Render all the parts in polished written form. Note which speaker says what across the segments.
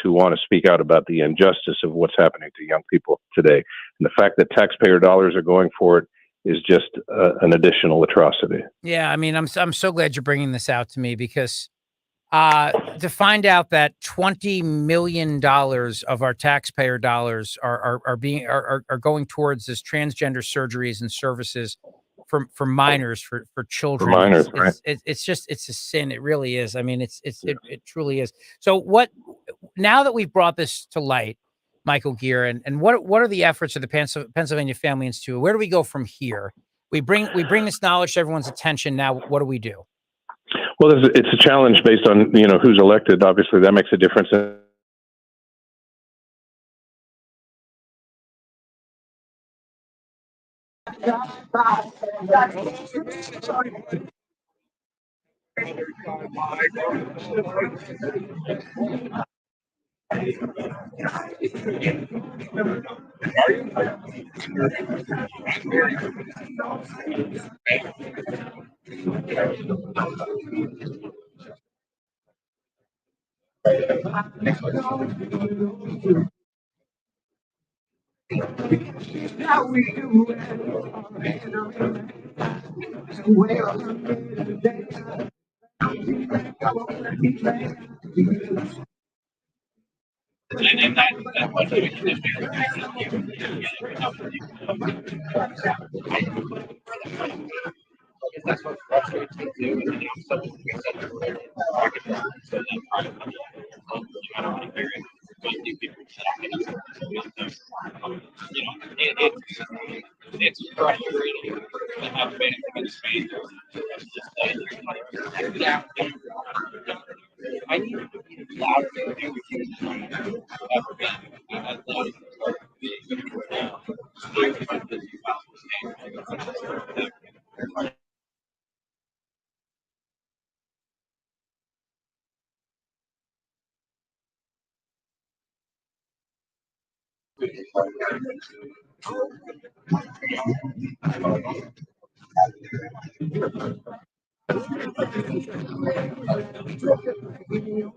Speaker 1: who want to speak out about the injustice of what's happening to young people today. And the fact that taxpayer dollars are going for it is just an additional atrocity.
Speaker 2: Yeah, I mean, I'm so glad you're bringing this out to me, because to find out that $20 million of our taxpayer dollars are going towards this transgender surgeries and services for minors, for children.
Speaker 1: For minors, right?
Speaker 2: It's a sin. It really is. I mean, it truly is. So now that we've brought this to light, Michael Geer, and what are the efforts of the Pennsylvania Family Institute? Where do we go from here? We bring this knowledge to everyone's attention. Now, what do we do?
Speaker 1: Well, it's a challenge based on, who's elected. Obviously, that makes a difference.
Speaker 3: It's frustrating to have been in Spain. I need to be loud to do with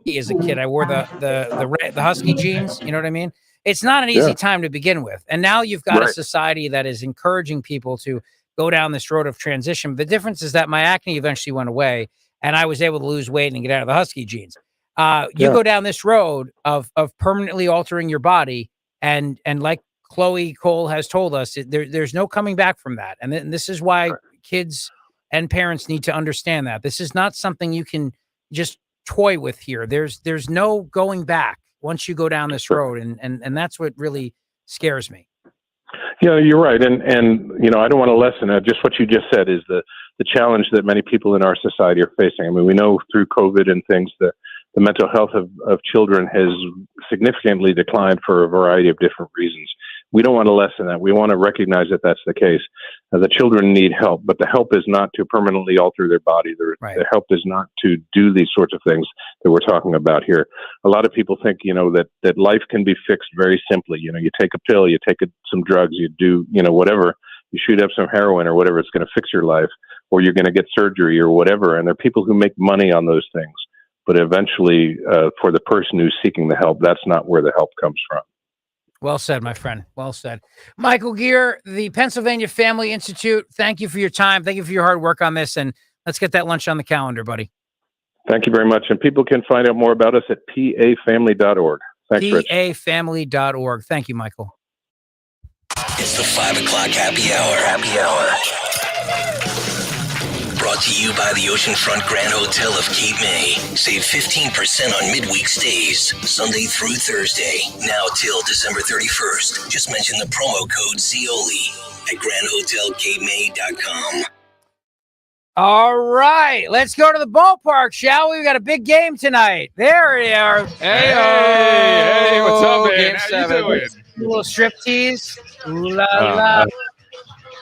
Speaker 2: As a kid, I wore the Husky jeans. You know what I mean? It's not an easy time to begin with. And now you've got a society that is encouraging people to go down this road of transition. The difference is that my acne eventually went away and I was able to lose weight and get out of the Husky jeans. You go down this road of permanently altering your body. And like Chloe Cole has told us, there's no coming back from that. And this is why kids and parents need to understand that this is not something you can just toy with here. There's no going back once you go down this road. And that's what really scares me.
Speaker 1: Yeah, you're right. And I don't want to lessen it. Just what you just said is the challenge that many people in our society are facing. I mean, we know through COVID and things that the mental health of children has significantly declined for a variety of different reasons. We don't want to lessen that. We want to recognize that that's the case. The children need help, but the help is not to permanently alter their body. The help is not to do these sorts of things that we're talking about here. A lot of people think, that life can be fixed very simply. You take a pill, you take some drugs, you do, whatever. You shoot up some heroin or whatever. It's going to fix your life, or you're going to get surgery or whatever. And there are people who make money on those things. But eventually, for the person who's seeking the help, that's not where the help comes from.
Speaker 2: Well said, my friend. Well said. Michael Geer, the Pennsylvania Family Institute, thank you for your time. Thank you for your hard work on this. And let's get that lunch on the calendar, buddy.
Speaker 1: Thank you very much. And people can find out more about us at pafamily.org. Thanks, Rich.
Speaker 2: pafamily.org. Thank you, Michael.
Speaker 4: It's the 5 o'clock happy hour. Brought to you by the Oceanfront Grand Hotel of Cape May. Save 15% on midweek stays, Sunday through Thursday. Now till December 31st. Just mention the promo code ZIOLI at grandhotelcapemay.com.
Speaker 2: All right, let's go to the ballpark, shall we? We got a big game tonight. There we are.
Speaker 5: Hey, what's up, man?
Speaker 2: Game
Speaker 5: How
Speaker 2: 7.
Speaker 5: you doing?
Speaker 2: A little striptease. Ooh la la.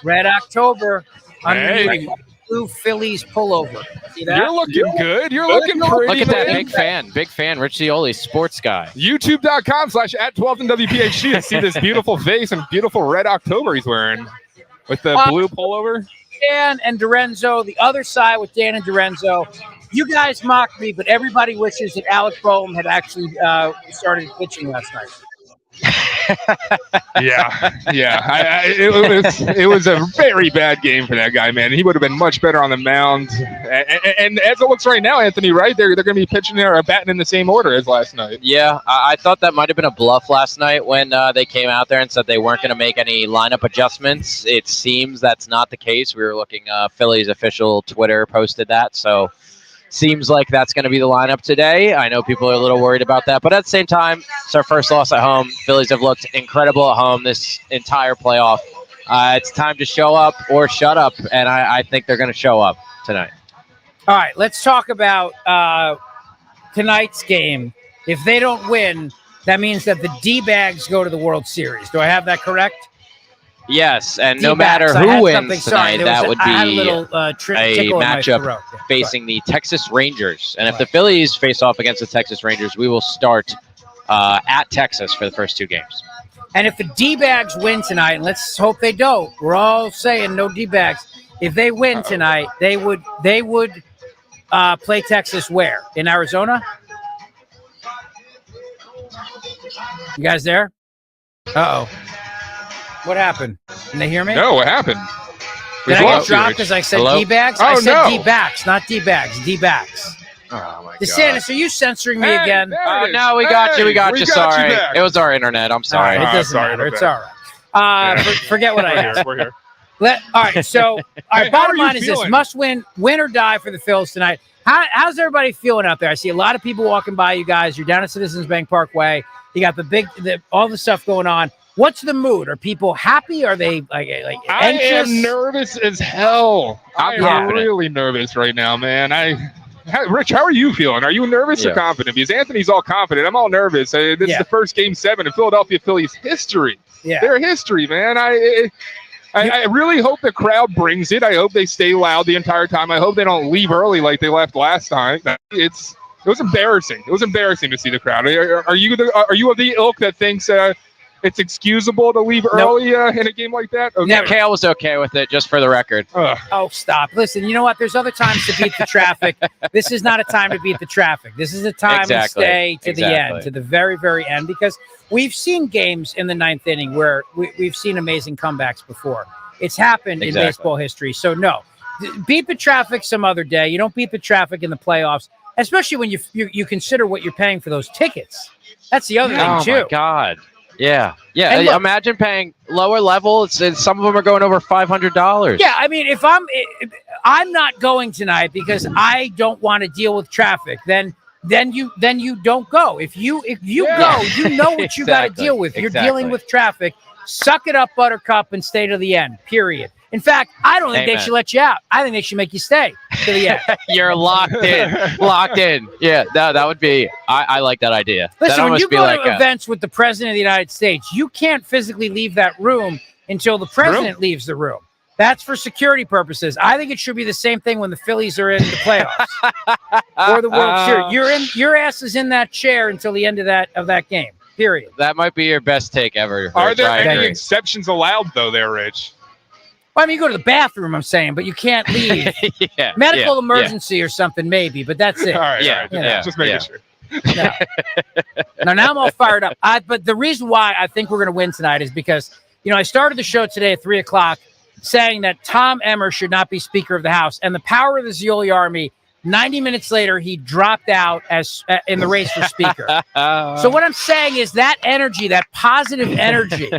Speaker 2: Red October.
Speaker 5: Hey.
Speaker 2: Blue Phillies pullover. See that?
Speaker 5: You're looking good. You're looking pretty.
Speaker 6: Look at that.
Speaker 5: Man.
Speaker 6: Big fan. Rich Zioli, sports guy.
Speaker 5: YouTube.com/@12NWPHC to see this beautiful face and beautiful Red October he's wearing with the blue pullover.
Speaker 2: Dan and DiRenzo, the other side with Dan and DiRenzo. You guys mocked me, but everybody wishes that Alec Boehm had actually started pitching last night.
Speaker 5: Yeah. It was a very bad game for that guy, man. He would have been much better on the mound. And as it looks right now, Anthony, right? They're going to be pitching there or batting in the same order as last night.
Speaker 6: Yeah, I thought that might have been a bluff last night when they came out there and said they weren't going to make any lineup adjustments. It seems that's not the case. We were looking, Philly's official Twitter posted that, so seems like that's going to be the lineup today. I know people are a little worried about that, but at the same time, it's our first loss at home. Phillies have looked incredible at home this entire playoff. It's time to show up or shut up, and I think they're going to show up tonight.
Speaker 2: All right, let's talk about tonight's game. If they don't win, that means that the D-bags go to the World Series. Do I have that correct?
Speaker 6: Yes, and no
Speaker 2: D-backs.
Speaker 6: matter who wins tonight, that would be
Speaker 2: a
Speaker 6: matchup facing the Texas Rangers. And if the Phillies face off against the Texas Rangers, we will start at Texas for the first two games.
Speaker 2: And if the D-bags win tonight, and let's hope they don't, we're all saying no D-bags. If they win tonight, they would play Texas where? In Arizona? You guys there? Uh-oh. What happened? Can they hear me?
Speaker 5: No, what happened?
Speaker 2: Did I get dropped because I said D-bags? I said
Speaker 5: no.
Speaker 2: D-backs, not D-bags. D-backs.
Speaker 5: Oh, my
Speaker 2: DeSantis, are you censoring me again?
Speaker 6: No, we got you. Sorry. It was our internet. I'm sorry.
Speaker 2: It doesn't matter. It's all right. Forget what I asked.
Speaker 5: We're here.
Speaker 2: All right, so bottom line is this. Must win or die for the Phils tonight. How's everybody feeling out there? I see a lot of people walking by you guys. You're down at Citizens Bank Parkway. You got all the stuff going on. What's the mood? Are people happy? Are they like anxious?
Speaker 5: I am nervous as hell. I'm really nervous right now, man. Rich, how are you feeling? Are you nervous or confident? Because Anthony's all confident. I'm all nervous. This is the first Game 7 in Philadelphia Phillies history.
Speaker 2: Yeah.
Speaker 5: Their history, man. I really hope the crowd brings it. I hope they stay loud the entire time. I hope they don't leave early like they left last time. It was embarrassing. It was embarrassing to see the crowd. Are you of the ilk that thinks it's excusable to leave early in a game like that? Okay.
Speaker 6: Yeah, Kale was okay with it, just for the record.
Speaker 2: Oh, stop. Listen, you know what? There's other times to beat the traffic. This is not a time to beat the traffic. This is a time to stay to the end, to the very, very end, because we've seen games in the ninth inning where we've seen amazing comebacks before. It's happened in baseball history. So, no. Beat the traffic some other day. You don't beat the traffic in the playoffs, especially when you consider what you're paying for those tickets. That's the other thing, too.
Speaker 6: Oh, my God. Yeah. Look, imagine paying lower level. Some of them are going over $500.
Speaker 2: Yeah, I mean, if I'm not going tonight because I don't want to deal with traffic, then you don't go. If you go, you know what you got to deal with. You're dealing with traffic. Suck it up, Buttercup, and stay to the end. Period. In fact, I don't think they should let you out. I think they should make you stay to the end.
Speaker 6: You're locked in. Yeah, that would be. I like that idea.
Speaker 2: Listen, when you go to events with the President of the United States, you can't physically leave that room until the President leaves the room. That's for security purposes. I think it should be the same thing when the Phillies are in the playoffs or the World Series. Your ass is in that chair until the end of that game. Period.
Speaker 6: That might be your best take ever.
Speaker 5: Are there any exceptions allowed though, there, Rich?
Speaker 2: Well, I mean, you go to the bathroom, I'm saying, but you can't leave. Medical emergency or something, maybe, but that's it.
Speaker 5: All right. Just making sure.
Speaker 2: Now I'm all fired up. But the reason why I think we're going to win tonight is because, I started the show today at 3:00 saying that Tom Emmer should not be Speaker of the House, and the power of the Zeoli Army. 90 minutes later, he dropped out as in the race for Speaker. So what I'm saying is that energy, that positive energy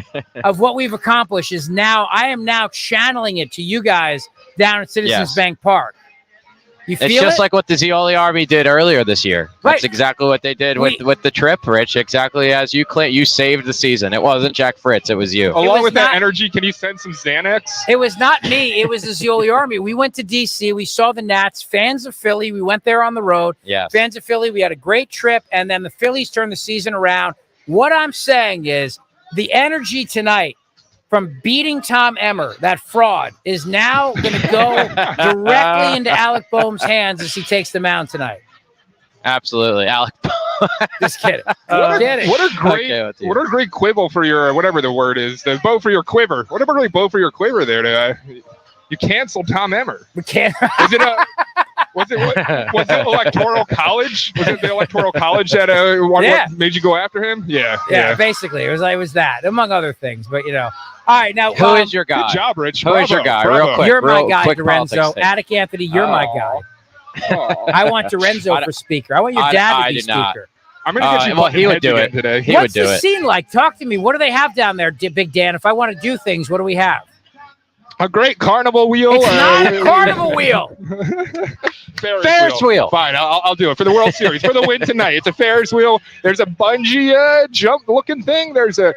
Speaker 2: of what we've accomplished I am now channeling it to you guys down at Citizens Bank Park. You feel
Speaker 6: it's just like what the Zeoli Army did earlier this year.
Speaker 2: Right.
Speaker 6: That's exactly what they did with the trip, Rich. Exactly as you claim. You saved the season. It wasn't Jack Fritz. It was you.
Speaker 5: Along with that energy, can you send some Xanax?
Speaker 2: It was not me. It was the Zeoli Army. We went to D.C. We saw the Nats. Fans of Philly. We went there on the road.
Speaker 6: Yes.
Speaker 2: Fans of Philly. We had a great trip. And then the Phillies turned the season around. What I'm saying is the energy tonight from beating Tom Emmer, that fraud, is now going to go directly into Alec Boehm's hands as he takes the mound tonight.
Speaker 6: Absolutely, Alec.
Speaker 2: Just kidding.
Speaker 5: What a great quibble for your whatever the word is. The bow for your quiver. What a great bow for your quiver there. You canceled Tom Emmer.
Speaker 2: We can't.
Speaker 5: Was it Electoral College? Was it the Electoral College that what made you go after him? Yeah.
Speaker 2: Basically, it was that, among other things. But all right, now
Speaker 6: who is your guy?
Speaker 5: Good job, Rich.
Speaker 6: Who is your guy?
Speaker 5: Bravo.
Speaker 6: Real quick.
Speaker 2: You're my guy,
Speaker 6: quick
Speaker 2: DiRenzo. Attic Anthony, you're my guy. I want DiRenzo for speaker. I want your dad to be speaker.
Speaker 5: I'm going to get you.
Speaker 6: Well, he would do it
Speaker 5: today.
Speaker 2: What's the scene like? Talk to me. What do they have down there, Big Dan? If I want to do things, what do we have?
Speaker 5: A great carnival wheel.
Speaker 2: It's not a carnival wheel.
Speaker 6: Ferris wheel.
Speaker 5: Fine, I'll do it for the World Series for the win tonight. It's a Ferris wheel. There's a bungee jump-looking thing. There's a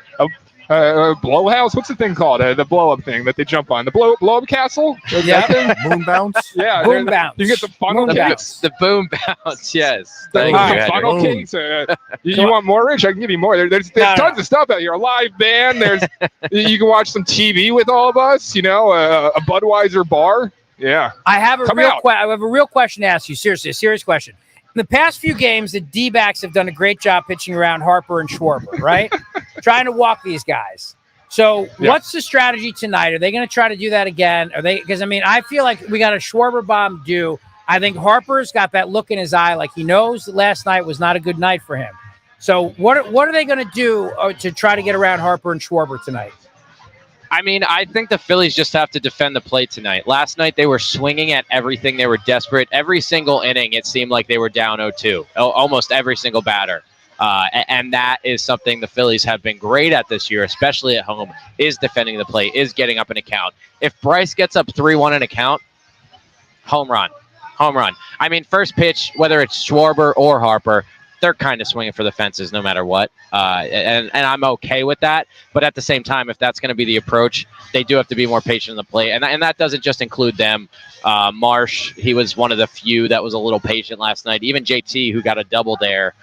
Speaker 5: blowhouse. What's the thing called? The blow-up thing that they jump on. The blow-up castle.
Speaker 2: Yeah.
Speaker 7: Moon bounce.
Speaker 5: Yeah.
Speaker 2: Boom bounce.
Speaker 5: You get the funnel cakes.
Speaker 6: The boom bounce. Yes.
Speaker 5: The
Speaker 6: Thank you,
Speaker 5: funnel
Speaker 6: Henry.
Speaker 5: cakes. You want more, Rich? I can give you more. There's tons of stuff out here. A live band. You can watch some TV with all of us. A Budweiser bar. Yeah.
Speaker 2: I have a real question to ask you. Seriously, a serious question. In the past few games, the D-backs have done a great job pitching around Harper and Schwarber, right? Trying to walk these guys. So what's the strategy tonight? Are they going to try to do that again? Because I feel like we got a Schwarber bomb due. I think Harper's got that look in his eye, like he knows that last night was not a good night for him. So what are they going to do to try to get around Harper and Schwarber tonight?
Speaker 6: I think the Phillies just have to defend the plate tonight. Last night, they were swinging at everything. They were desperate. Every single inning, it seemed like they were down 0-2, almost every single batter. And that is something the Phillies have been great at this year, especially at home, is defending the plate, is getting up an account. If Bryce gets up 3-1 in a count, home run. First pitch, whether it's Schwarber or Harper, they're kind of swinging for the fences no matter what. And I'm okay with that. But at the same time, if that's going to be the approach, they do have to be more patient in the play. And that doesn't just include them. Marsh, he was one of the few that was a little patient last night. Even JT, who got a double there,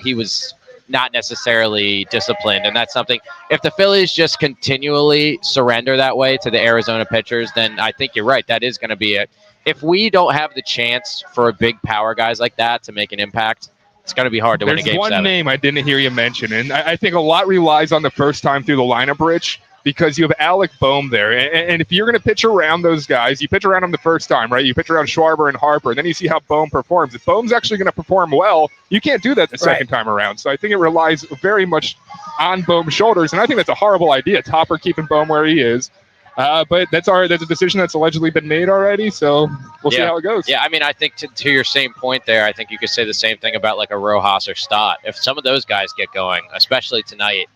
Speaker 6: he was not necessarily disciplined. And that's something, if the Phillies just continually surrender that way to the Arizona pitchers, then I think you're right. That is going to be it. If we don't have the chance for a big power guys like that to make an impact, it's going to be hard to win a game.
Speaker 5: There's one
Speaker 6: 7.
Speaker 5: name I didn't hear you mention, and I think a lot relies on the first time through the lineup, Rich, because you have Alec Boehm there. And if you're going to pitch around those guys, you pitch around them the first time, right? You pitch around Schwarber and Harper, then you see how Boehm performs. If Boehm's actually going to perform well, you can't do that the second time around. So I think it relies very much on Boehm's shoulders, and I think that's a horrible idea. Topper keeping Boehm where he is. But that's a decision that's allegedly been made already, so we'll see how it goes.
Speaker 6: Yeah, I think to your same point there, I think you could say the same thing about like a Rojas or Stott. If some of those guys get going, especially tonight,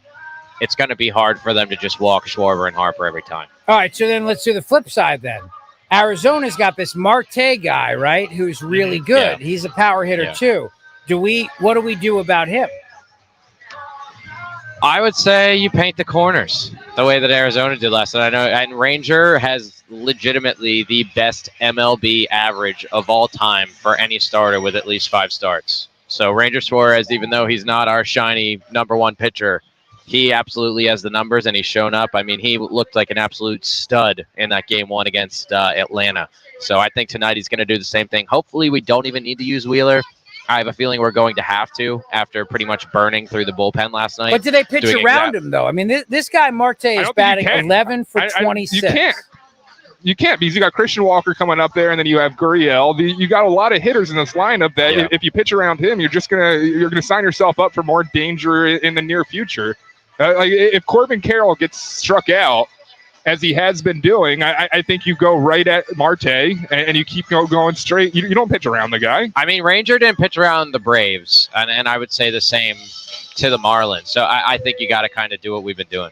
Speaker 6: it's going to be hard for them to just walk Schwarber and Harper every time.
Speaker 2: All right, so then let's do the flip side then. Arizona's got this Marte guy, right, who's really good. Yeah. He's a power hitter too. What do we do about him?
Speaker 6: I would say you paint the corners the way that Arizona did last night. I know, and Ranger has legitimately the best MLB average of all time for any starter with at least 5 starts. So Ranger Suarez, even though he's not our shiny number 1 pitcher, he absolutely has the numbers, and he's shown up. He looked like an absolute stud in that game 1 against Atlanta. So I think tonight he's going to do the same thing. Hopefully we don't even need to use Wheeler. I have a feeling we're going to have to after pretty much burning through the bullpen last night.
Speaker 2: But did they pitch around him, though? This guy, Marte, is batting 11 for 26.
Speaker 5: You can't because you got Christian Walker coming up there, and then you have Gurriel. You got a lot of hitters in this lineup that if you pitch around him, you're gonna sign yourself up for more danger in the near future. If Corbin Carroll gets struck out, as he has been doing, I think you go right at Marte and you keep going straight. You don't pitch around the guy.
Speaker 6: Ranger didn't pitch around the Braves, and I would say the same to the Marlins. So I think you got to kind of do what we've been doing.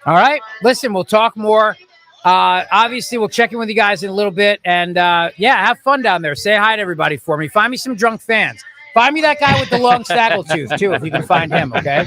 Speaker 2: All right. Listen, we'll talk more. Obviously, we'll check in with you guys in a little bit. And, have fun down there. Say hi to everybody for me. Find me some drunk fans. Find me that guy with the long snaggletooth, too, if you can find him, okay?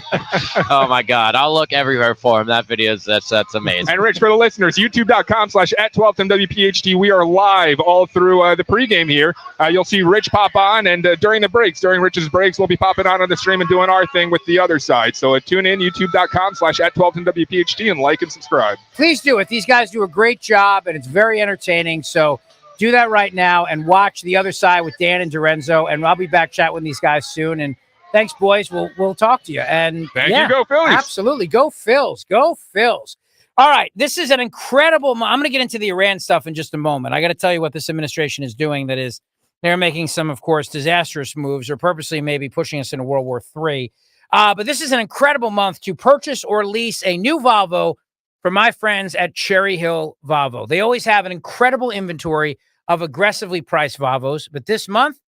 Speaker 6: Oh, my God. I'll look everywhere for him. That video that's amazing.
Speaker 5: And, Rich, for the listeners, youtube.com/@1210WPHT. We are live all through the pregame here. You'll see Rich pop on, and during the breaks, during Rich's breaks, we'll be popping on the stream and doing our thing with the other side. So tune in, youtube.com/@1210WPHT, and like and subscribe.
Speaker 2: Please do it. These guys do a great job, and it's very entertaining. So do that right now and watch The Other Side with Dan and DiRenzo, and I'll be back chatting with these guys soon. And thanks, boys. We'll talk to you. And
Speaker 5: thank you. Go Phillies.
Speaker 2: Absolutely. Go Phils. Go Phils. All right. This is an incredible. I'm going to get into the Iran stuff in just a moment. I got to tell you what this administration is doing that is They're making some, of course, disastrous moves or purposely maybe pushing us into World War III. But this is an incredible month to purchase or lease a new Volvo from my friends at Cherry Hill Volvo. They always have an incredible inventory of aggressively priced Volvos, but this month,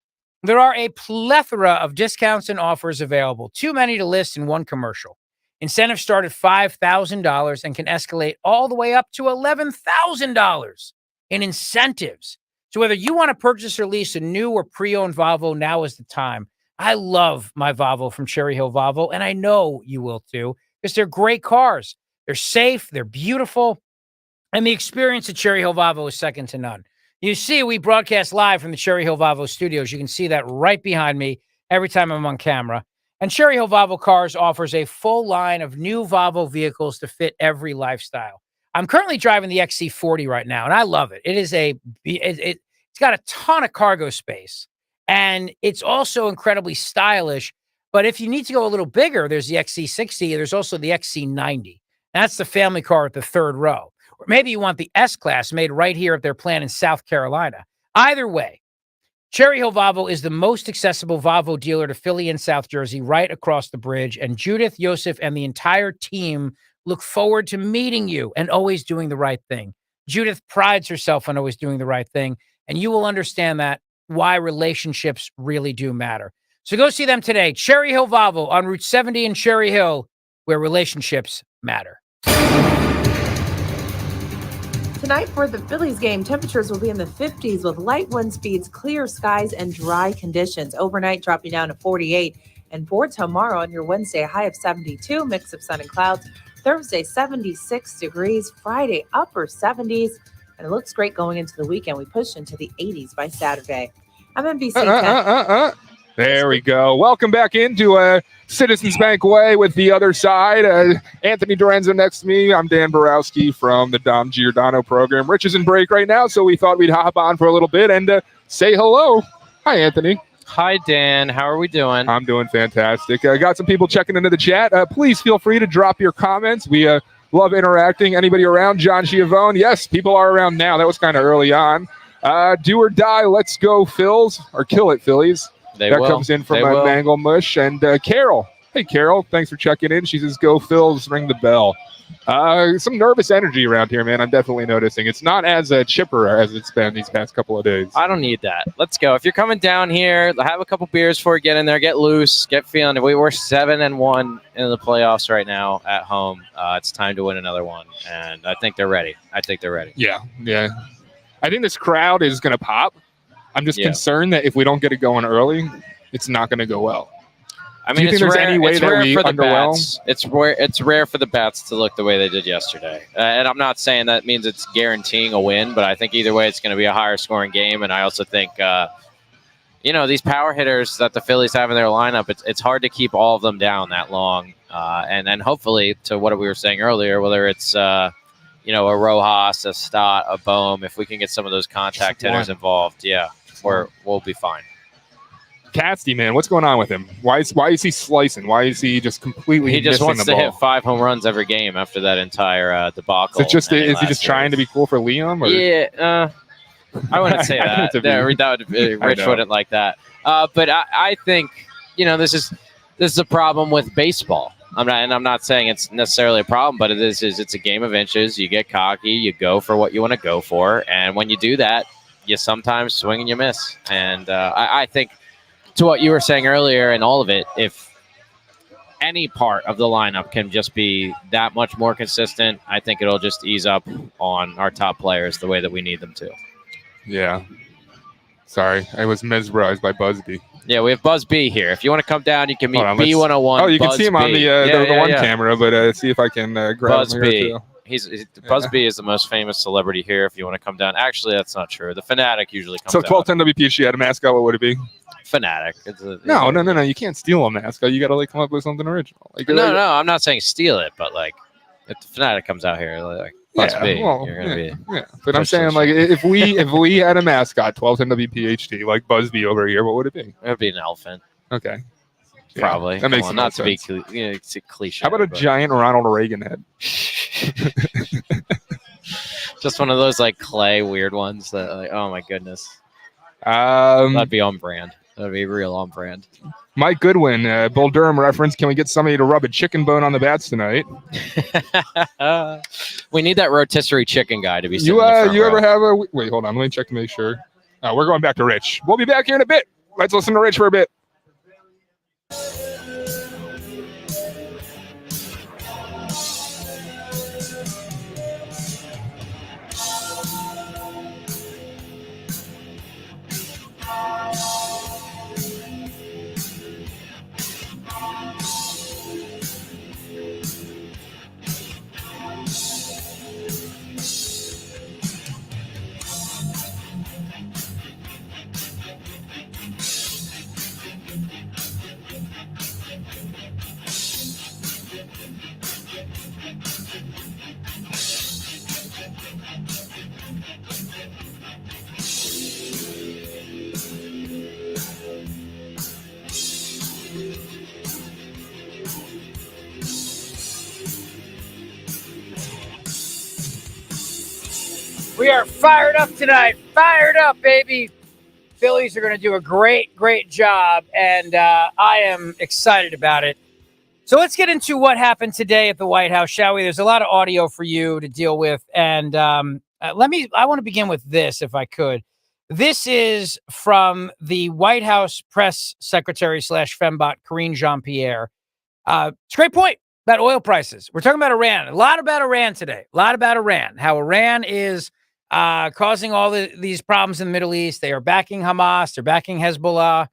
Speaker 2: there are a plethora of discounts and offers available, too many to list in one commercial. Incentives start at $5,000 and can escalate all the way up to $11,000 in incentives. So whether you want to purchase or lease a new or pre-owned Volvo, now is the time. I love my Volvo from Cherry Hill Volvo, and I know you will too, because they're great cars. They're safe, they're beautiful, and the experience at Cherry Hill Volvo is second to none. You see, we broadcast live from the Cherry Hill Volvo studios. You can see that right behind me every time I'm on camera. And Cherry Hill Volvo Cars offers a full line of new Volvo vehicles to fit every lifestyle. I'm currently driving the XC40 right now, and I love it. It's got a ton of cargo space, and it's also incredibly stylish. But if you need to go a little bigger, there's the XC60. There's also the XC90. That's the family car at the third row. Or maybe you want the S-Class made right here at their plant in South Carolina. Either way, Cherry Hill Volvo is the most accessible Volvo dealer to Philly and South Jersey, right across the bridge. And Judith, Yosef, and the entire team look forward to meeting you and always doing the right thing. Judith prides herself on always doing the right thing, and you will understand that why relationships really do matter. So go see them today. Cherry Hill Volvo on Route 70 in Cherry Hill, where relationships matter.
Speaker 7: Tonight for the Phillies game, temperatures will be in the 50s with light wind speeds, clear skies, and dry conditions. Overnight dropping down to 48. And for tomorrow on your Wednesday, a high of 72, mix of sun and clouds. Thursday, 76 degrees. Friday, upper 70s. And it looks great going into the weekend. We push into the 80s by Saturday. I'm NBC.
Speaker 5: There we go. Welcome back into Citizens Bank Way with the other side. Anthony DiRenzo next to me. I'm Dan Borowski from the Dom Giordano program. Rich is in break right now, so we thought we'd hop on for a little bit and say hello. Hi, Anthony.
Speaker 6: Hi, Dan. How are we doing?
Speaker 5: I'm doing fantastic. I got some people checking into the chat. Please feel free to drop your comments. We love interacting. Anybody around? John Giavone? Yes, people are around now. That was kind of early on. Do or die. Let's go, Phils, or kill it, Phillies. Comes in from Mangle Mush. And Carol. Hey, Carol. Thanks for checking in. She says, go, Phils, ring the bell. Some nervous energy around here, man. I'm definitely noticing. It's not as chipper as it's been these past couple of days.
Speaker 6: I don't need that. Let's go. If you're coming down here, have a couple beers before you get in there. Get loose. Get feeling. We're 7-1 in the playoffs right now at home. It's time to win another one. And I think they're ready.
Speaker 5: Yeah. I think this crowd is going to pop. I'm just concerned that if we don't get it going early, it's not going to go well.
Speaker 6: I mean,
Speaker 5: do you think there's any way that we underwhelm?
Speaker 6: It's rare for the bats to look the way they did yesterday. And I'm not saying that means it's guaranteeing a win, but I think either way it's going to be a higher scoring game. And I also think, these power hitters that the Phillies have in their lineup, it's hard to keep all of them down that long. And then hopefully, to what we were saying earlier, whether it's a Rojas, a Stott, a Bohm, if we can get some of those contact hitters involved, we'll be fine.
Speaker 5: Catsty, man, what's going on with him? Why is he slicing? Why is he just completely
Speaker 6: He just wants
Speaker 5: the
Speaker 6: to
Speaker 5: ball?
Speaker 6: hit 5 home runs every game after that entire debacle.
Speaker 5: Is he just trying to be cool for Liam? Or?
Speaker 6: Yeah, I wouldn't say that. Rich wouldn't like that. But I think, this is a problem with baseball. I'm not saying it's necessarily a problem, but it's a game of inches. You get cocky, you go for what you want to go for, and when you do that, you sometimes swing and you miss. And I think, to what you were saying earlier and all of it, if any part of the lineup can just be that much more consistent, I think it'll just ease up on our top players the way that we need them to.
Speaker 5: Yeah. Sorry, I was mesmerized by Busby.
Speaker 6: Yeah, we have Buzz B here. If you want to come down, you can meet B101.
Speaker 5: Oh, you
Speaker 6: Buzz
Speaker 5: can see him on the one camera, but see if I can grab
Speaker 6: Buzz
Speaker 5: him
Speaker 6: B.
Speaker 5: here too.
Speaker 6: Buzz B is the most famous celebrity here. If you want to come down, actually, that's not true. The Fanatic usually comes.
Speaker 5: So 1210 WPHT had a mascot. What would it be?
Speaker 6: Fanatic.
Speaker 5: No. You can't steal a mascot. You got to come up with something original.
Speaker 6: No. I'm not saying steal it, but if the Fanatic comes out here, Buzz B, you're gonna be.
Speaker 5: Yeah, but I'm saying if we had a mascot, 1210 WPHT, like Buzz B over here, what would it be?
Speaker 6: It would be an elephant.
Speaker 5: Okay.
Speaker 6: Probably.
Speaker 5: That makes
Speaker 6: not
Speaker 5: sense.
Speaker 6: To be it's a cliche.
Speaker 5: How about a giant Ronald Reagan head?
Speaker 6: Just one of those clay weird ones that oh my goodness. That'd be on brand. That'd be real on brand.
Speaker 5: Mike Goodwin, Bull Durham reference. Can we get somebody to rub a chicken bone on the bats tonight?
Speaker 6: We need that rotisserie chicken guy to be sitting
Speaker 5: You
Speaker 6: in the front
Speaker 5: you ever
Speaker 6: row.
Speaker 5: have a wait? Hold on, let me check to make sure. We're going back to Rich. We'll be back here in a bit. Let's listen to Rich for a bit.
Speaker 2: We are fired up tonight. Fired up, baby. Phillies are going to do a great, great job, and I am excited about it. So let's get into what happened today at the White House, shall we? There's a lot of audio for you to deal with, and I want to begin with this, if I could. This is from the White House press secretary / fembot, Karine Jean-Pierre. It's a great point about oil prices. We're talking about Iran. A lot about Iran today. A lot about Iran. How Iran is causing all these problems in the Middle East. They are backing Hamas. They're backing Hezbollah,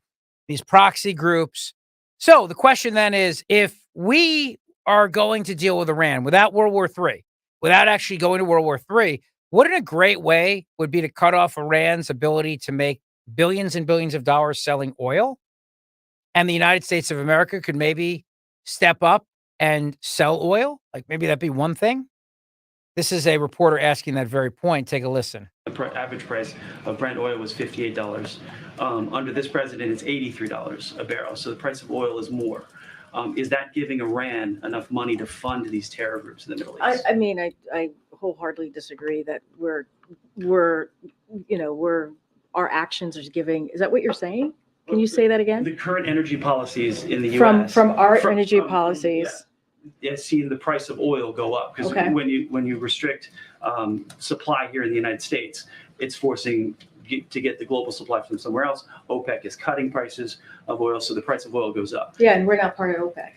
Speaker 2: these proxy groups. So the question then is, if we are going to deal with Iran without World War III, without actually going to World War III, wouldn't a great way would be to cut off Iran's ability to make billions and billions of dollars selling oil? And the United States of America could maybe step up and sell oil? Like maybe that'd be one thing? This is a reporter asking that very point. Take a listen.
Speaker 8: The average price of Brent oil was $58. Under this president, it's $83 a barrel. So the price of oil is more. Is that giving Iran enough money to fund these terror groups in the Middle East?
Speaker 9: I mean, I wholeheartedly disagree that our actions are giving. Is that what you're saying? Can you say that again?
Speaker 8: The current energy policies in the U.S.
Speaker 9: From our energy policies.
Speaker 8: Yeah, seeing the price of oil go up because when you restrict supply here in the United States, it's forcing to get the global supply from somewhere else. OPEC is cutting prices of oil, so the price of oil goes up.
Speaker 9: Yeah, and we're not part of OPEC,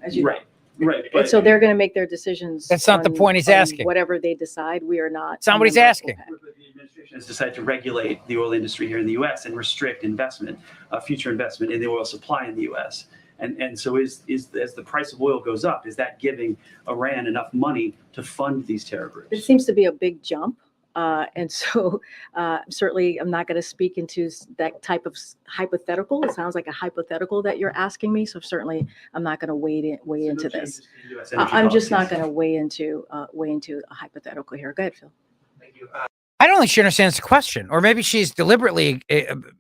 Speaker 9: as you know.
Speaker 8: Right.
Speaker 9: But so they're going to make their decisions.
Speaker 2: That's not the point he's asking.
Speaker 9: Whatever they decide, we are not.
Speaker 2: Somebody's asking.
Speaker 8: The administration has decided to regulate the oil industry here in the U.S. and restrict investment, future investment in the oil supply in the U.S. And so is as the price of oil goes up, is that giving Iran enough money to fund these terror groups?
Speaker 9: It seems to be a big jump. And so certainly I'm not going to speak into that type of hypothetical. It sounds like a hypothetical that you're asking me. So certainly I'm not going to weigh into this. I'm just not going to weigh into a hypothetical here. Go ahead, Phil.
Speaker 8: Thank you.
Speaker 2: I don't think she understands the question, or maybe she's deliberately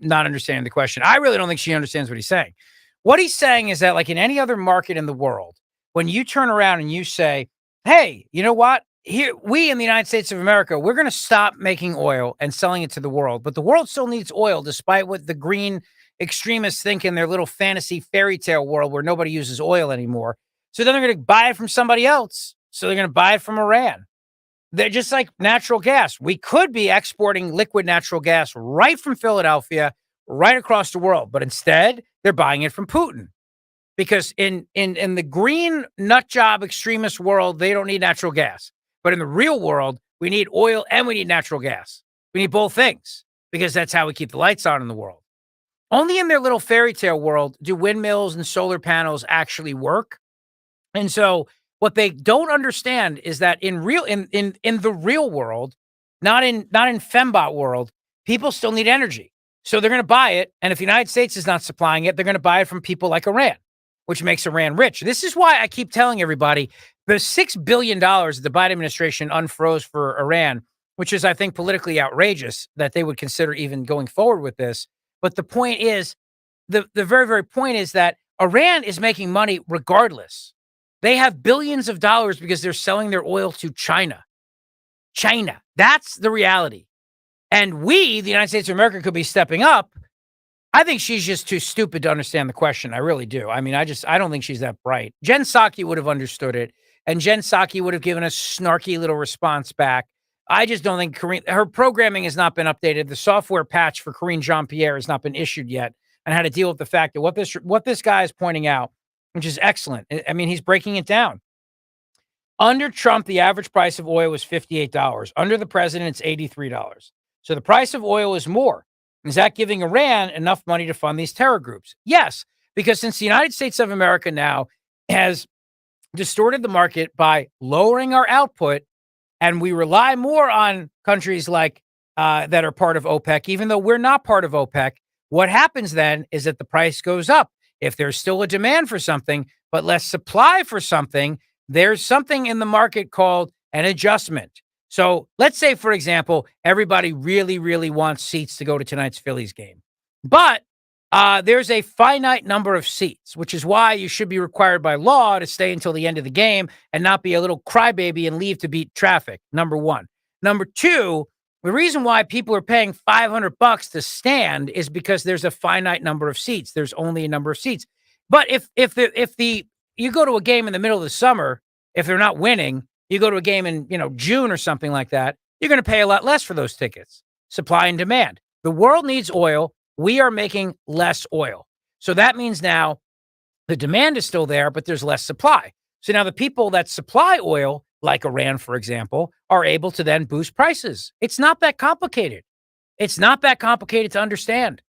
Speaker 2: not understanding the question. I really don't think she understands what he's saying. What he's saying is that, like in any other market in the world, when you turn around and you say, hey, you know what? Here, we in the United States of America, we're going to stop making oil and selling it to the world. But the world still needs oil, despite what the green extremists think in their little fantasy fairy tale world where nobody uses oil anymore. So then they're going to buy it from somebody else. So they're going to buy it from Iran. They're just like natural gas. We could be exporting liquid natural gas right from Philadelphia, right across the world. But instead, they're buying it from Putin. Because in the green nut job extremist world, they don't need natural gas. But in the real world, we need oil and we need natural gas. We need both things because that's how we keep the lights on in the world. Only in their little fairy tale world do windmills and solar panels actually work. And so what they don't understand is that in the real world, not in fembot world, people still need energy. So they're going to buy it. And if the United States is not supplying it, they're going to buy it from people like Iran, which makes Iran rich. This is why I keep telling everybody the $6 billion the Biden administration unfroze for Iran, which is, I think, politically outrageous that they would consider even going forward with this. But the point is, the very, very point is that Iran is making money regardless. They have billions of dollars because they're selling their oil to China. China. That's the reality. and we, the United States of America, could be stepping up. I think she's just too stupid to understand the question. I really do. I mean, I don't think she's that bright. Jen Psaki would have understood it, and Jen Psaki would have given a snarky little response back. I just don't think her programming has not been updated. The software patch for Karine Jean-Pierre has not been issued yet, and how to deal with the fact that what this guy is pointing out, which is excellent. I mean, he's breaking it down. Under Trump, the average price of oil was $58. Under the president, it's $83. So the price of oil is more. Is that giving Iran enough money to fund these terror groups? Yes, because since the United States of America now has distorted the market by lowering our output, and we rely more on countries like that are part of OPEC, even though we're not part of OPEC, what happens then is that the price goes up. If there's still a demand for something, but less supply for something, there's something in the market called an adjustment. So let's say, for example, everybody really, really wants seats to go to tonight's Phillies game. But there's a finite number of seats, which is why you should be required by law to stay until the end of the game and not be a little crybaby and leave to beat traffic, number one. Number two, the reason why people are paying $500 to stand is because there's a finite number of seats. There's only a number of seats. But if you go to a game in the middle of the summer, if they're not winning, you go to a game in, June or something like that, you're going to pay a lot less for those tickets. Supply and demand. The world needs oil. We are making less oil. So that means now the demand is still there, but there's less supply. So now the people that supply oil, like Iran, for example, are able to then boost prices. It's not that complicated. It's not that complicated to understand.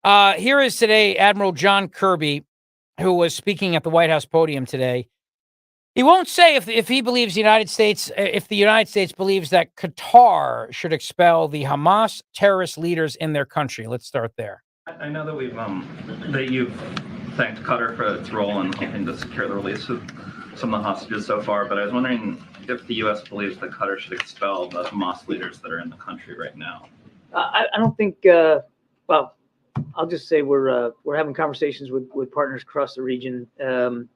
Speaker 2: Here is today Admiral John Kirby, who was speaking at the White House podium today. He won't say if he believes the United States believes that Qatar should expel the Hamas terrorist leaders in their country. Let's start there.
Speaker 10: I know that you've thanked Qatar for its role in helping to secure the release of some of the hostages so far, but I was wondering if the U.S. believes that Qatar should expel the Hamas leaders that are in the country right now.
Speaker 11: I don't think. Well, I'll just say we're having conversations with partners across the region, and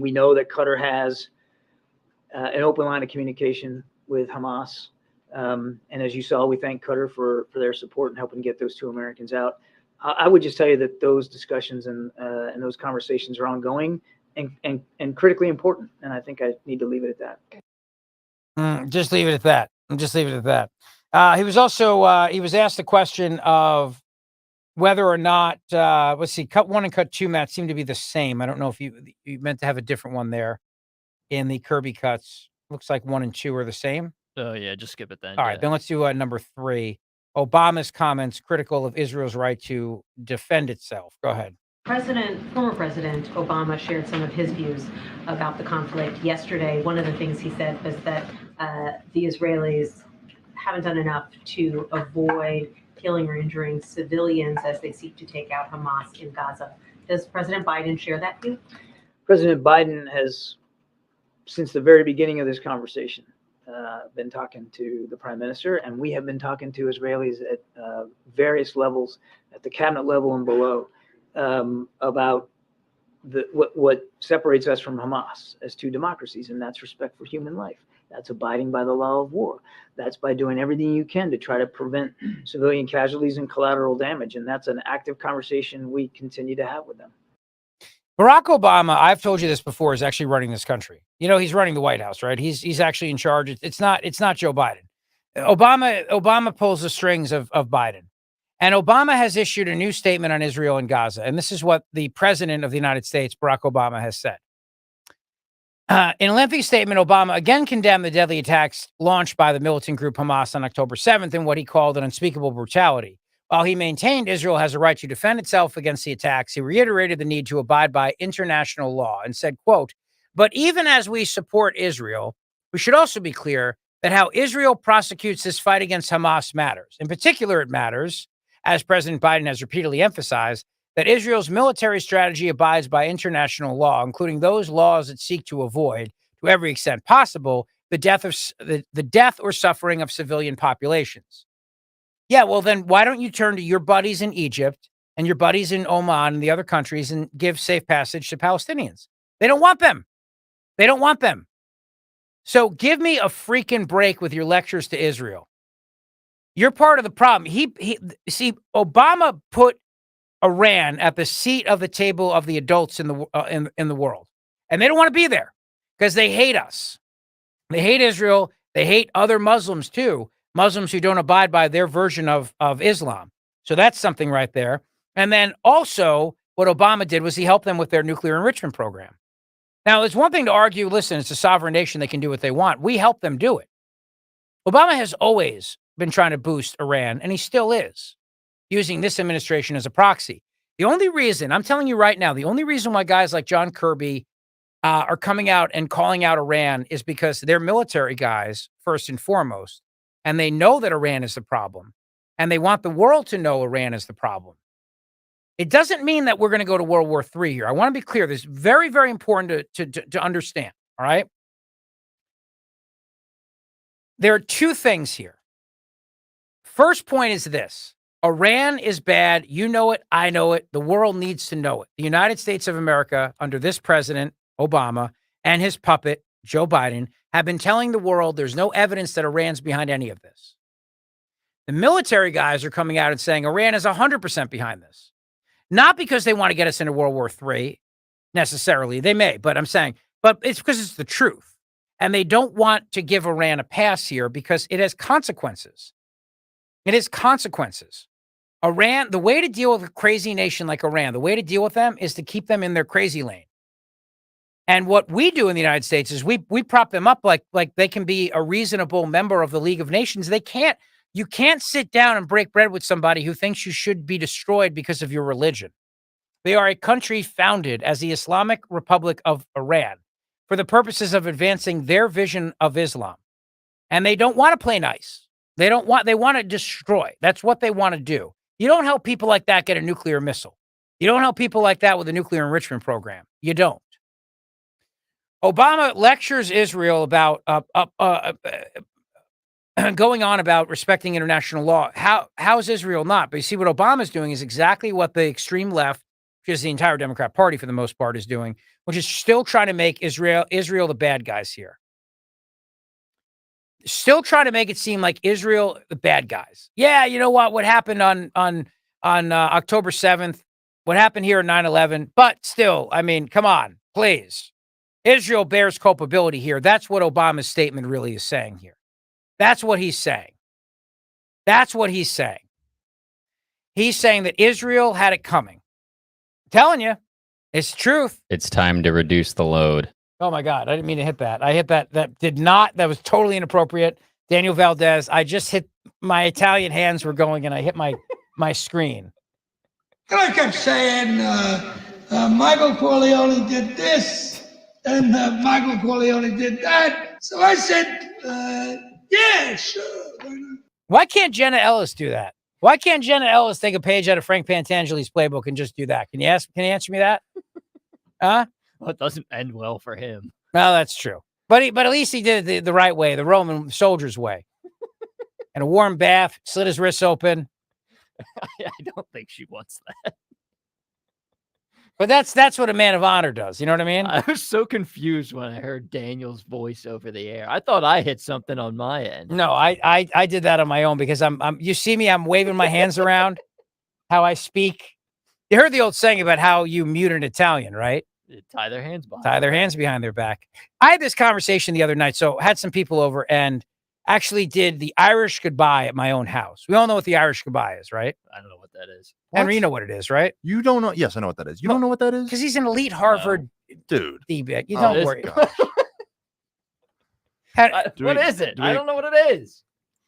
Speaker 11: we know that Qatar has an open line of communication with Hamas. And as you saw, we thank Qatar for their support in helping get those two Americans out. I would just tell you that those discussions and those conversations are ongoing and critically important. And I think I need to leave it at that.
Speaker 2: Just leave it at that. Just leave it at that. He was also he was asked the question of whether or not, let's see, cut one and cut two, Matt, seem to be the same. I don't know if you meant to have a different one there in the Kirby cuts. Looks like 1 and 2 are the same.
Speaker 12: Oh, yeah, just skip it then.
Speaker 2: All right, then let's do number 3. Obama's comments critical of Israel's right to defend itself. Go ahead.
Speaker 13: Former President Obama shared some of his views about the conflict yesterday. One of the things he said was that the Israelis haven't done enough to avoid killing or injuring civilians as they seek to take out Hamas in Gaza. Does President Biden share that view?
Speaker 11: President Biden has, since the very beginning of this conversation, been talking to the Prime Minister, and we have been talking to Israelis at various levels, at the cabinet level and below, about what separates us from Hamas as two democracies, and that's respect for human life. That's abiding by the law of war. That's by doing everything you can to try to prevent civilian casualties and collateral damage. And that's an active conversation we continue to have with them.
Speaker 2: Barack Obama, I've told you this before, is actually running this country. He's running the White House, right? He's actually in charge. It's not Joe Biden. Obama pulls the strings of Biden. And Obama has issued a new statement on Israel and Gaza. And this is what the president of the United States, Barack Obama, has said. In a lengthy statement, Obama again condemned the deadly attacks launched by the militant group Hamas on October 7th in what he called an unspeakable brutality. While he maintained Israel has a right to defend itself against the attacks, he reiterated the need to abide by international law and said, quote, "But even as we support Israel, we should also be clear that how Israel prosecutes this fight against Hamas matters. In particular, it matters, as President Biden has repeatedly emphasized, that Israel's military strategy abides by international law, including those laws that seek to avoid, to every extent possible, the death or suffering of civilian populations." Yeah, well, then why don't you turn to your buddies in Egypt and your buddies in Oman and the other countries and give safe passage to Palestinians? They don't want them. They don't want them. So give me a freaking break with your lectures to Israel. You're part of the problem. See, Obama put Iran at the seat of the table of the adults in the world, and they don't want to be there because they hate us. They hate Israel. They hate other Muslims too, Muslims who don't abide by their version of Islam. So that's something right there. And then also, what Obama did was he helped them with their nuclear enrichment program. Now, it's one thing to argue, listen, it's a sovereign nation, they can do what they want. We help them do it. Obama has always been trying to boost Iran, and he still is, using this administration as a proxy. The only reason, I'm telling you right now, the only reason why guys like John Kirby are coming out and calling out Iran is because they're military guys, first and foremost, and they know that Iran is the problem, and they want the world to know Iran is the problem. It doesn't mean that we're going to go to World War III here. I want to be clear. This is very, very important to understand, all right? There are two things here. First point is this. Iran is bad. You know it. I know it. The world needs to know it. The United States of America, under this president, Obama, and his puppet, Joe Biden, have been telling the world there's no evidence that Iran's behind any of this. The military guys are coming out and saying Iran is 100% behind this. Not because they want to get us into World War III, necessarily. They may, but I'm saying, but it's because it's the truth. And they don't want to give Iran a pass here because it has consequences. It has consequences. Iran, the way to deal with a crazy nation like Iran, the way to deal with them is to keep them in their crazy lane. And what we do in the United States is we prop them up like they can be a reasonable member of the League of Nations. You can't sit down and break bread with somebody who thinks you should be destroyed because of your religion. They are a country founded as the Islamic Republic of Iran for the purposes of advancing their vision of Islam. And they don't want to play nice. They want to destroy. That's what they want to do. You don't help people like that get a nuclear missile. You don't help people like that with a nuclear enrichment program. You don't. Obama lectures Israel about going on about respecting international law. How is Israel not? But you see, what Obama's doing is exactly what the extreme left, which is the entire Democrat Party for the most part, is doing, which is still trying to make Israel the bad guys here. Still trying to make it seem like Israel the bad guys. Yeah, you know what? What happened on October 7th? What happened here on 9/11? But still, I mean, come on, please. Israel bears culpability here. That's what Obama's statement really is saying here. That's what he's saying. That's what he's saying. He's saying that Israel had it coming. I'm telling you, it's the truth.
Speaker 12: It's time to reduce the load.
Speaker 2: Oh my God, I didn't mean to hit that. I hit that. That was totally inappropriate. Daniel Valdez, I just hit, my Italian hands were going and I hit my screen.
Speaker 14: And I kept saying, Michael Corleone did this, and Michael Corleone did that. So I said, yeah, sure.
Speaker 2: Why can't Jenna Ellis do that? Why can't Jenna Ellis take a page out of Frank Pantangeli's playbook and just do that? Can you answer me that? Huh?
Speaker 15: Well, it doesn't end well for him.
Speaker 2: Well, that's true. But at least he did it the right way, the Roman soldier's way. And a warm bath, slit his wrists open.
Speaker 15: I don't think she wants that.
Speaker 2: But that's what a man of honor does. You know what I mean?
Speaker 15: I was so confused when I heard Daniel's voice over the air. I thought I hit something on my end.
Speaker 2: No, I did that on my own because I'm you see me, I'm waving my hands around, how I speak. You heard the old saying about how you mute an Italian, right?
Speaker 15: Tie their hands behind.
Speaker 2: Tie their hands behind their back. I had this conversation the other night. So I had some people over and actually did the Irish goodbye at my own house. We all know what the Irish goodbye is, right?
Speaker 15: I don't know what that is.
Speaker 2: Henry, you know what it is, right?
Speaker 16: You don't know? Yes, I know what that is. You don't know what that is?
Speaker 2: Because he's an elite Harvard
Speaker 16: dude.
Speaker 2: D-bag. You don't worry.
Speaker 15: What is it? I don't know what it is.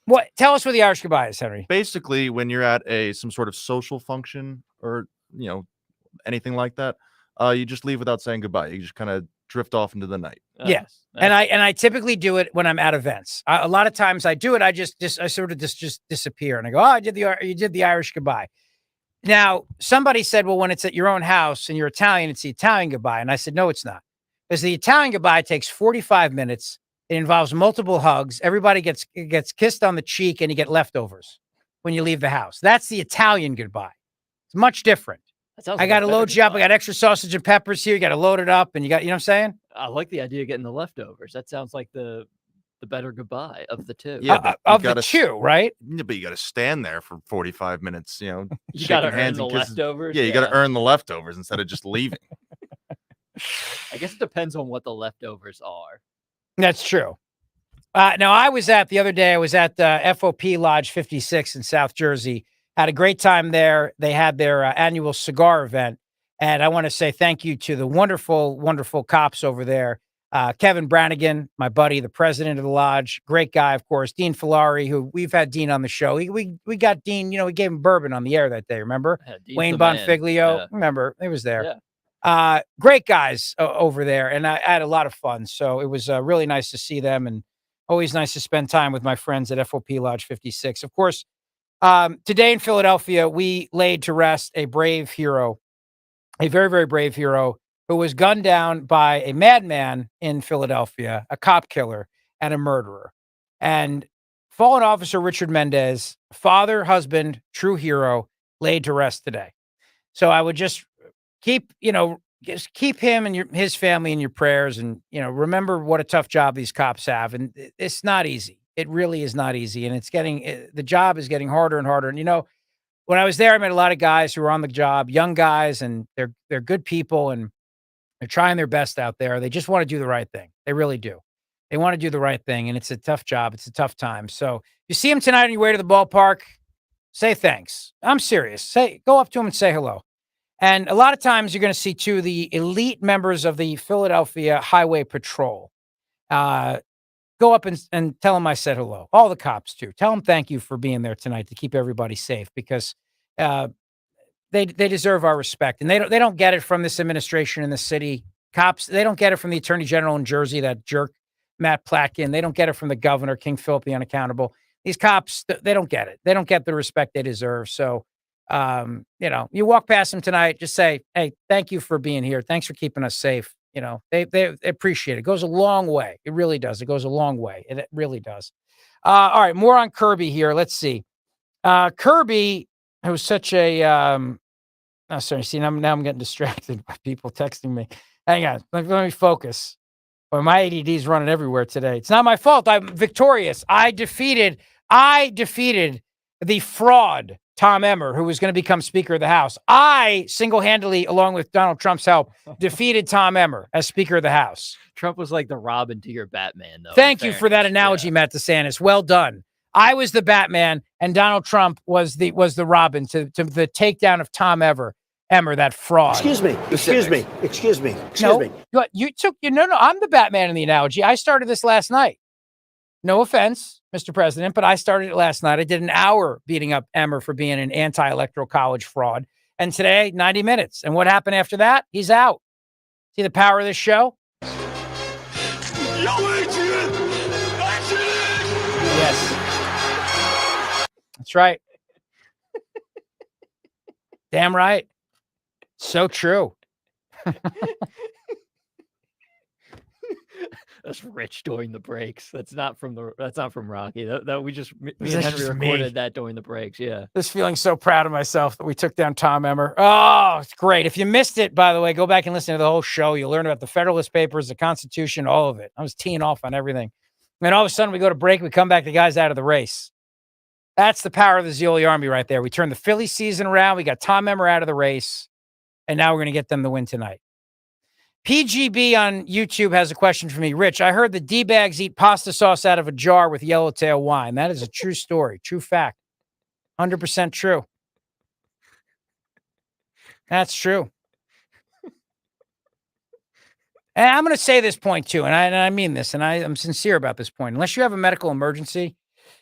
Speaker 2: What? Tell us what the Irish goodbye is, Henry.
Speaker 16: Basically, when you're at some sort of social function or, anything like that, you just leave without saying goodbye. You just kind of drift off into the night.
Speaker 2: Yes. And I typically do it when I'm at events. A lot of times I do it. I sort of just disappear and I go, oh, you did the Irish goodbye. Now, somebody said, well, when it's at your own house and you're Italian, it's the Italian goodbye. And I said, no, it's not. Because the Italian goodbye takes 45 minutes. It involves multiple hugs. Everybody gets kissed on the cheek and you get leftovers when you leave the house. That's the Italian goodbye. It's much different. I got to load you up. I got extra sausage and peppers here. You got to load it up and you know what I'm saying?
Speaker 15: I like the idea of getting the leftovers. That sounds like the better goodbye of the two.
Speaker 16: Yeah, but
Speaker 2: of the two, right?
Speaker 16: Yeah, but you got to stand there for 45 minutes,
Speaker 15: You
Speaker 16: shaking
Speaker 15: gotta earn
Speaker 16: hands
Speaker 15: the
Speaker 16: and kisses.
Speaker 15: leftovers.
Speaker 16: Yeah, you got to earn the leftovers instead of just leaving.
Speaker 15: I guess it depends on what the leftovers are.
Speaker 2: That's true. Now, the other day, I was at FOP Lodge 56 in South Jersey. Had a great time there. They had their annual cigar event. And I want to say thank you to the wonderful, wonderful cops over there. Kevin Brannigan, my buddy, the president of the lodge, great guy, of course. Dean Filari, who we've had Dean on the show. We got Dean, we gave him bourbon on the air that day, remember?
Speaker 15: Dean's
Speaker 2: Wayne
Speaker 15: the man.
Speaker 2: Bonfiglio,
Speaker 15: Yeah.
Speaker 2: remember? He was there.
Speaker 15: Yeah.
Speaker 2: Great guys over there, and I had a lot of fun. So it was really nice to see them, and always nice to spend time with my friends at FOP Lodge 56. Of course, today in Philadelphia, we laid to rest a brave hero, a very, very brave hero who was gunned down by a madman in Philadelphia, a cop killer and a murderer. And fallen officer Richard Mendez, father, husband, true hero, laid to rest today. So I would just keep him and his family in your prayers, and remember what a tough job these cops have, and it's not easy. It really is not easy, and the job is getting harder and harder. And when I was there, I met a lot of guys who were on the job, young guys, and they're good people, and they're trying their best out there. They just want to do the right thing. They really do. They want to do the right thing, and it's a tough job. It's a tough time. So if you see him tonight on your way to the ballpark, say thanks. I'm serious. Go up to him and say hello. And a lot of times you're going to see, too, the elite members of the Philadelphia Highway Patrol. Go up and tell them I said hello. All the cops, too. Tell them thank you for being there tonight to keep everybody safe, because they deserve our respect. And they don't get it from this administration in the city. Cops, they don't get it from the Attorney General in Jersey, that jerk Matt Platkin. They don't get it from the governor, King Philip the Unaccountable. These cops, they don't get it. They don't get the respect they deserve. So, you walk past them tonight, just say, hey, thank you for being here. Thanks for keeping us safe. They appreciate it. It goes a long way. It really does. It goes a long way. It really does. All right. More on Kirby here. Let's see. Kirby, who was such a, sorry. See, now I'm getting distracted by people texting me. Hang on. Let me focus. Well, my ADD is running everywhere today. It's not my fault. I'm victorious. I defeated the fraud, Tom Emmer, who was going to become Speaker of the House. I single-handedly, along with Donald Trump's help, defeated Tom Emmer as Speaker of the House.
Speaker 15: Trump was like the Robin to your Batman, though.
Speaker 2: Thank you for that analogy, Matt DeSantis. Well done. I was the Batman, and Donald Trump was the Robin to the takedown of Tom Emmer, that fraud.
Speaker 17: Excuse me.
Speaker 2: No, you took no. I'm the Batman in the analogy. I started this last night. No offense, Mr. President, but I started it last night. I did an hour beating up Emmer for being an anti-electoral college fraud. And today, 90 minutes. And what happened after that? He's out. See the power of this show? Yes. That's right. Damn right. So true.
Speaker 15: That's Rich during the breaks. That's not from Rocky. That we just me and
Speaker 2: That's
Speaker 15: Henry
Speaker 2: just
Speaker 15: recorded
Speaker 2: me.
Speaker 15: that during the breaks. Yeah.
Speaker 2: Just feeling so proud of myself that we took down Tom Emmer. Oh, it's great. If you missed it, by the way, go back and listen to the whole show. You'll learn about the Federalist Papers, the Constitution, all of it. I was teeing off on everything. And all of a sudden we go to break. We come back. The guy's out of the race. That's the power of the Zeoli Army right there. We turned the Philly season around. We got Tom Emmer out of the race. And now we're going to get them the win tonight. PGB on YouTube has a question for me. Rich, I heard the D-bags eat pasta sauce out of a jar with yellowtail wine. That is a true story, true fact. 100% true. That's true. And I'm going to say this point too, and I mean this, and I'm sincere about this point. Unless you have a medical emergency,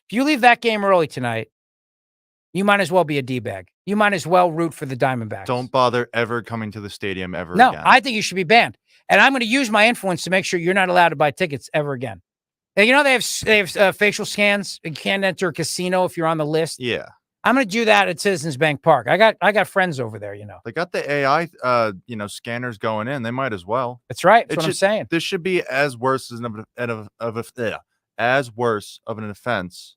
Speaker 2: if you leave that game early tonight, you might as well be a D-bag. You might as well root for the Diamondbacks.
Speaker 16: Don't bother ever coming to the stadium ever
Speaker 2: No,
Speaker 16: again.
Speaker 2: I think you should be banned. And I'm going to use my influence to make sure you're not allowed to buy tickets ever again. And they have facial scans. You can't enter a casino if you're on the list.
Speaker 16: Yeah.
Speaker 2: I'm going to do that at Citizens Bank Park. I got friends over there,
Speaker 16: They got the AI scanners going in. They might as well.
Speaker 2: That's right. That's what I'm saying.
Speaker 16: This should be as worse as worse of an offense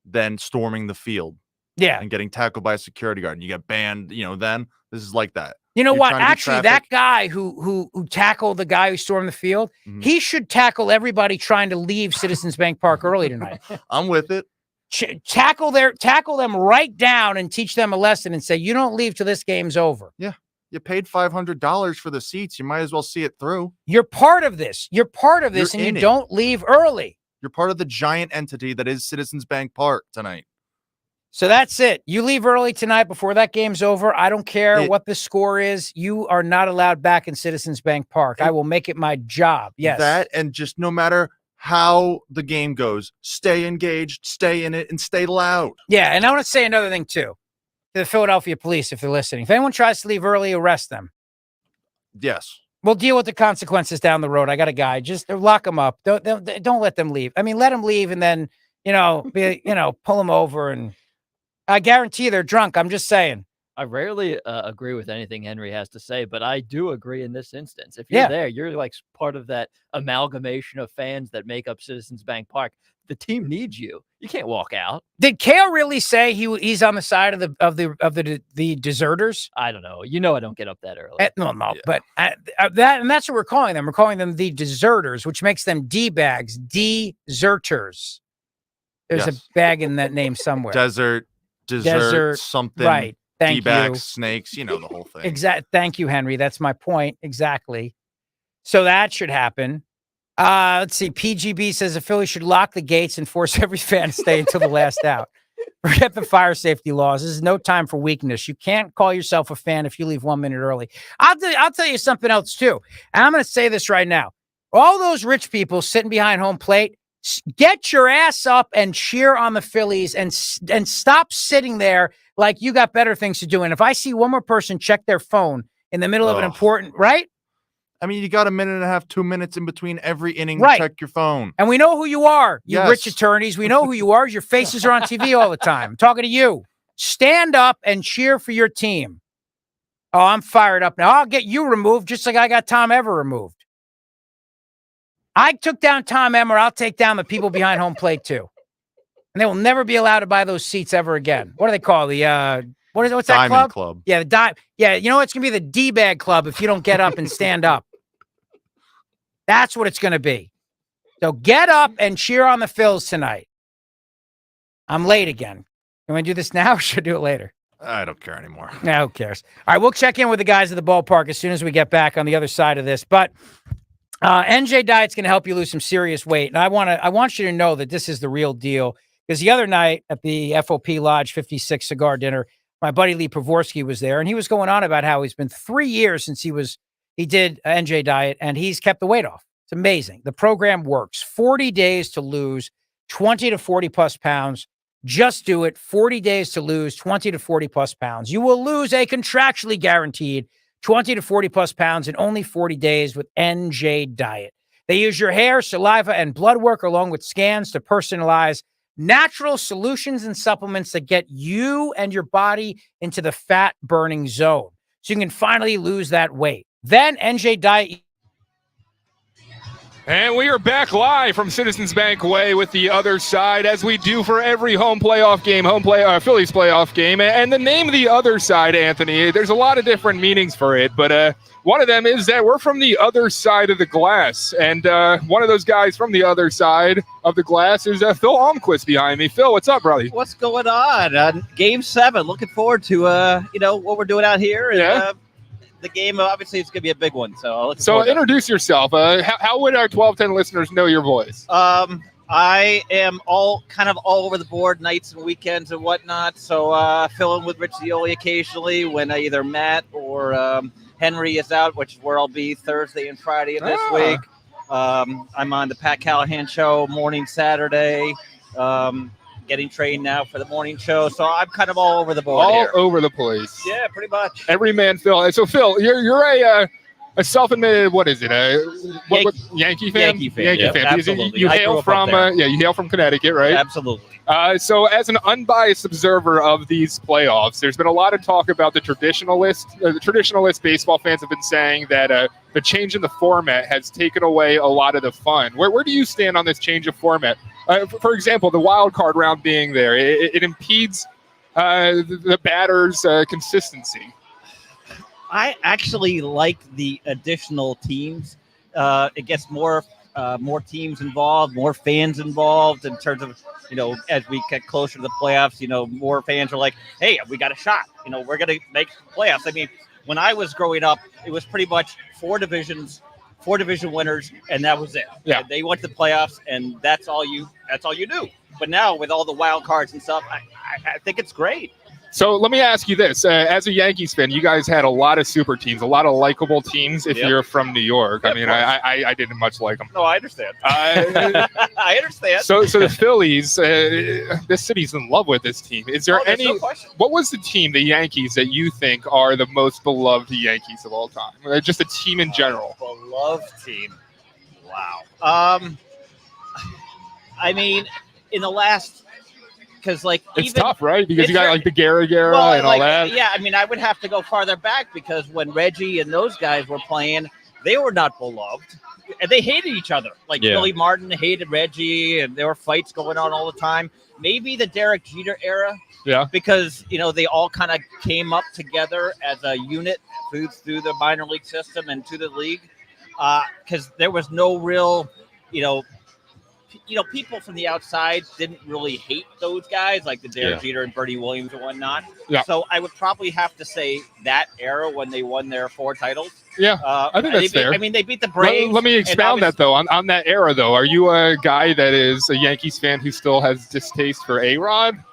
Speaker 16: than storming the field.
Speaker 2: Yeah.
Speaker 16: And getting tackled by a security guard. And you get banned, then this is like that.
Speaker 2: You know
Speaker 16: You're
Speaker 2: what?
Speaker 16: trying to beat
Speaker 2: Actually, that
Speaker 16: traffic.
Speaker 2: guy who tackled the guy who stormed the field, he should tackle everybody trying to leave Citizens Bank Park early tonight.
Speaker 16: I'm with it.
Speaker 2: Tackle them right down and teach them a lesson and say, you don't leave till this game's over.
Speaker 16: Yeah. You paid $500 for the seats. You might as well see it through.
Speaker 2: You're part of this. You're part of this,
Speaker 16: You're
Speaker 2: and
Speaker 16: in
Speaker 2: you
Speaker 16: it.
Speaker 2: don't leave early.
Speaker 16: You're part of the giant entity that is Citizens Bank Park tonight.
Speaker 2: So that's it. You leave early tonight before that game's over. I don't care what the score is. You are not allowed back in Citizens Bank Park. I will make it my job. Yes.
Speaker 16: That, and just no matter how the game goes, stay engaged, stay in it, and stay loud.
Speaker 2: Yeah, and I want to say another thing, too, to the Philadelphia police, if they're listening. If anyone tries to leave early, arrest them.
Speaker 16: Yes.
Speaker 2: We'll deal with the consequences down the road. I got a guy. Just lock them up. Don't let them leave. I mean, let them leave and then, pull them over. And I guarantee they're drunk. I'm just saying.
Speaker 15: I rarely agree with anything Henry has to say, but I do agree in this instance. If you're there, you're like part of that amalgamation of fans that make up Citizens Bank Park. The team needs you. You can't walk out.
Speaker 2: Did Kale really say he's on the side of the deserters?
Speaker 15: I don't know. I don't get up that early.
Speaker 2: No, but that's what we're calling them. We're calling them the deserters, which makes them D-bags, deserters. There's a bag in that name somewhere.
Speaker 16: Desert, something.
Speaker 2: Right. Thank
Speaker 16: D-bags,
Speaker 2: you.
Speaker 16: Snakes, the whole thing.
Speaker 2: Exactly. Thank you, Henry. That's my point. Exactly. So that should happen. Let's see. PGB says the Phillies should lock the gates and force every fan to stay until the last out. Forget the fire safety laws. This is no time for weakness. You can't call yourself a fan if you leave 1 minute early. I'll tell you something else, too. And I'm going to say this right now. All those rich people sitting behind home plate, get your ass up and cheer on the Phillies and stop sitting there like you got better things to do. And if I see one more person check their phone in the middle of an important, right?
Speaker 16: I mean, you got a minute and a half, 2 minutes in between every inning
Speaker 2: Right.
Speaker 16: to check your phone.
Speaker 2: And we know who you are, you
Speaker 16: Yes.
Speaker 2: rich attorneys. We know who you are. Your faces are on TV all the time. I'm talking to you. Stand up and cheer for your team. Oh, I'm fired up now. I'll get you removed just like I got Tom Ever removed. I took down Tom Emmer. I'll take down the people behind home plate too. And they will never be allowed to buy those seats ever again. What do they call what's that
Speaker 16: Diamond
Speaker 2: club?
Speaker 16: Club.
Speaker 2: Yeah, it's gonna be the D-bag club if you don't get up and stand up. That's what it's gonna be. So get up and cheer on the Phils tonight. I'm late again. Can we do this now or should I do it later?
Speaker 16: I don't care anymore.
Speaker 2: No, who cares? All right, we'll check in with the guys at the ballpark as soon as we get back on the other side of this. But NJ Diet's going to help you lose some serious weight. And I want you to know that this is the real deal. Because the other night at the FOP Lodge 56 cigar dinner, my buddy Lee Borowski was there, and he was going on about how he's been 3 years since he did NJ Diet, and he's kept the weight off. It's amazing. The program works. 40 days to lose 20 to 40 plus pounds. Just do it. 40 days to lose 20 to 40 plus pounds. You will lose a contractually guaranteed 20 to 40 plus pounds in only 40 days with NJ Diet. They use your hair, saliva, and blood work along with scans to personalize natural solutions and supplements that get you and your body into the fat burning zone so you can finally lose that weight. Then NJ Diet.
Speaker 5: And we are back live from Citizens Bank Way with the other side, as we do for every home playoff game, Phillies playoff game. And the name The Other Side, Anthony, there's a lot of different meanings for it, but one of them is that we're from the other side of the glass. And one of those guys from the other side of the glass is Phil Almquist behind me. Phil, what's up, brother?
Speaker 17: What's going on? Game 7. Looking forward to what we're doing out here. And,
Speaker 5: Yeah.
Speaker 17: the game, obviously, it's going to be a big one. So
Speaker 5: introduce yourself. How would our 1210 listeners know your voice?
Speaker 17: I am all over the board, nights and weekends and whatnot. So filling with Rich Zioli occasionally when either Matt or Henry is out, which is where I'll be Thursday and Friday of this week. I'm on the Pat Callahan show morning Saturday. Getting trained now for the morning show, so I'm kind of all over the board.
Speaker 5: All
Speaker 17: here.
Speaker 5: over the place.
Speaker 17: Yeah, pretty much.
Speaker 5: Every man, Phil. So, Phil, you're a self-admitted, what is it? Yankee fan?
Speaker 17: Yankee fan.
Speaker 5: Yankee
Speaker 17: Yeah,
Speaker 5: fan.
Speaker 17: absolutely.
Speaker 5: You
Speaker 17: I
Speaker 5: hail
Speaker 17: grew up
Speaker 5: from
Speaker 17: up there.
Speaker 5: you hail from Connecticut, right?
Speaker 17: Absolutely.
Speaker 5: So, as an unbiased observer of these playoffs, there's been a lot of talk about the traditionalist. The traditionalist baseball fans have been saying that the change in the format has taken away a lot of the fun. Where do you stand on this change of format? For example, the wild card round being there, it impedes the batter's consistency.
Speaker 17: I actually like the additional teams. It gets more teams involved, more fans involved in terms of, as we get closer to the playoffs, more fans are like, hey, we got a shot. We're going to make playoffs. I mean, when I was growing up, it was pretty much four division winners, and that was it.
Speaker 5: Yeah.
Speaker 17: And they went to the playoffs, and that's all you do. But now with all the wild cards and stuff, I think it's great.
Speaker 5: So let me ask you this. As a Yankees fan, you guys had a lot of super teams, a lot of likable teams if you're from New York.
Speaker 17: Yeah,
Speaker 5: I mean, I didn't much like them.
Speaker 17: No, I understand. I understand.
Speaker 5: So the Phillies, this city's in love with this team. Is there any?
Speaker 17: No question.
Speaker 5: What was the team, the Yankees, that you think are the most beloved Yankees of all time? Just a team in general.
Speaker 17: Beloved team. Wow. I mean, in the last. Because
Speaker 5: it's tough, right? Because you got the Gehrig era and all that.
Speaker 17: Yeah, I mean, I would have to go farther back because when Reggie and those guys were playing, they were not beloved, and they hated each other. Billy Martin hated Reggie, and there were fights going on all the time. Maybe the Derek Jeter era, because they all kind of came up together as a unit through the minor league system and to the league, because there was no real, people from the outside didn't really hate those guys like the Derek Jeter and Bertie Williams and whatnot.
Speaker 5: Yeah.
Speaker 17: So I would probably have to say that era when they won their 4 titles.
Speaker 5: Yeah, I think that's fair.
Speaker 17: I mean, they beat the Braves.
Speaker 5: Let me expound that, though. On that era, though, are you a guy that is a Yankees fan who still has distaste for A-Rod?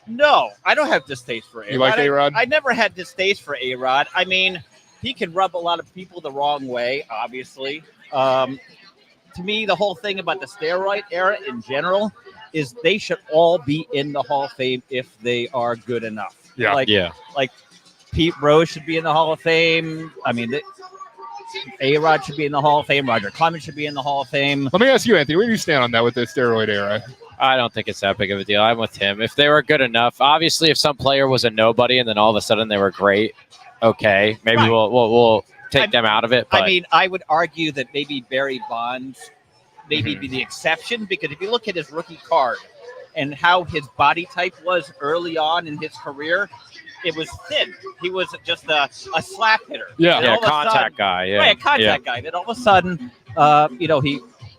Speaker 17: No, I don't have distaste for A-Rod.
Speaker 5: You like A-Rod?
Speaker 17: I never had distaste for A-Rod. I mean, he can rub a lot of people the wrong way, obviously. To me, the whole thing about the steroid era in general is they should all be in the Hall of Fame if they are good enough.
Speaker 5: Yeah.
Speaker 17: Like Pete Rose should be in the Hall of Fame. I mean, A-Rod should be in the Hall of Fame. Roger Clemens should be in the Hall of Fame.
Speaker 5: Let me ask you, Anthony, where do you stand on that with the steroid era?
Speaker 12: I don't think it's that big of a deal. I'm with him. If they were good enough, obviously, if some player was a nobody and then all of a sudden they were great, okay, maybe we'll take them out of it. But
Speaker 17: I mean, I would argue that maybe Barry Bonds maybe be the exception, because if you look at his rookie card and how his body type was early on in his career, it was thin. He was just a slap hitter.
Speaker 12: Yeah, contact guy. Yeah,
Speaker 17: right, a contact guy. Then all of a sudden, he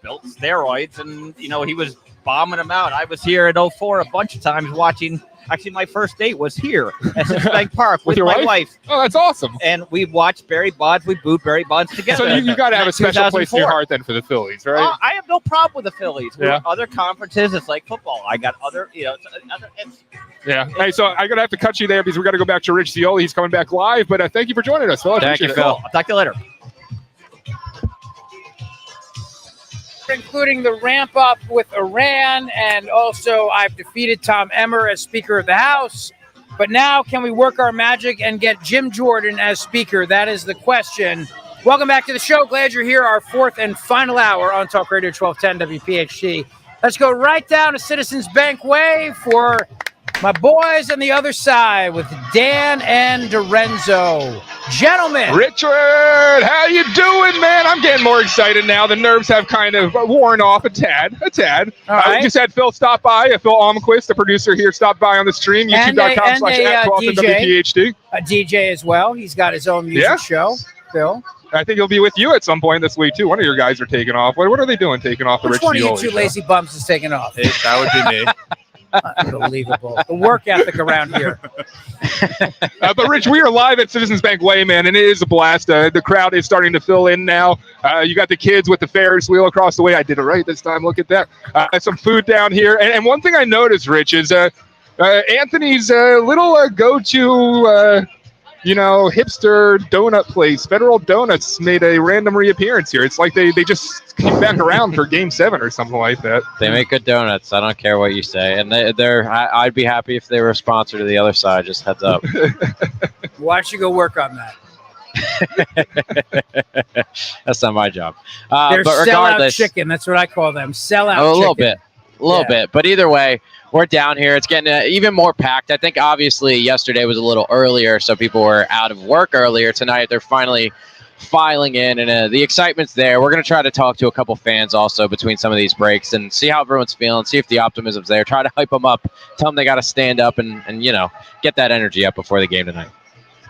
Speaker 17: built steroids, and he was bombing them out. I was here at 04 a bunch of times watching. Actually, my first date was here at Citizens Bank Park with my wife.
Speaker 5: Oh, that's awesome.
Speaker 17: And we watched Barry Bonds. We booed Barry Bonds together.
Speaker 5: So you got to have a special place in your heart then for the Phillies, right?
Speaker 17: I have no problem with the Phillies. Other conferences, it's like football. I got other.
Speaker 5: Yeah. Hey, so I'm going to have to cut you there because we got to go back to Rich Zioli. He's coming back live. But thank you for joining us, Phil.
Speaker 12: Thank you, Phil.
Speaker 17: I'll talk to you later.
Speaker 2: Including the ramp up with Iran, and also I've defeated Tom Emmer as Speaker of the House. But now, can we work our magic and get Jim Jordan as Speaker? That is the question. Welcome back to the show. Glad you're here. Our 4th and final hour on Talk Radio 1210 WPHT. Let's go right down to Citizens Bank Way for my boys on the other side with Dan and DiRenzo. Gentlemen.
Speaker 5: Richard, how you doing, man? I'm getting more excited now. The nerves have kind of worn off a tad.
Speaker 2: All right.
Speaker 5: We just had Phil stop by. Phil Almquist, the producer here, stopped by on the stream. YouTube.com/@12WPHT.
Speaker 2: A DJ as well. He's got his own music show, Phil.
Speaker 5: I think he'll be with you at some point this week, too. One of your guys are taking off. What are they doing taking off the Rich
Speaker 2: Which one of you
Speaker 5: Zioli
Speaker 2: two
Speaker 5: show?
Speaker 2: lazy bums is taking off?
Speaker 16: That would be me.
Speaker 2: Unbelievable. The work ethic around here.
Speaker 5: But Rich, we are live at Citizens Bank Way, man, and it is a blast. The crowd is starting to fill in now. You got the kids with the Ferris wheel across the way. I did it right this time. Look at that. Some food down here. And one thing I noticed, Rich, is Anthony's little go-to hipster donut place, Federal Donuts, made a random reappearance here. It's like they just came back around for Game 7 or something like that.
Speaker 12: They make good donuts. I don't care what you say. And I'd be happy if they were a sponsor to the other side. Just heads up.
Speaker 2: Why don't you go work on that?
Speaker 12: That's not my job.
Speaker 2: They're
Speaker 12: but regardless,
Speaker 2: sellout chicken. That's what I call them. Sellout
Speaker 12: a little
Speaker 2: chicken.
Speaker 12: A little bit. But either way, we're down here. It's getting even more packed. I think obviously yesterday was a little earlier, so people were out of work earlier. Tonight they're finally filing in, and the excitement's there. We're going to try to talk to a couple fans also between some of these breaks and see how everyone's feeling, see if the optimism's there. Try to hype them up, tell them they got to stand up and get that energy up before the game tonight.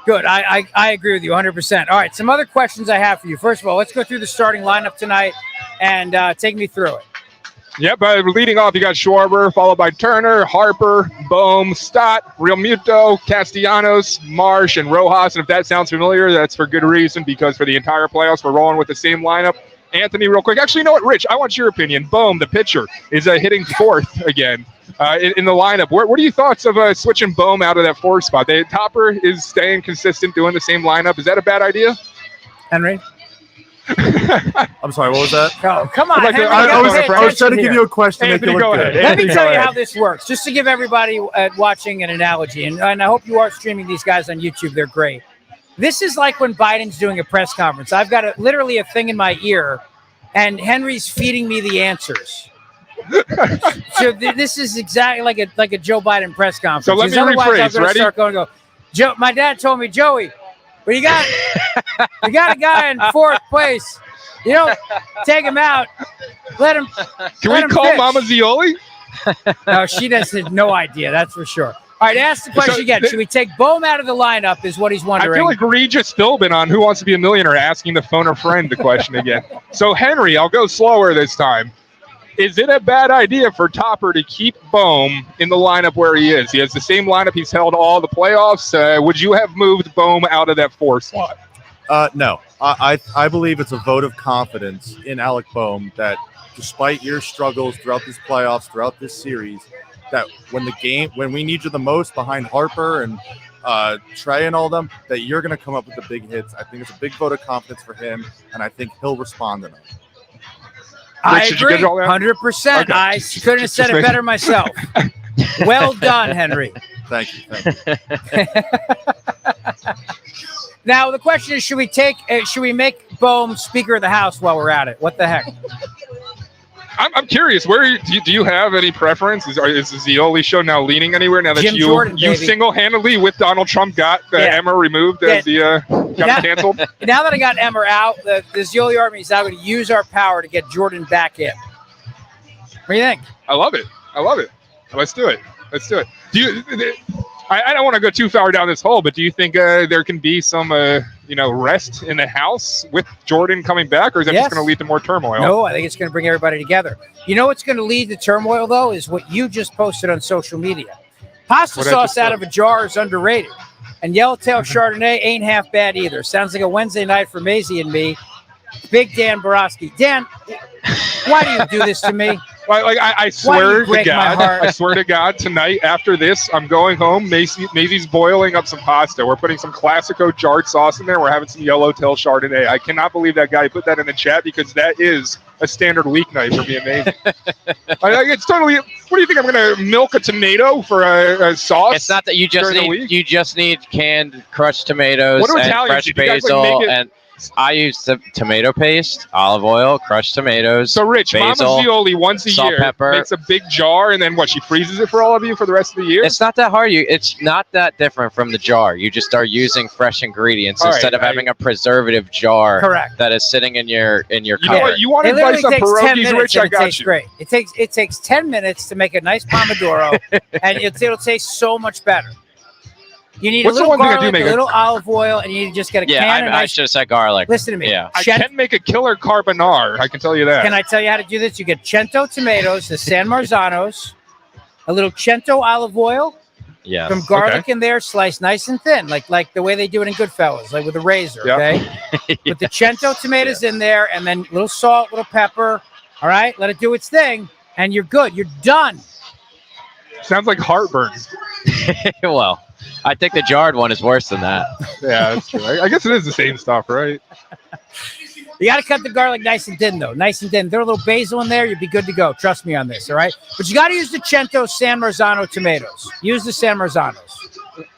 Speaker 2: Good. I agree with you 100%. All right, some other questions I have for you. First of all, let's go through the starting lineup tonight and take me through it.
Speaker 5: Yep, leading off, you got Schwarber, followed by Turner, Harper, Bohm, Stott, Realmuto, Castellanos, Marsh, and Rojas. And if that sounds familiar, that's for good reason, because for the entire playoffs, we're rolling with the same lineup. Anthony, real quick. Actually, you know what, Rich? I want your opinion. Bohm, the pitcher, is hitting fourth again in the lineup. What are your thoughts of switching Bohm out of that fourth spot? Topper is staying consistent, doing the same lineup. Is that a bad idea?
Speaker 2: Henry?
Speaker 16: I'm sorry, what was that?
Speaker 2: Oh, come on. Henry,
Speaker 16: I was trying to give you a question.
Speaker 5: Anthony, go ahead.
Speaker 2: Let me tell you how this works, just to give everybody watching an analogy. And I hope you are streaming these guys on YouTube. They're great. This is like when Biden's doing a press conference. I've got literally a thing in my ear, and Henry's feeding me the answers. So this is exactly like a Joe Biden press conference.
Speaker 5: So let me
Speaker 2: Otherwise,
Speaker 5: rephrase.
Speaker 2: I'm going to start going, Joe. My dad told me, Joey, but you got a guy in fourth place. You don't take him out. Let him.
Speaker 5: Can we call Mama Zioli?
Speaker 2: No, she has no idea. That's for sure. All right, ask the question again. Should we take Bohm out of the lineup? Is what he's wondering.
Speaker 5: I feel like Regis Philbin on Who Wants to Be a Millionaire asking the phone a friend the question again. So Henry, I'll go slower this time. Is it a bad idea for Topper to keep Bohm in the lineup where he is? He has the same lineup he's held all the playoffs. Would you have moved Bohm out of that fourth slot?
Speaker 16: No. I believe it's a vote of confidence in Alec Bohm that despite your struggles throughout this playoffs, throughout this series, that when we need you the most behind Harper and Trey and all them, that you're going to come up with the big hits. I think it's a big vote of confidence for him, and I think he'll respond to them.
Speaker 2: I agree, 100%.
Speaker 5: Okay.
Speaker 2: I couldn't have said it better myself. Well done, Henry.
Speaker 16: Thank you.
Speaker 2: Now the question is: should we make Bohm Speaker of the House while we're at it? What the heck?
Speaker 5: I'm curious. Do you have any preference? Is the Zioli show now leaning anywhere now that
Speaker 2: Jim
Speaker 5: you
Speaker 2: Jordan,
Speaker 5: single-handedly with Donald Trump got Emmer removed as got him canceled?
Speaker 2: Now that I got Emmer out, the Zioli army is now going to use our power to get Jordan back in. What do you think?
Speaker 5: I love it. Let's do it. I don't want to go too far down this hole, but do you think there can be some rest in the house with Jordan coming back, or is that just going to lead to more turmoil?
Speaker 2: No, I think it's going to bring everybody together. You know what's going to lead to turmoil, though, is what you just posted on social media. Pasta sauce out of a jar is underrated, and Yellowtail Chardonnay ain't half bad either. Sounds like a Wednesday night for Maisie and me. Big Dan Borowski. Dan, why do you do this to me?
Speaker 5: I swear to God, tonight after this, I'm going home. Maisie's boiling up some pasta. We're putting some Classico jarred sauce in there. We're having some Yellowtail Chardonnay. I cannot believe that guy put that in the chat, because that is a standard weeknight for me and Maisie. It's totally. What do you think? I'm going to milk a tomato for a sauce?
Speaker 12: It's not that you just need canned crushed tomatoes and fresh basil and. I use the tomato paste, olive oil, crushed tomatoes.
Speaker 5: So, Rich,
Speaker 12: basil,
Speaker 5: Mama Zioli once a year
Speaker 12: pepper.
Speaker 5: makes a big jar, and then she freezes it for all of you for the rest of the year?
Speaker 12: It's not that hard. It's not that different from the jar. You just are using fresh ingredients instead of having a preservative jar.
Speaker 2: Correct.
Speaker 12: That is sitting in your
Speaker 5: You know what? You want advice on pierogies, Rich? I got you.
Speaker 2: Great. It takes 10 minutes to make a nice pomodoro, and it'll taste so much better. You need a little garlic, a little olive oil, and you need to just get a can of
Speaker 12: I should have said garlic.
Speaker 2: Listen to me.
Speaker 12: Yeah.
Speaker 5: I can make a killer carbonara. I can tell you that.
Speaker 2: Can I tell you how to do this? You get Cento tomatoes, the San Marzanos, a little Cento olive oil, some garlic in there, sliced nice and thin, like the way they do it in Goodfellas, like with a razor, okay? Put the Cento tomatoes in there, and then a little salt, little pepper, all right? Let it do its thing, and you're good. You're done.
Speaker 5: Sounds like heartburn.
Speaker 12: Well, I think the jarred one is worse than that.
Speaker 5: Yeah, that's true. I guess it is the same stuff, right?
Speaker 2: You got to cut the garlic nice and thin, though. Nice and thin. Throw a little basil in there. You'll be good to go. Trust me on this, all right? But you got to use the Cento San Marzano tomatoes. Use the San Marzanos.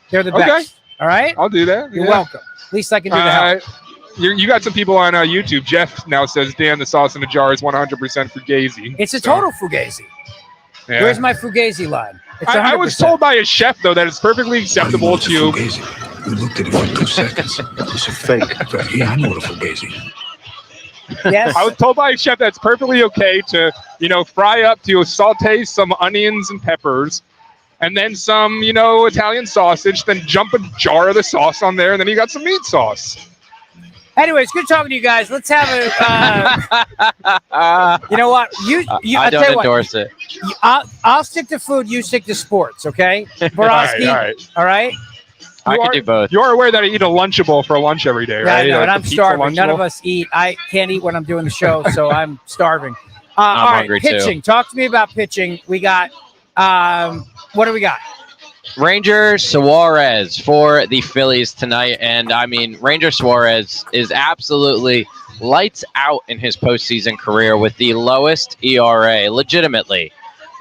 Speaker 2: They're the best. All right?
Speaker 5: I'll do that.
Speaker 2: You're welcome. At least I can do the help.
Speaker 5: You got some people on YouTube. Jeff now says, Dan, the sauce in the jar is 100% fugazi.
Speaker 2: It's a total fugazi.
Speaker 5: Yeah.
Speaker 2: Where's my fugazi line?
Speaker 5: I was told by a chef, though, that it's perfectly acceptable to...
Speaker 3: You looked at it for 2 seconds. It's a fake. Yeah, I know what a fugazi.
Speaker 2: Yes.
Speaker 5: I was told by a chef that it's perfectly okay to, fry up, to saute some onions and peppers, and then some, Italian sausage, then jump a jar of the sauce on there, and then you got some meat sauce.
Speaker 2: Anyways, good talking to you guys. Let's have a. You know what?
Speaker 12: I don't endorse it.
Speaker 2: I'll stick to food. You stick to sports. Okay, Borowski. All right.
Speaker 12: I can do both.
Speaker 5: You are aware that I eat a Lunchable for lunch every day, right?
Speaker 2: Yeah, I know, and
Speaker 5: Like
Speaker 2: I'm
Speaker 5: the pizza
Speaker 2: starving. None of
Speaker 5: Lunchable.
Speaker 2: us eat. I can't eat when I'm doing the show, so I'm starving.
Speaker 12: I'm
Speaker 2: all right,
Speaker 12: hungry, too.
Speaker 2: pitching. Talk to me about pitching. We got. What do we got?
Speaker 12: Ranger Suarez for the Phillies tonight. And I mean, Ranger Suarez is absolutely lights out in his postseason career with the lowest ERA, legitimately,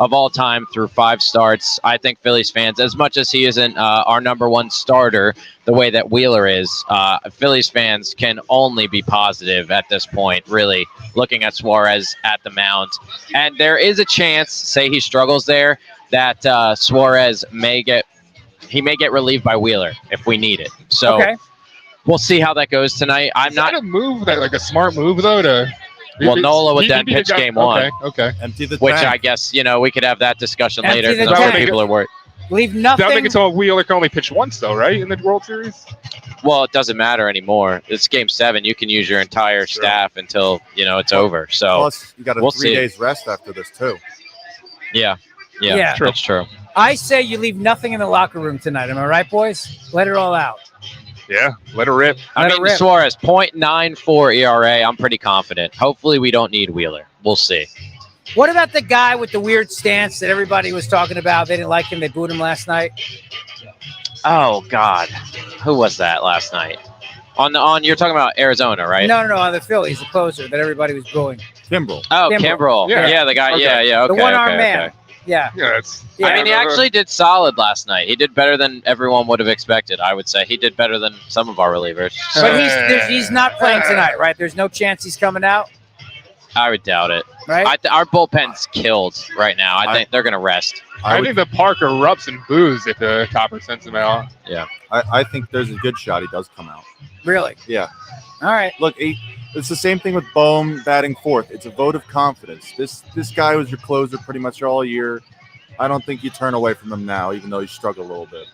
Speaker 12: of all time through 5 starts. I think Phillies fans, as much as he isn't our number one starter the way that Wheeler is, Phillies fans can only be positive at this point, really, looking at Suarez at the mound. And there is a chance, say he struggles there, that Suarez may get relieved by Wheeler if we need it. So we'll see how that goes tonight.
Speaker 5: Is that a move, like a smart move, though,
Speaker 12: Well, Nola would then pitch game 1.
Speaker 5: Okay.
Speaker 16: Empty the
Speaker 12: which
Speaker 16: tank.
Speaker 12: I guess, we could have that discussion
Speaker 2: Empty
Speaker 12: later.
Speaker 2: the
Speaker 12: Because
Speaker 2: tank.
Speaker 12: people are worried.
Speaker 2: Leave
Speaker 5: I
Speaker 2: nothing.
Speaker 5: don't think it's all Wheeler can only pitch once, though, right? In the World Series?
Speaker 12: Well, it doesn't matter anymore. It's game 7. You can use your entire staff until, it's over. So
Speaker 16: Plus, you got a
Speaker 12: we'll
Speaker 16: 3
Speaker 12: see.
Speaker 16: days rest after this too.
Speaker 12: Yeah,
Speaker 2: Yeah.
Speaker 12: that's true.
Speaker 2: I say you leave nothing in the locker room tonight. Am I right, boys? Let it all out.
Speaker 5: Yeah, let her rip.
Speaker 12: I mean, Suarez, 0.94 ERA. I'm pretty confident. Hopefully we don't need Wheeler. We'll see.
Speaker 2: What about the guy with the weird stance that everybody was talking about? They didn't like him. They booed him last night.
Speaker 12: Oh, God. Who was that last night? You're talking about Arizona, right?
Speaker 2: No, on the Phillies, the closer that everybody was booing.
Speaker 16: Kimbrel.
Speaker 12: Oh,
Speaker 2: Kimbrel.
Speaker 12: Kimbrel. Yeah, the guy.
Speaker 5: Okay.
Speaker 12: Yeah. Okay,
Speaker 2: The one-armed
Speaker 12: okay,
Speaker 2: man.
Speaker 12: okay.
Speaker 2: Yeah.
Speaker 5: Yeah, it's.
Speaker 12: I mean, he actually did solid last night. He did better than everyone would have expected, I would say. He did better than some of our relievers. So
Speaker 2: But he's not playing tonight, right? There's no chance he's coming out,
Speaker 12: I would doubt it.
Speaker 2: right?
Speaker 12: Our bullpen's killed right now. I think they're going to rest.
Speaker 5: I think the park erupts in boos if the Topper sends him out.
Speaker 12: Yeah.
Speaker 16: I think there's a good shot he does come out.
Speaker 2: Really?
Speaker 16: Yeah.
Speaker 2: All right.
Speaker 16: Look, it's the same thing with Bohm batting 4th. It's a vote of confidence. This guy was your closer pretty much all year. I don't think you turn away from him now, even though he struggled a little bit.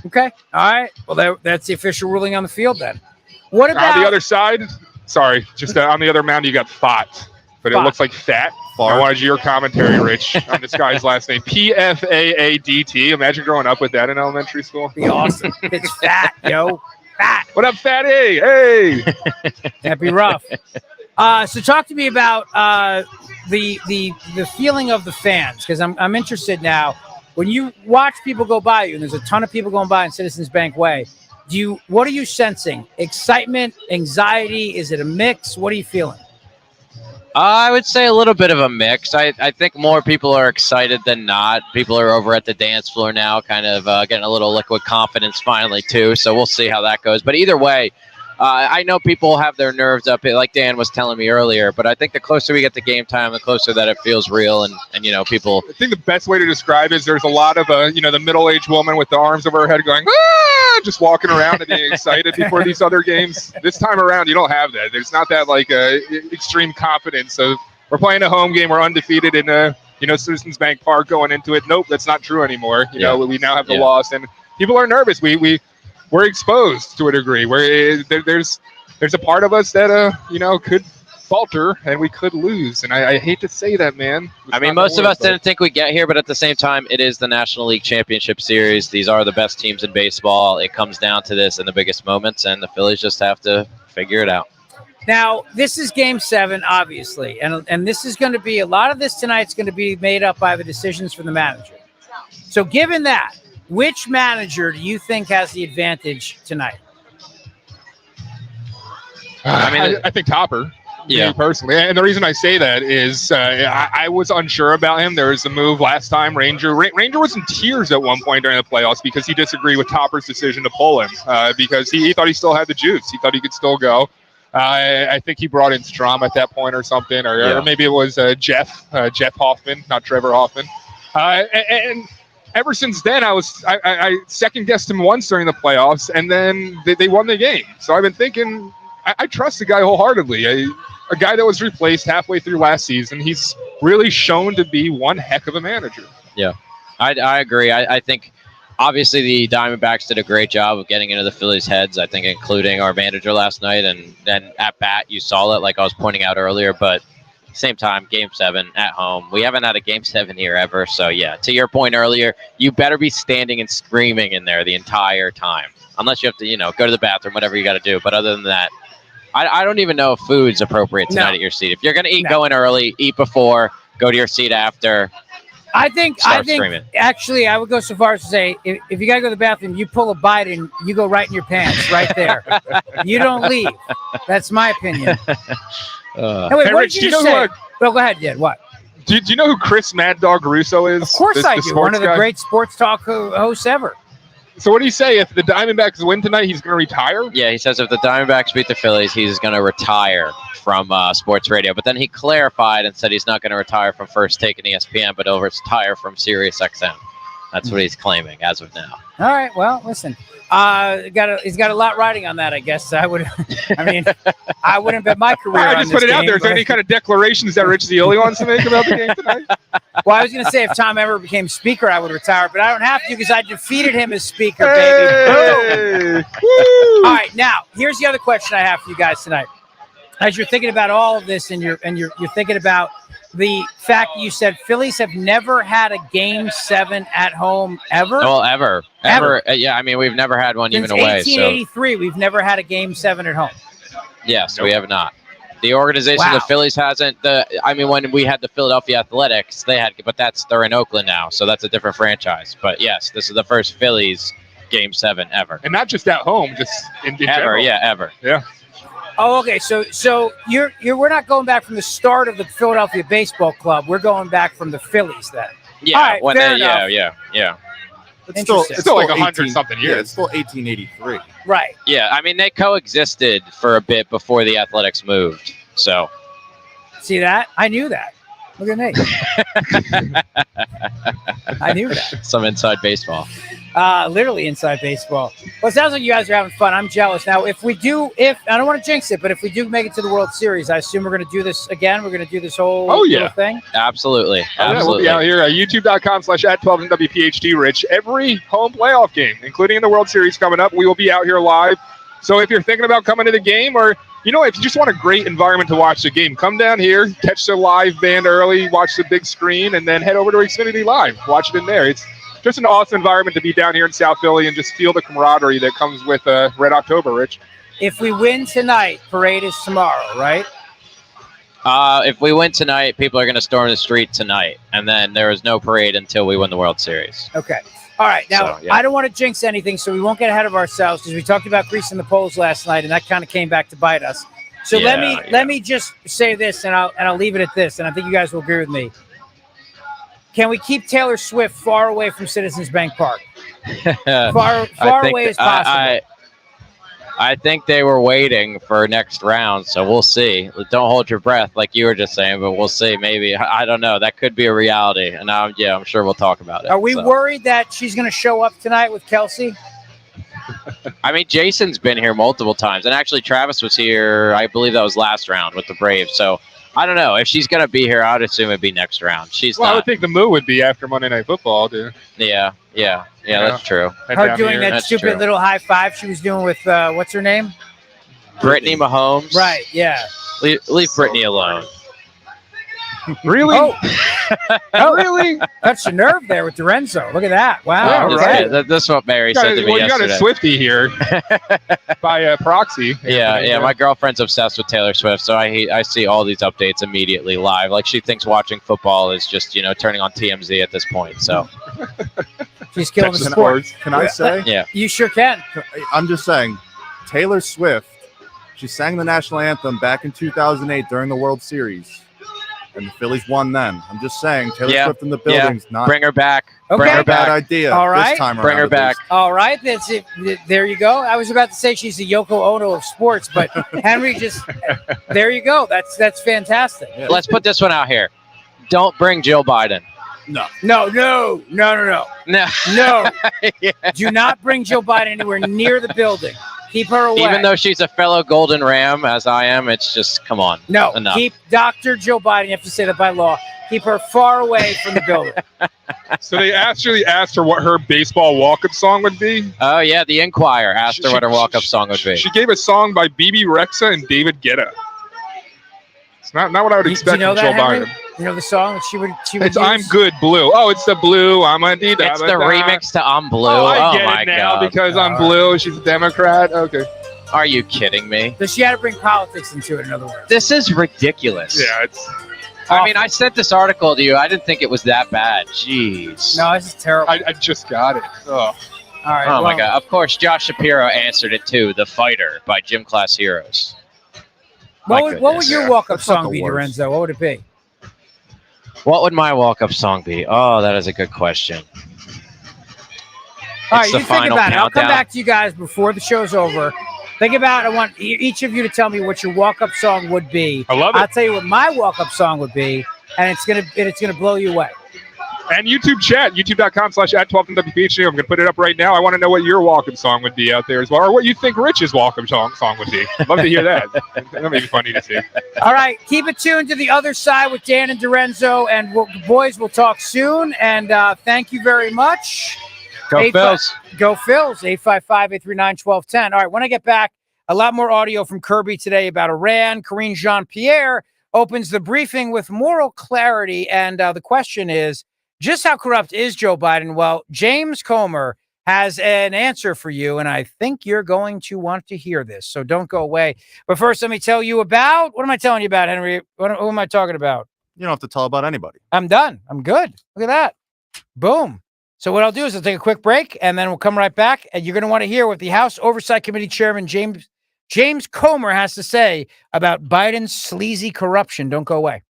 Speaker 2: Okay. All right. Well, that's the official ruling on the field then. What about
Speaker 5: On the other side, sorry, just on the other mound, you got Fat, but it
Speaker 2: Fat.
Speaker 5: looks like Fat.
Speaker 16: Fart.
Speaker 5: I wanted your commentary, Rich, on this guy's last name. P-F-A-A-D-T. Imagine growing up with that in elementary school.
Speaker 2: Be awesome. It's fat, yo. Fat.
Speaker 5: What up, Fatty? Hey!
Speaker 2: That'd be rough. So talk to me about the feeling of the fans, because I'm interested now. When you watch people go by you, and there's a ton of people going by in Citizens Bank Way, what are you sensing? Excitement, anxiety? Is it a mix? What are you feeling?
Speaker 12: I would say a little bit of a mix. I think more people are excited than not. People are over at the dance floor now, kind of getting a little liquid confidence finally, too. So we'll see how that goes. But either way, I know people have their nerves up, like Dan was telling me earlier. But I think the closer we get to game time, the closer that it feels real. And people.
Speaker 5: I think the best way to describe it is there's a lot of, the middle-aged woman with the arms over her head going, ah, just walking around and being excited before these other games. This time around, you don't have that. There's not that, extreme confidence of we're playing a home game, we're undefeated in, Citizens Bank Park going into it. Nope, that's not true anymore. We now have the loss, and people are nervous. We're exposed to a degree where there's a part of us that, could falter and we could lose. And I hate to say that, man.
Speaker 12: I mean, most of us didn't think we'd get here, but at the same time, it is the National League Championship Series. These are the best teams in baseball. It comes down to this in the biggest moments, and the Phillies just have to figure it out.
Speaker 2: Now, this is game 7, obviously, and this is going to be, a lot of this tonight's going to be made up by the decisions from the manager. So given that, which manager do you think has the advantage tonight?
Speaker 5: I think Topper.
Speaker 12: Yeah.
Speaker 5: Me personally. And the reason I say that is I was unsure about him. There was a move last time. Ranger was in tears at one point during the playoffs because he disagreed with Topper's decision to pull him because he thought he still had the juice. He thought he could still go. I think he brought in Strom at that point or something, or maybe it was Jeff Hoffman, not Trevor Hoffman. And ever since then, I second guessed him once during the playoffs, and then they won the game. So I've been thinking I trust the guy wholeheartedly. A guy that was replaced halfway through last season. He's really shown to be one heck of a manager.
Speaker 12: Yeah. I agree. I think obviously the Diamondbacks did a great job of getting into the Phillies' heads, I think including our manager last night. And then at bat, you saw that, like I was pointing out earlier. But same time, Game 7 at home. We haven't had a Game 7 here ever. So, yeah, to your point earlier, you better be standing and screaming in there the entire time. Unless you have to, go to the bathroom, whatever you got to do. But other than that, I don't even know if food's appropriate tonight at your seat. If you're going to eat, go in early, eat before, go to your seat after.
Speaker 2: I think
Speaker 12: screaming.
Speaker 2: Actually, I would go so far as to say, if you got to go to the bathroom, you pull a Biden, you go right in your pants, right there. You don't leave. That's my opinion. Hey, wait,
Speaker 5: Hey,
Speaker 2: what
Speaker 5: Rich,
Speaker 2: did
Speaker 5: do
Speaker 2: you
Speaker 5: you know
Speaker 2: just say?
Speaker 5: who,
Speaker 2: Well, go ahead, Dad. What?
Speaker 5: Do you know who Chris Mad Dog Russo is?
Speaker 2: Of course I do. One of the
Speaker 5: guy?
Speaker 2: great sports talk hosts ever.
Speaker 5: So what do you say? If the Diamondbacks win tonight, he's going to retire?
Speaker 12: Yeah, he says if the Diamondbacks beat the Phillies, he's going to retire from sports radio. But then he clarified and said he's not going to retire from First Take and ESPN, but he'll retire from Sirius XM. That's what he's claiming as of now.
Speaker 2: All right. Well, listen. He's got a lot riding on that, I guess. I wouldn't bet my career
Speaker 5: I
Speaker 2: on
Speaker 5: just
Speaker 2: this
Speaker 5: put it out
Speaker 2: game,
Speaker 5: there. Is there
Speaker 2: but-
Speaker 5: any kind of declarations that Rich Zeoli wants to make about the game tonight?
Speaker 2: Well, I was going to say if Tom ever became speaker, I would retire, but I don't have to because I defeated him as speaker, baby. Boom. All right, now here's the other question I have for you guys tonight. As you're thinking about all of this, and you're thinking about the fact that you said Phillies have never had a Game 7 at home ever.
Speaker 12: Well, ever. Yeah, I mean, we've never had one
Speaker 2: Since
Speaker 12: even away.
Speaker 2: 1883, we've never had a Game 7 at home.
Speaker 12: Yes, we have not. The organization,
Speaker 2: Wow.
Speaker 12: the Phillies hasn't. When we had the Philadelphia Athletics, they had, but they're in Oakland now, so that's a different franchise. But yes, this is the first Phillies Game 7 ever.
Speaker 5: And not just at home, just in
Speaker 12: Ever,
Speaker 5: general.
Speaker 12: yeah, ever.
Speaker 5: Yeah.
Speaker 2: Oh, okay. So we're not going back from the start of the Philadelphia Baseball Club. We're going back from the Phillies then.
Speaker 12: Yeah,
Speaker 2: All right, fair enough.
Speaker 12: yeah.
Speaker 16: It's still like
Speaker 5: 100-something years.
Speaker 16: Yeah, it's still 1883.
Speaker 2: Right.
Speaker 12: Yeah, I mean, they coexisted for a bit before the Athletics moved. So,
Speaker 2: See that? I knew that. Look at me. I knew that.
Speaker 12: some inside baseball.
Speaker 2: Literally inside baseball. Well, it sounds like you guys are having fun. I'm jealous. Now, if I don't want to jinx it, but if we do make it to the World Series, I assume we're going to do this again. We're going to do this whole little thing.
Speaker 12: Absolutely.
Speaker 5: Yeah, we'll be out here at youtube.com/@12NWPHD, Rich. Every home playoff game, including in the World Series coming up, we will be out here live. So if you're thinking about coming to the game, or if you just want a great environment to watch the game, come down here, catch the live band early, watch the big screen, and then head over to Xfinity Live. Watch it in there. It's just an awesome environment to be down here in South Philly and just feel the camaraderie that comes with Red October, Rich.
Speaker 2: If we win tonight, parade is tomorrow, right?
Speaker 12: If we win tonight, people are going to storm the street tonight, and then there is no parade until we win the World Series.
Speaker 2: Okay. All right. Now,
Speaker 12: So, yeah.
Speaker 2: I don't want to jinx anything, so we won't get ahead of ourselves because we talked about greasing the polls last night, and that kind of came back to bite us. So let me just say this, and I'll leave it at this, and I think you guys will agree with me. Can we keep Taylor Swift far away from Citizens Bank Park? Far away as possible.
Speaker 12: I think they were waiting for next round, so we'll see. Don't hold your breath, like you were just saying, but we'll see. Maybe I don't know. That could be a reality, and I'm sure we'll talk about it.
Speaker 2: Are we worried that she's going to show up tonight with Kelsey?
Speaker 12: I mean, Jason's been here multiple times, and actually Travis was here. I believe that was last round with the Braves. So I don't know if she's going to be here. I would assume it'd be next round. She's
Speaker 5: Well, I
Speaker 12: not.
Speaker 5: would think the move would be after Monday Night Football, dude.
Speaker 12: Yeah, that's true.
Speaker 2: Her doing that
Speaker 12: That's
Speaker 2: stupid
Speaker 12: true.
Speaker 2: little high five she was doing with what's her name?
Speaker 12: Brittany Mahomes.
Speaker 2: Right. Yeah.
Speaker 12: Leave Brittany alone.
Speaker 5: Really?
Speaker 2: Oh, really? Touched a nerve there with DiRenzo. Look at that. Wow.
Speaker 12: Oh,
Speaker 2: okay.
Speaker 12: yeah, that's what Mary said to me
Speaker 5: You
Speaker 12: yesterday.
Speaker 5: got a Swiftie here by proxy.
Speaker 12: Yeah. My girlfriend's obsessed with Taylor Swift, so I see all these updates immediately live. Like she thinks watching football is just turning on TMZ at this point. So
Speaker 2: she's killing the sport.
Speaker 16: Can I say?
Speaker 12: Yeah.
Speaker 2: You sure can.
Speaker 16: I'm just saying, Taylor Swift, she sang the national anthem back in 2008 during the World Series. And the Phillies won then. I'm just saying, Taylor Swift in the building's not.
Speaker 12: Bring her back.
Speaker 2: Okay.
Speaker 12: Bring her
Speaker 16: bad
Speaker 12: back.
Speaker 16: idea.
Speaker 2: All right.
Speaker 16: This time
Speaker 12: Bring her
Speaker 16: around, at
Speaker 12: back.
Speaker 16: least.
Speaker 2: All right. That's it. There you go. I was about to say she's the Yoko Ono of sports, but Henry there you go. That's fantastic.
Speaker 16: Yeah.
Speaker 12: Let's put this one out here. Don't bring Jill Biden.
Speaker 16: No.
Speaker 12: No. Yeah.
Speaker 2: Do not bring Joe Biden anywhere near the building. Keep her away.
Speaker 12: Even though she's a fellow Golden Ram, as I am, it's just, come on.
Speaker 2: No,
Speaker 12: Enough.
Speaker 2: keep Dr. Joe Biden, you have to say that by law, keep her far away from the building.
Speaker 5: So they actually asked her what her baseball walk-up song would be.
Speaker 12: Oh yeah, the Inquirer asked her what her walk-up song would be.
Speaker 5: She gave a song by BB Rexa and David Guetta. It's not what I would expect
Speaker 2: you know
Speaker 5: from Joe
Speaker 2: Henry?
Speaker 5: Biden.
Speaker 2: You know the song that she would
Speaker 5: It's
Speaker 2: use?
Speaker 5: I'm Good Blue. Oh, it's the Blue. I'm a D.
Speaker 12: It's the remix to I'm Blue.
Speaker 5: Oh, I get
Speaker 12: my
Speaker 5: it now
Speaker 12: God.
Speaker 5: because I'm blue. She's a Democrat. Okay.
Speaker 12: Are you kidding me?
Speaker 2: So she had to bring politics into it, in other words.
Speaker 12: This is ridiculous.
Speaker 5: Yeah, it's.
Speaker 12: I mean, I sent this article to you. I didn't think it was that bad. Jeez.
Speaker 2: No, this is terrible.
Speaker 5: I just got it. Oh.
Speaker 2: All right.
Speaker 12: Oh my God. Of course, Josh Shapiro answered it too. The Fighter by Gym Class Heroes.
Speaker 2: What would your walk-up
Speaker 12: That's not
Speaker 2: song
Speaker 12: the
Speaker 2: be,
Speaker 12: worst.
Speaker 2: DiRenzo? What would it be?
Speaker 12: What would my walk-up song be? Oh, that is a good question.
Speaker 2: All right,
Speaker 12: It's the
Speaker 2: you think
Speaker 12: final
Speaker 2: about it. I'll come
Speaker 12: countdown.
Speaker 2: back to you guys before the show's over. Think about it. I want each of you to tell me what your walk-up song would be.
Speaker 5: I love it.
Speaker 2: I'll tell you what my walk-up song would be, and it's gonna blow you away.
Speaker 5: And YouTube chat, youtube.com/@12WPHD. I'm going to put it up right now. I want to know what your walk-up song would be out there as well, or what you think Rich's walk-up song would be. I'd love to hear that. That may be funny to see.
Speaker 2: All right, keep it tuned to the other side with Dan and DiRenzo, and boys, we'll talk soon. And thank you very much.
Speaker 12: Go Phils.
Speaker 2: Go Phils. 855-839-1210. All right, when I get back, a lot more audio from Kirby today about Iran. Karine Jean-Pierre opens the briefing with moral clarity, and the question is, just how corrupt is Joe Biden? Well, James Comer has an answer for you, and I think you're going to want to hear this, so don't go away. But first, let me tell you about, what am I telling you about, Henry? Who am I talking about?
Speaker 16: You don't have to tell about anybody.
Speaker 2: I'm done. I'm good. Look at that. Boom. So what I'll do is I'll take a quick break, and then we'll come right back, and you're going to want to hear what the House Oversight Committee Chairman James Comer has to say about Biden's sleazy corruption. Don't go away.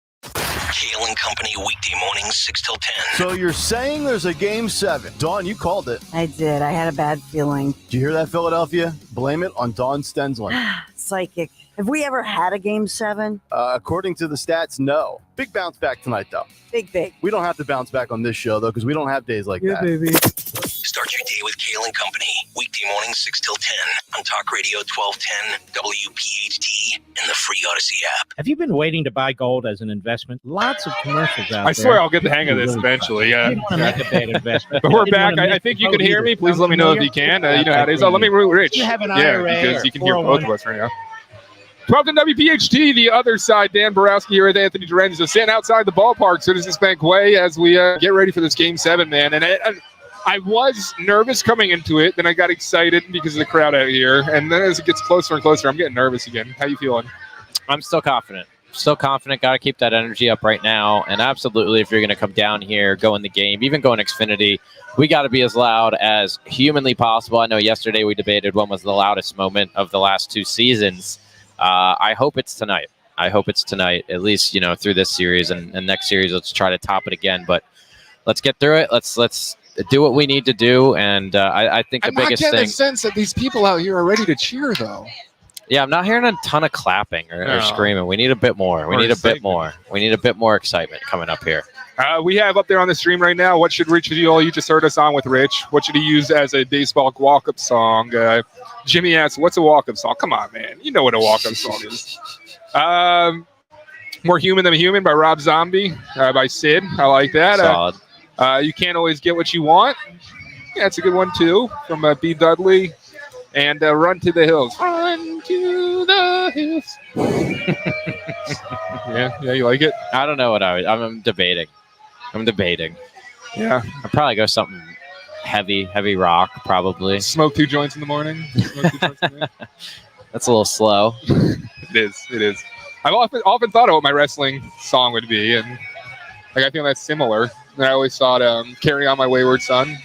Speaker 4: Kale and Company weekday mornings 6 till 10.
Speaker 18: So you're saying there's a Game 7. Dawn, you called it.
Speaker 19: I did. I had a bad feeling.
Speaker 18: Did you hear that, Philadelphia? Blame it on Dawn Stensland.
Speaker 19: Psychic. Have we ever had a Game 7?
Speaker 18: According to the stats, no. Big bounce back tonight, though.
Speaker 19: Big.
Speaker 18: We don't have to bounce back on this show, though, because we don't have days like that.
Speaker 19: Baby.
Speaker 4: Start your day with Kale and Company weekday mornings 6 till 10 on Talk Radio 1210, WPHT, and the free Odyssey app.
Speaker 20: Have you been waiting to buy gold as an investment? Lots of commercials out there.
Speaker 5: I swear I'll get the hang of this eventually. Yeah.
Speaker 20: You don't want to make a bad investment.
Speaker 5: But we're
Speaker 20: You
Speaker 5: back.
Speaker 20: don't wanna
Speaker 5: I
Speaker 20: miss
Speaker 5: think
Speaker 20: the
Speaker 5: you can
Speaker 20: boat
Speaker 5: hear
Speaker 20: either.
Speaker 5: me. Please
Speaker 20: Sound
Speaker 5: let me know if
Speaker 20: familiar?
Speaker 5: you can. You know how it is. Let me Rich.
Speaker 20: You have an
Speaker 5: Yeah,
Speaker 20: IRA
Speaker 5: because
Speaker 20: or
Speaker 5: you can hear both
Speaker 20: 401?
Speaker 5: of us right now. 12 WPHT, the other side. Dan Borowski here with Anthony DiRenzo, sitting outside the ballpark, Citizens Bank Way, as we get ready for this Game 7, man. And I was nervous coming into it, then I got excited because of the crowd out here. And then as it gets closer and closer, I'm getting nervous again. How you feeling?
Speaker 12: I'm still confident. Got to keep that energy up right now. And absolutely, if you're going to come down here, go in the game, even go in Xfinity, we got to be as loud as humanly possible. I know yesterday we debated when was the loudest moment of the last two seasons. I hope it's tonight. At least, through this series and next series, let's try to top it again. But let's get through it. Let's do what we need to do. And I think the biggest
Speaker 5: I'm not getting
Speaker 12: thing.
Speaker 5: the sense that these people out here are ready to cheer, though.
Speaker 12: Yeah, I'm not hearing a ton of clapping or screaming. We need a bit more. We need a bit more excitement coming up here.
Speaker 5: We have up there on the stream right now, what should Rich do? You just heard us on with Rich. What should he use as a baseball walk-up song? Jimmy asks, what's a walk-up song? Come on, man. You know what a walk-up song is. More Human Than a Human by Rob Zombie, by Sid. I like that.
Speaker 12: Solid.
Speaker 5: You Can't Always Get What You Want. Yeah, that's a good one, too, from B. Dudley. And Run to the Hills. Run to the hills. Yeah, you like it?
Speaker 12: I don't know what I'm debating.
Speaker 5: Yeah.
Speaker 12: I'd probably go something heavy rock, probably.
Speaker 5: Smoke 2 joints in the morning.
Speaker 12: That's a little slow.
Speaker 5: It is. I've often thought of what my wrestling song would be, and I feel that's similar. And I always thought Carry On My Wayward Son.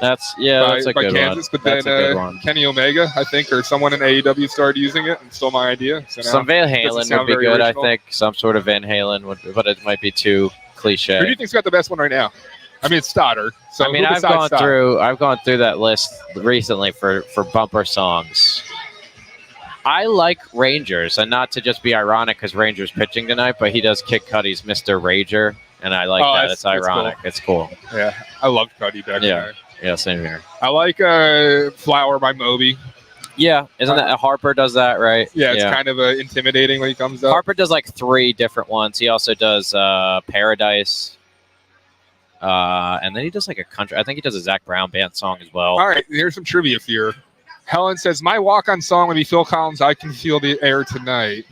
Speaker 12: That's a
Speaker 5: by
Speaker 12: good
Speaker 5: Kansas,
Speaker 12: one.
Speaker 5: But then
Speaker 12: That's a good one.
Speaker 5: Kenny Omega, I think, or someone in AEW started using it and stole my idea. So
Speaker 12: Some Van Halen would be good, I think. Some sort of Van Halen would, but it might be too cliche.
Speaker 5: Who do you think's got the best one right now? I mean, it's Stoddard. So
Speaker 12: I've gone through that list recently for bumper songs. I like Rangers, and not to just be ironic because Rangers pitching tonight, but he does Kid Cudi's Mr. Rager, and I like that. It's ironic.
Speaker 5: Cool.
Speaker 12: It's cool.
Speaker 5: Yeah, I loved Cudi back then.
Speaker 12: Yeah, same here.
Speaker 5: I like Flower by Moby.
Speaker 12: Yeah, isn't that Harper does that, right?
Speaker 5: Yeah, it's kind of intimidating when he comes up.
Speaker 12: Harper does like 3 different ones. He also does Paradise. And then he does like a country. I think he does a Zach Brown band song as well.
Speaker 5: All right, here's some trivia for you. Helen says, my walk-on song would be Phil Collins' I Can Feel the Air Tonight.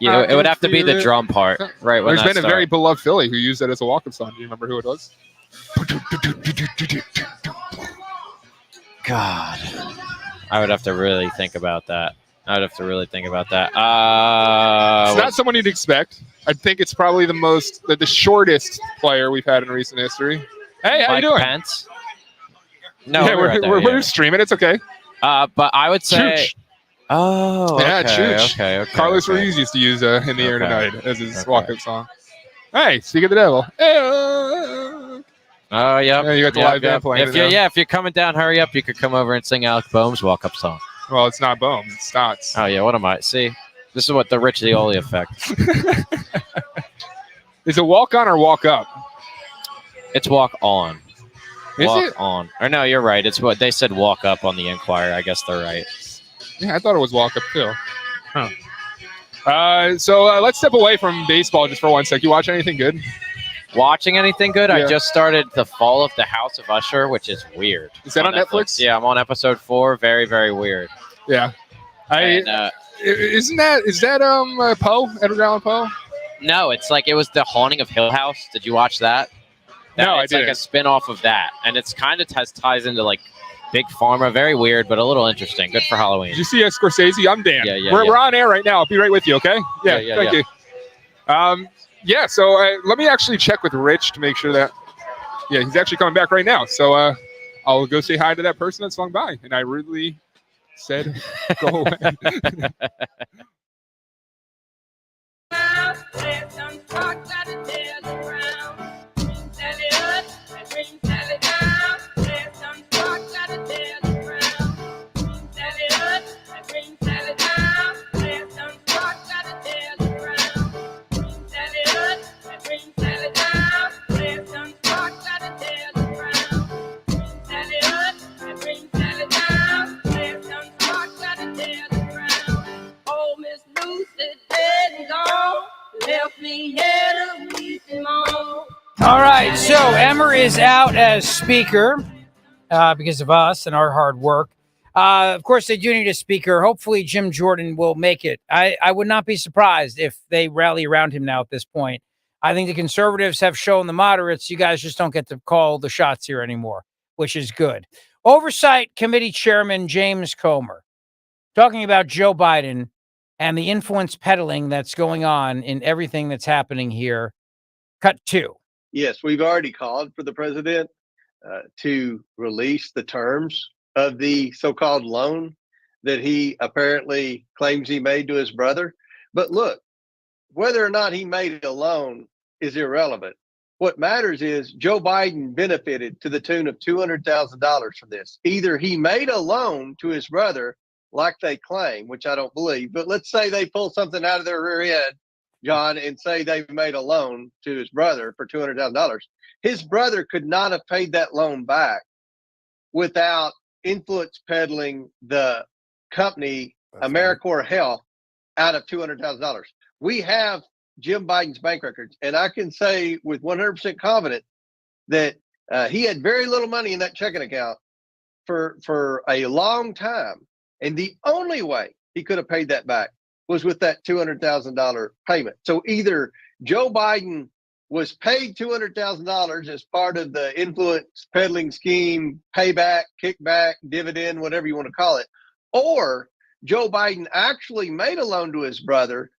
Speaker 12: Yeah, it would have to be the drum part, right? When
Speaker 5: There's been a very beloved Philly who used that as a walk-on song. Do you remember who it was?
Speaker 12: God, I would have to really think about that.
Speaker 5: It's not someone you'd expect. I think it's probably the shortest player we've had in recent history. Hey, how you doing?
Speaker 12: Pence? No,
Speaker 5: yeah, we're streaming. It's okay.
Speaker 12: But I would say,
Speaker 5: Chooch.
Speaker 12: Oh,
Speaker 5: yeah,
Speaker 12: okay,
Speaker 5: Chooch.
Speaker 12: okay.
Speaker 5: Carlos Ruiz used to use "In the Air Tonight" as his walk-up song. Hey, speak of the devil. Hey,
Speaker 12: oh, yeah.
Speaker 5: You got the live band playing.
Speaker 12: If you're coming down, hurry up. You could come over and sing Alec Boehm's walk-up song.
Speaker 5: Well, it's not Boehm's. It's Stotts.
Speaker 12: Oh, yeah. What am I? See, this is what the Rich Lioli effect.
Speaker 5: Is it walk-on or walk-up?
Speaker 12: It's walk-on.
Speaker 5: Is
Speaker 12: walk
Speaker 5: it?
Speaker 12: on. Or no, you're right. It's what they said walk up on the Inquirer. I guess they're right.
Speaker 5: Yeah, I thought it was walk up too. Huh. So let's step away from baseball just for 1 sec. You watch anything good?
Speaker 12: Watching anything good?
Speaker 5: Yeah.
Speaker 12: I just started The Fall of the House of Usher, which is weird.
Speaker 5: Is that on Netflix?
Speaker 12: Yeah, I'm on episode 4. Very, very weird.
Speaker 5: Yeah. Is that Poe? Edgar Allan Poe?
Speaker 12: No, it's like it was The Haunting of Hill House. Did you watch that?
Speaker 5: No,
Speaker 12: it's like a spin-off of that, and it's kind of ties into like Big Pharma. Very weird, but a little interesting. Good for Halloween.
Speaker 5: Did you see Scorsese? I'm Dan.
Speaker 12: Yeah.
Speaker 5: We're on air right now. I'll be right with you. Okay. Yeah. Thank you. Yeah. So let me actually check with Rich to make sure that. Yeah, he's actually coming back right now. So I'll go say hi to that person that swung by, and I rudely said, "Go away."
Speaker 2: All right, so Emmer is out as speaker because of us and our hard work. Of course, they do need a speaker. Hopefully, Jim Jordan will make it. I would not be surprised if they rally around him now at this point. I think the conservatives have shown the moderates, you guys just don't get to call the shots here anymore, which is good. Oversight Committee Chairman James Comer talking about Joe Biden and the influence peddling that's going on in everything that's happening here. Cut 2.
Speaker 21: Yes, we've already called for the president to release the terms of the so-called loan that he apparently claims he made to his brother. But look, whether or not he made a loan is irrelevant. What matters is Joe Biden benefited to the tune of $200,000 from this. Either he made a loan to his brother, like they claim, which I don't believe, but let's say they pull something out of their rear head, John, and say they made a loan to his brother for $200,000. His brother could not have paid that loan back without influence peddling the company AmeriCorps Health out of $200,000. We have Jim Biden's bank records, and I can say with 100% confidence that he had very little money in that checking account for a long time. And the only way he could have paid that back was with that $200,000 payment. So either Joe Biden was paid $200,000 as part of the influence peddling scheme, payback, kickback, dividend, whatever you want to call it, or Joe Biden actually made a loan to his brother,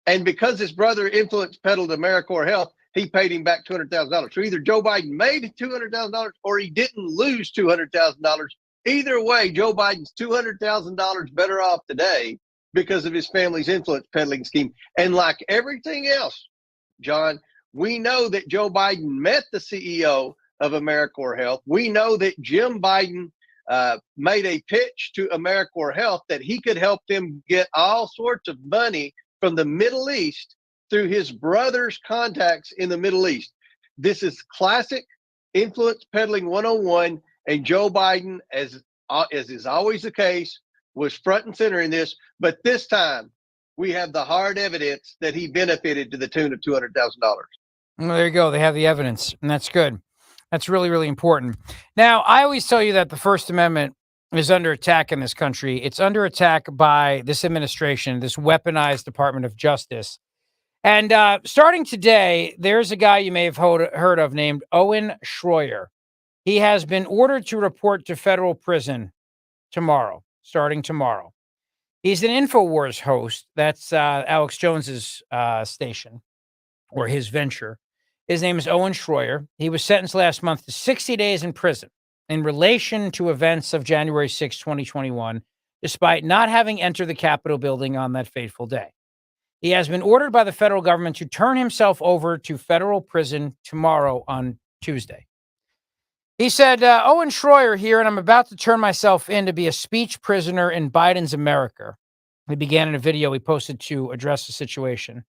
Speaker 21: and because his brother influence peddled AmeriCorps Health, he paid him back $200,000. So either Joe Biden made $200,000 or he didn't lose $200,000. Either way, Joe Biden's $200,000 better off today because of his family's influence peddling scheme. And like everything else, John, we know that Joe Biden met the CEO of AmeriCorps Health. We know that Jim Biden made a pitch to AmeriCorps Health that he could help them get all sorts of money from the Middle East through his brother's contacts in the Middle East. This is classic influence peddling 101. And Joe Biden, as is always the case, was front and center in this. But this time, we have the hard evidence that he benefited to the tune of $200,000.
Speaker 2: Well, there you go. They have the evidence, and that's good. That's really, really important. Now, I always tell you that the First Amendment is under attack in this country. It's under attack by this administration, this weaponized Department of Justice. And starting today, there's a guy you may have heard of named Owen Schroyer. He has been ordered to report to federal prison tomorrow, starting tomorrow. He's an InfoWars host. That's Alex Jones's station or his venture. His name is Owen Schroyer. He was sentenced last month to 60 days in prison in relation to events of January 6, 2021, despite not having entered the Capitol building on that fateful day. He has been ordered by the federal government to turn himself over to federal prison tomorrow on Tuesday. He said, Owen Schroyer here, and I'm about to turn myself in to be a speech prisoner in Biden's America. He began in a video he posted to address the situation.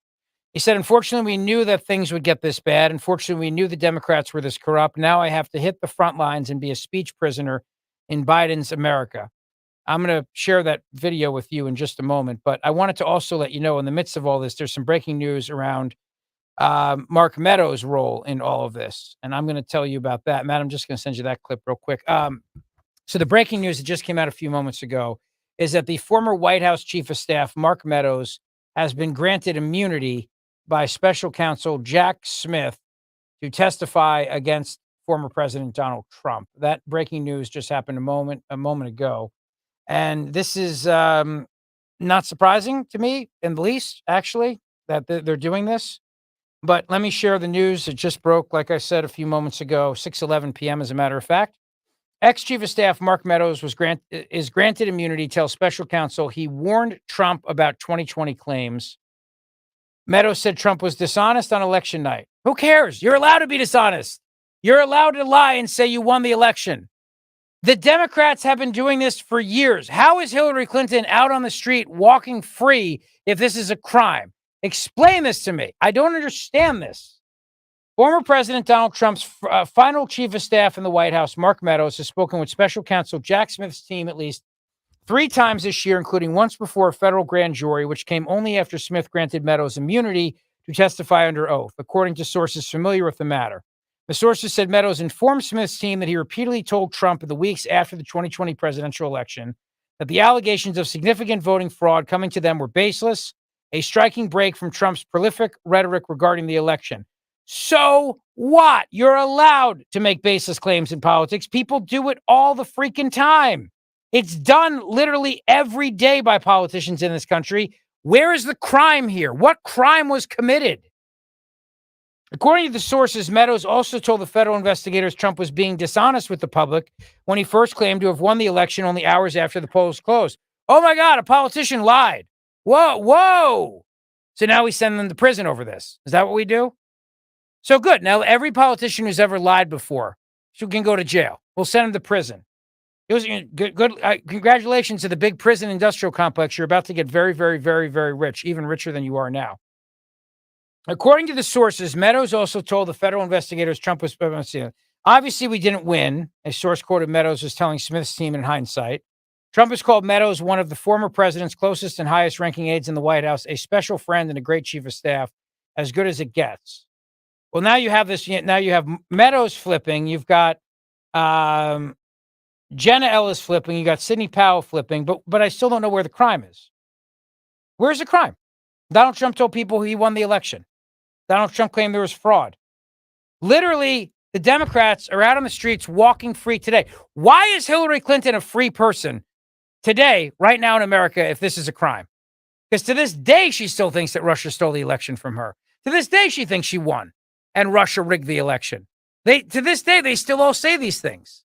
Speaker 2: He said, unfortunately, we knew that things would get this bad. Unfortunately, we knew the Democrats were this corrupt. Now I have to hit the front lines and be a speech prisoner in Biden's America. I'm going to share that video with you in just a moment, but I wanted to also let you know in the midst of all this, there's some breaking news around Mark Meadows' role in all of this, and I'm going to tell you about that. Matt, I'm just going to send you that clip real quick. So the breaking news that just came out a few moments ago is that the former White House Chief of Staff, Mark Meadows, has been granted immunity by Special Counsel Jack Smith to testify against former President Donald Trump. That breaking news just happened a moment ago. And this is not surprising to me in the least, actually, that they're doing this. But let me share the news. It just broke, like I said, a few moments ago, 6:11 p.m., as a matter of fact. Ex-Chief of Staff Mark Meadows is granted immunity, tells special counsel he warned Trump about 2020 claims. Meadows said Trump was dishonest on election night. Who cares? You're allowed to be dishonest. You're allowed to lie and say you won the election. The Democrats have been doing this for years. How is Hillary Clinton out on the street walking free if this is a crime? Explain this to me. I don't understand this. Former President Donald Trump's final chief of staff in the White House, Mark Meadows, has spoken with special counsel Jack Smith's team at least 3 times this year, including once before a federal grand jury, which came only after Smith granted Meadows immunity to testify under oath, according to sources familiar with the matter. The sources said Meadows informed Smith's team that he repeatedly told Trump in the weeks after the 2020 presidential election that the allegations of significant voting fraud coming to them were baseless, a striking break from Trump's prolific rhetoric regarding the election. So what? You're allowed to make baseless claims in politics. People do it all the freaking time. It's done literally every day by politicians in this country. Where is the crime here? What crime was committed? According to the sources, Meadows also told the federal investigators Trump was being dishonest with the public when he first claimed to have won the election only hours after the polls closed. Oh my God, a politician lied. Whoa. So now we send them to prison over this. Is that what we do? So good. Now every politician who's ever lied before can go to jail. We'll send them to prison. It was good. Congratulations to the big prison industrial complex. You're about to get very, very, very, very rich, even richer than you are now. According to the sources, Meadows also told the federal investigators Trump was obviously we didn't win. A source quoted Meadows as telling Smith's team in hindsight. Trump has called Meadows one of the former president's closest and highest ranking aides in the White House, a special friend and a great chief of staff, as good as it gets. Well, now you have this. Now you have Meadows flipping. You've got Jenna Ellis flipping. You got Sidney Powell flipping. But I still don't know where the crime is. Where's the crime? Donald Trump told people he won the election. Donald Trump claimed there was fraud. Literally, the Democrats are out on the streets walking free today. Why is Hillary Clinton a free person today, right now in America, if this is a crime? Because to this day, she still thinks that Russia stole the election from her. To this day, she thinks she won and Russia rigged the election. To this day, they still all say these things.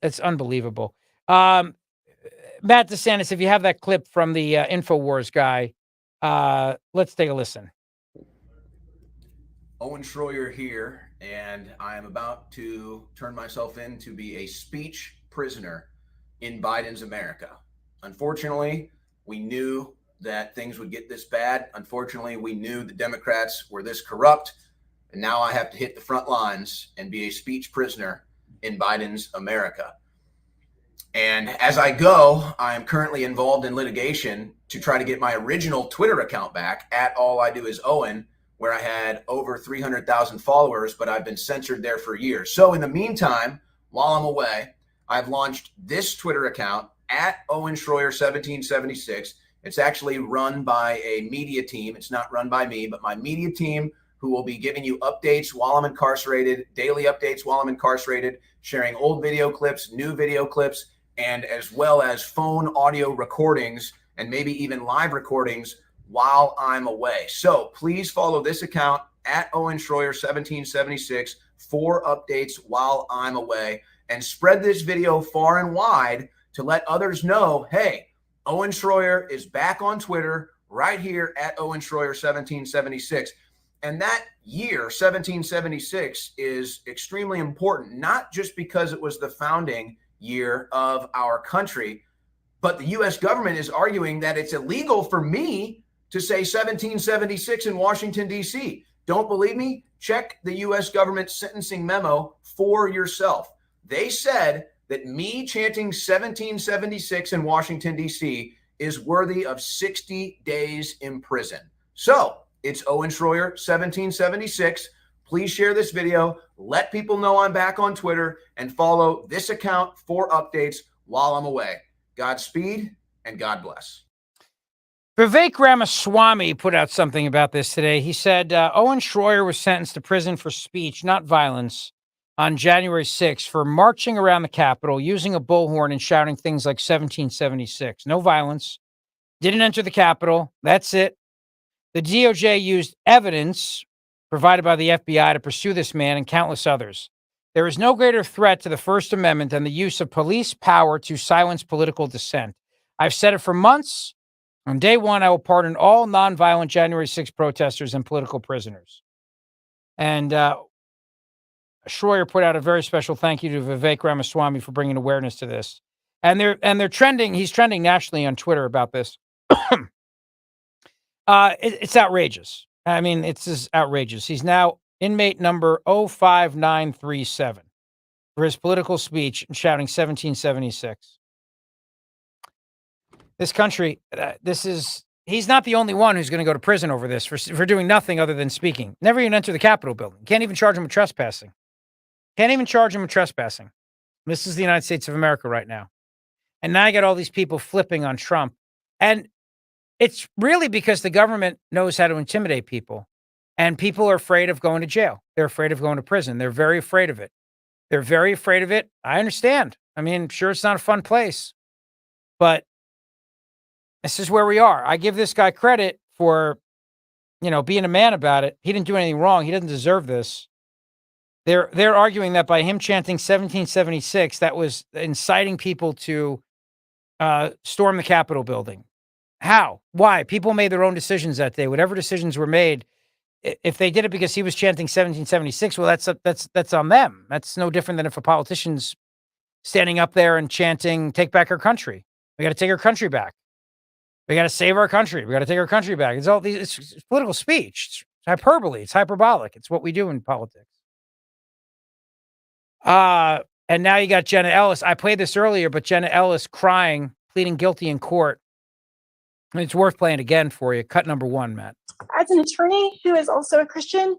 Speaker 2: It's unbelievable. Matt DeSantis, if you have that clip from the InfoWars guy, let's take a listen.
Speaker 1: Owen Schroyer here, and I am about to turn myself in to be a speech prisoner in Biden's America. Unfortunately, we knew that things would get this bad. Unfortunately, we knew the Democrats were this corrupt, and now I have to hit the front lines and be a speech prisoner in Biden's America. And as I go, I am currently involved in litigation to try to get my original Twitter account back at All I Do Is Owen, where I had over 300,000 followers, but I've been censored there for years. So in the meantime, while I'm away, I've launched this Twitter account at Owen Schroyer 1776. It's actually run by a media team. It's not run by me, but my media team, who will be giving you updates while I'm incarcerated, daily updates while I'm incarcerated, sharing old video clips, new video clips, and as well as phone audio recordings and maybe even live recordings while I'm away. So please follow this account at Owen Schroyer 1776 for updates while I'm away, and spread this video far and wide to let others know, hey, Owen Schroyer is back on Twitter right here at Owen Schroyer 1776. And that year, 1776, is extremely important, not just because it was the founding year of our country, but the U.S. government is arguing that it's illegal for me to say 1776 in Washington, D.C. Don't believe me? Check the U.S. government sentencing memo for yourself. They said that me chanting 1776 in Washington, D.C. is worthy of 60 days in prison. So it's Owen Schroyer 1776. Please share this video. Let people know I'm back on Twitter, and follow this account for updates while I'm away. Godspeed and God bless.
Speaker 2: Vivek Ramaswamy put out something about this today. He said Owen Schroyer was sentenced to prison for speech, not violence, on January 6th for marching around the Capitol, using a bullhorn and shouting things like 1776. No violence. Didn't enter the Capitol. That's it. The DOJ used evidence provided by the FBI to pursue this man and countless others. There is no greater threat to the First Amendment than the use of police power to silence political dissent. I've said it for months. On day one, I will pardon all nonviolent January 6 protesters and political prisoners. And Schroyer put out a very special thank you to Vivek Ramaswamy for bringing awareness to this. And they're trending. He's trending nationally on Twitter about this. It's outrageous. I mean, it's just outrageous. He's now inmate number 05937 for his political speech and shouting 1776. This country, he's not the only one who's going to go to prison over this for doing nothing other than speaking. Never even enter the Capitol building. Can't even charge him with trespassing. This is the United States of America right now. And now I got all these people flipping on Trump. And it's really because the government knows how to intimidate people. And people are afraid of going to jail. They're afraid of going to prison. They're very afraid of it. I understand. I mean, sure, it's not a fun place. But this is where we are. I give this guy credit for, being a man about it. He didn't do anything wrong. He doesn't deserve this. They're arguing that by him chanting 1776, that was inciting people to storm the Capitol building. How? Why? People made their own decisions that day. Whatever decisions were made, if they did it because he was chanting 1776, well, that's on them. That's no different than if a politician's standing up there and chanting, "Take back our country. We got to take our country back. We got to save our country. We got to take our country back." It's all these. It's political speech. It's hyperbole. It's hyperbolic. It's what we do in politics. And now you got Jenna Ellis. I played this earlier, but Jenna Ellis crying, pleading guilty in court. It's worth playing again for you. Cut number 1, Matt.
Speaker 7: As an attorney who is also a Christian,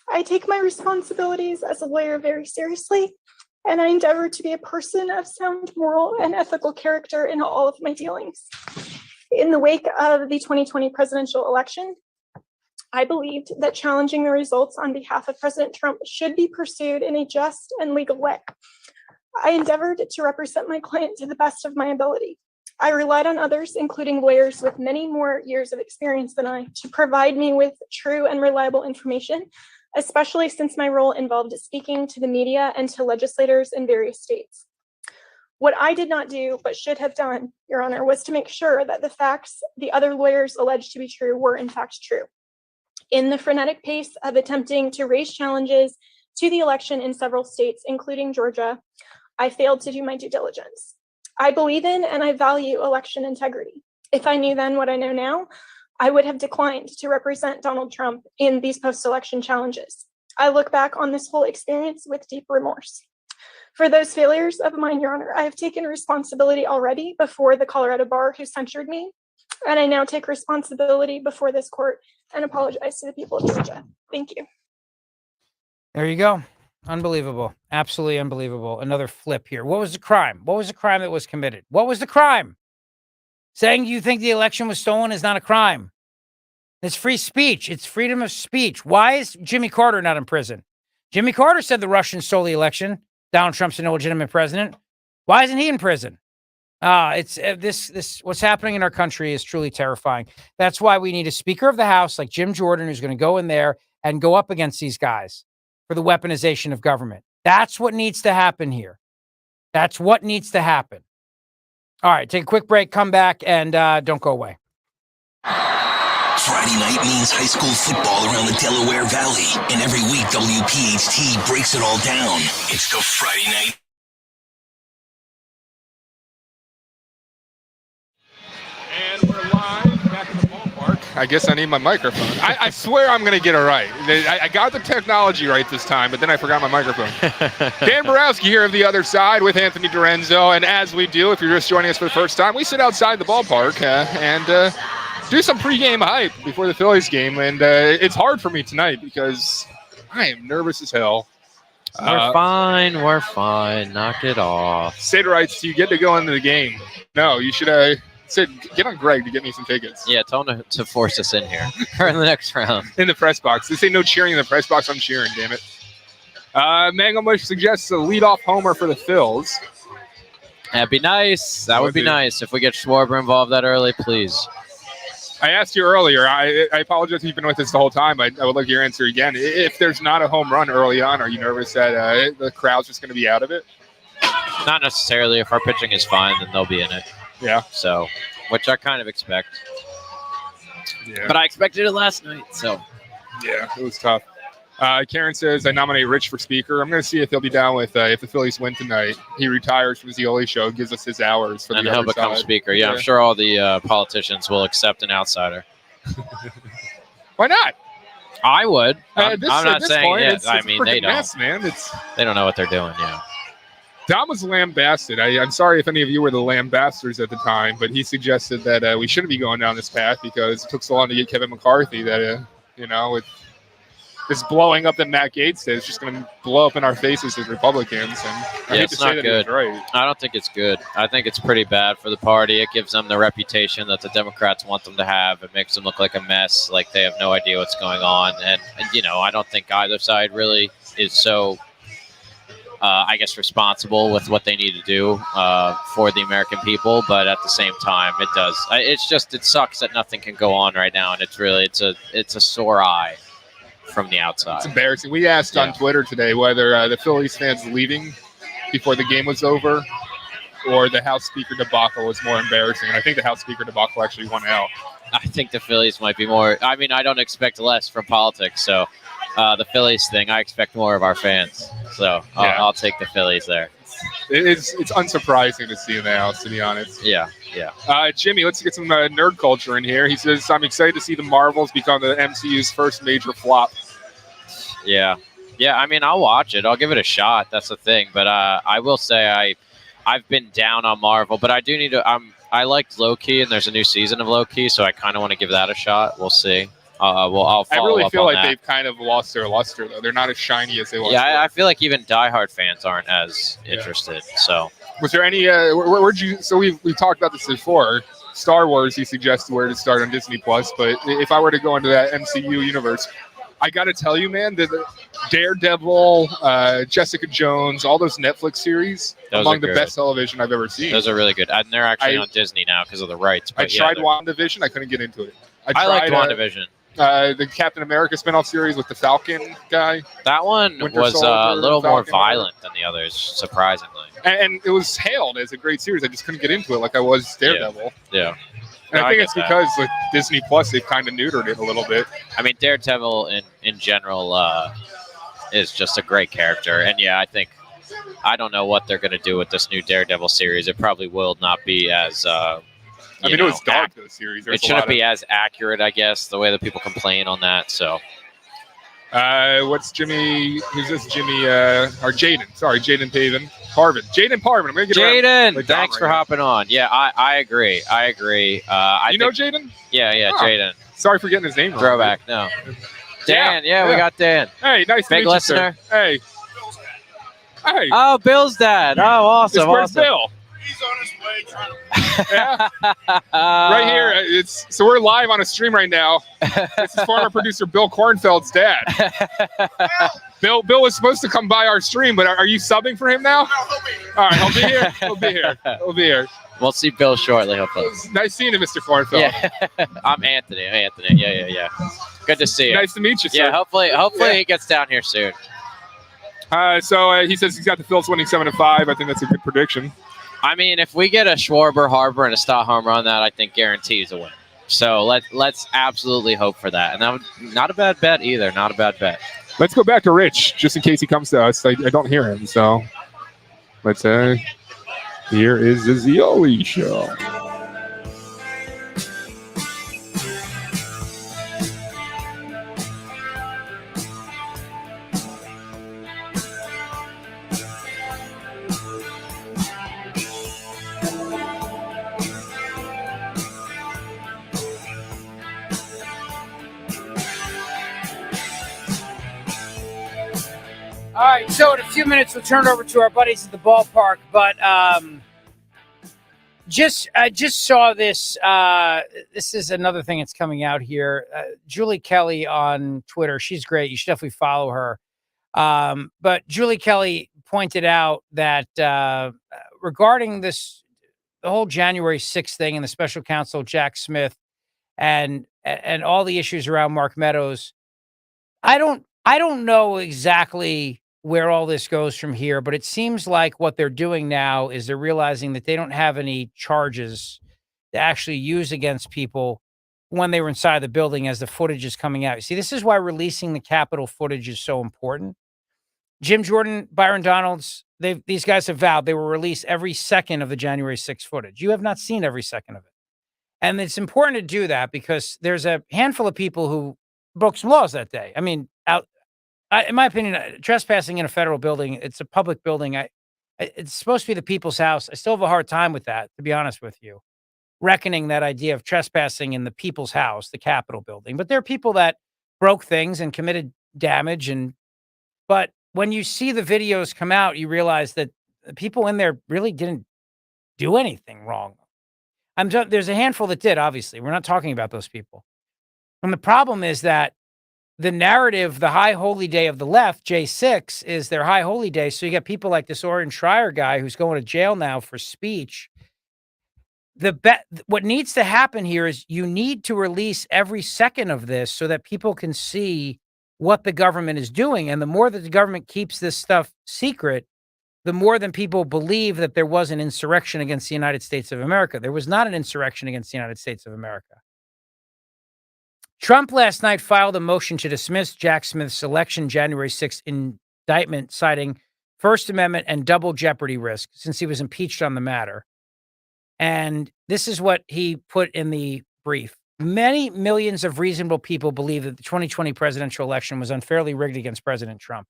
Speaker 7: I take my responsibilities as a lawyer very seriously, and I endeavor to be a person of sound moral and ethical character in all of my dealings. In the wake of the 2020 presidential election, I believed that challenging the results on behalf of President Trump should be pursued in a just and legal way. I endeavored to represent my client to the best of my ability. I relied on others, including lawyers with many more years of experience than I, to provide me with true and reliable information, especially since my role involved speaking to the media and to legislators in various states. What I did not do, but should have done, Your Honor, was to make sure that the facts the other lawyers alleged to be true were in fact true. In the frenetic pace of attempting to raise challenges to the election in several states, including Georgia, I failed to do my due diligence. I believe in and I value election integrity. If I knew then what I know now, I would have declined to represent Donald Trump in these post-election challenges. I look back on this whole experience with deep remorse. For those failures of mine, Your Honor, I have taken responsibility already before the Colorado bar who censured me. And I now take responsibility before this court and apologize to the people of Georgia. Thank you.
Speaker 2: There you go. Unbelievable. Absolutely unbelievable. Another flip here. What was the crime? What was the crime that was committed? What was the crime? Saying you think the election was stolen is not a crime. It's free speech. It's freedom of speech. Why is Jimmy Carter not in prison? Jimmy Carter said the Russians stole the election. Donald Trump's an illegitimate president. Why isn't he in prison? It's this what's happening in our country is truly terrifying. That's why we need a Speaker of the House like Jim Jordan who's going to go in there and go up against these guys for the weaponization of government. That's what needs to happen here. That's what needs to happen. All right, take a quick break, come back, and don't go away.
Speaker 4: Friday night means high school football around the Delaware Valley, and every week WPHT breaks it all down. It's the Friday night.
Speaker 5: And we're live back in the ballpark. I guess I need my microphone. I swear I'm going to get it right. I got the technology right this time, but then I forgot my microphone. Dan Borowski here of The Other Side with Anthony DiRenzo. And as we do, if you're just joining us for the first time, we sit outside the ballpark and do some pregame hype before the Phillies game. And it's hard for me tonight because I am nervous as hell.
Speaker 12: We're fine. We're fine. Knock it off.
Speaker 5: Sid writes, do you get to go into the game? No, you should Sid, get on Greg to get me some tickets.
Speaker 12: Yeah, tell him to force us in here or in the next round.
Speaker 5: In the press box. They say no cheering in the press box. I'm cheering, damn it. Mangomush suggests a leadoff homer for the Phils.
Speaker 12: That'd be nice. That would be nice. If we get Schwarber involved that early, please.
Speaker 5: I asked you earlier. I apologize if you've been with us the whole time. I would like your answer again. If there's not a home run early on, are you nervous that the crowd's just going to be out of it?
Speaker 12: Not necessarily. If our pitching is fine, then they'll be in it.
Speaker 5: Yeah.
Speaker 12: So, which I kind of expect.
Speaker 5: Yeah.
Speaker 12: But I expected it last night, so.
Speaker 5: Yeah, it was tough. Karen says, I nominate Rich for speaker. I'm going to see if he'll be down with if the Phillies win tonight. He retires from the Zioli show, gives us his hours for
Speaker 12: and
Speaker 5: the
Speaker 12: he'll
Speaker 5: other
Speaker 12: become
Speaker 5: side.
Speaker 12: speaker. Yeah, I'm sure all the politicians will accept an outsider.
Speaker 5: Why not?
Speaker 12: I would.
Speaker 5: At this
Speaker 12: I'm not saying
Speaker 5: point,
Speaker 12: it.
Speaker 5: it's
Speaker 12: I
Speaker 5: a
Speaker 12: mean,
Speaker 5: freaking
Speaker 12: they don't.
Speaker 5: mess, man.
Speaker 12: They don't know what they're doing, yeah.
Speaker 5: Dom was lambasted. I'm sorry if any of you were the lambasters at the time, but he suggested that we shouldn't be going down this path because it took so long to get Kevin McCarthy that, with this blowing up that Matt Gaetz did, it's just going to blow up in our faces as Republicans. And I hate
Speaker 12: it's
Speaker 5: to say
Speaker 12: not
Speaker 5: that
Speaker 12: good.
Speaker 5: he's right.
Speaker 12: I don't think it's good. I think it's pretty bad for the party. It gives them the reputation that the Democrats want them to have. It makes them look like a mess, like they have no idea what's going on. And I don't think either side really is so I guess, responsible with what they need to do for the American people. But at the same time, it does. It sucks that nothing can go on right now. And it's a sore eye from the outside.
Speaker 5: It's embarrassing. We asked on Twitter today whether the Phillies fans leaving before the game was over or the House Speaker debacle was more embarrassing. And I think the House Speaker debacle actually won out.
Speaker 12: I think the Phillies might be more. I mean, I don't expect less from politics. So the Phillies thing, I expect more of our fans. So I'll take the Phillies there.
Speaker 5: It's unsurprising to see in the House, to be honest.
Speaker 12: Yeah.
Speaker 5: Jimmy, let's get some nerd culture in here. He says, I'm excited to see the Marvels become the MCU's first major flop.
Speaker 12: Yeah. I mean, I'll watch it. I'll give it a shot. That's the thing. But I will say I've been down on Marvel, but I do need to. I liked Loki, and there's a new season of Loki, so I kind of want to give that a shot. We'll see. I'll follow
Speaker 5: I really
Speaker 12: up
Speaker 5: feel
Speaker 12: on
Speaker 5: like
Speaker 12: that.
Speaker 5: they've kind of lost their luster, though. They're not as shiny as they once were.
Speaker 12: I feel like even diehard fans aren't as interested. So,
Speaker 5: was there any? Where'd you? So we talked about this before. Star Wars, he suggested where to start on Disney Plus. But if I were to go into that MCU universe, I got to tell you, man, that Daredevil, Jessica Jones, all those Netflix series, among the best television I've ever seen.
Speaker 12: Those are really good, and they're actually on Disney now because of the rights.
Speaker 5: I tried WandaVision. I couldn't get into it.
Speaker 12: I liked WandaVision.
Speaker 5: The Captain America spinoff series with the Falcon guy.
Speaker 12: That one was a little more violent than the others, surprisingly.
Speaker 5: And it was hailed as a great series. I just couldn't get into it like I was Daredevil.
Speaker 12: Yeah.
Speaker 5: And I think it's because with Disney Plus, they've kind of neutered it a little bit.
Speaker 12: I mean, Daredevil in general is just a great character. And I don't know what they're going to do with this new Daredevil series. It probably will not be as...
Speaker 5: it was dark, those series.
Speaker 12: It shouldn't be as accurate, I guess, the way that people complain on that. So,
Speaker 5: what's Jimmy? Who's this? Jimmy or Jaden? Sorry, Jaden Paven. Parvin. Jaden Parvin. I'm going to get
Speaker 12: Jaden,
Speaker 5: around
Speaker 12: thanks for hopping on. Yeah, I agree. I agree.
Speaker 5: You know Jaden?
Speaker 12: Yeah,
Speaker 5: Oh,
Speaker 12: Jaden.
Speaker 5: Sorry for getting his name wrong.
Speaker 12: Throwback. No. Dan, yeah, we got Dan.
Speaker 5: Hey, nice to
Speaker 12: Big
Speaker 5: meet
Speaker 12: listener.
Speaker 5: you, sir. Hey. Hey.
Speaker 12: Oh, Bill's dad. Oh, awesome.
Speaker 5: Where's
Speaker 12: awesome.
Speaker 5: Bill? Yeah. Right here. So we're live on a stream right now. This is former producer Bill Kornfeld's dad. Bill was supposed to come by our stream, but are you subbing for him now? All right, he'll be here. He'll be here.
Speaker 12: We'll see Bill shortly, hopefully.
Speaker 5: Nice seeing you, Mr. Kornfeld.
Speaker 12: Yeah. I'm Anthony. Yeah. Good to see you.
Speaker 5: Nice to meet you, sir.
Speaker 12: Yeah, hopefully he gets down here soon.
Speaker 5: So he says he's got the Phillies winning 7-5. I think that's a good prediction.
Speaker 12: I mean, if we get a Schwarber, Harper, and a Stott home run, that I think guarantees a win. So let's absolutely hope for that. And that would, not a bad bet either. Not a bad bet.
Speaker 5: Let's go back to Rich, just in case he comes to us. I don't hear him, so let's here is the Zioli Show.
Speaker 2: All right, so in a few minutes, we'll turn it over to our buddies at the ballpark. But I just saw this. This is another thing that's coming out here. Julie Kelly on Twitter. She's great. You should definitely follow her. But Julie Kelly pointed out that regarding the whole January 6th thing and the special counsel, Jack Smith, and all the issues around Mark Meadows, I don't know exactly where all this goes from here, but it seems like what they're doing now is they're realizing that they don't have any charges to actually use against people when they were inside the building as the footage is coming out. You see, this is why releasing the Capitol footage is so important. Jim Jordan, Byron Donalds, these guys have vowed they will release every second of the January 6th footage. You have not seen every second of it. And it's important to do that because there's a handful of people who broke some laws that day. I mean, in my opinion, trespassing in a federal building, it's a public building. It's supposed to be the people's house. I still have a hard time with that, to be honest with you, reckoning that idea of trespassing in the people's house, the Capitol building. But there are people that broke things and committed damage. But when you see the videos come out, you realize that the people in there really didn't do anything wrong. There's a handful that did, obviously. We're not talking about those people. And the problem is that the narrative, the high holy day of the left, J6, is their high holy day. So you got people like this Oren Schreier guy who's going to jail now for speech. What needs to happen here is you need to release every second of this so that people can see what the government is doing. And the more that the government keeps this stuff secret, the more than people believe that there was an insurrection against the United States of America. There was not an insurrection against the United States of America. Trump last night filed a motion to dismiss Jack Smith's election January 6th indictment, citing First Amendment and double jeopardy risk since he was impeached on the matter. And this is what he put in the brief. Many millions of reasonable people believe that the 2020 presidential election was unfairly rigged against President Trump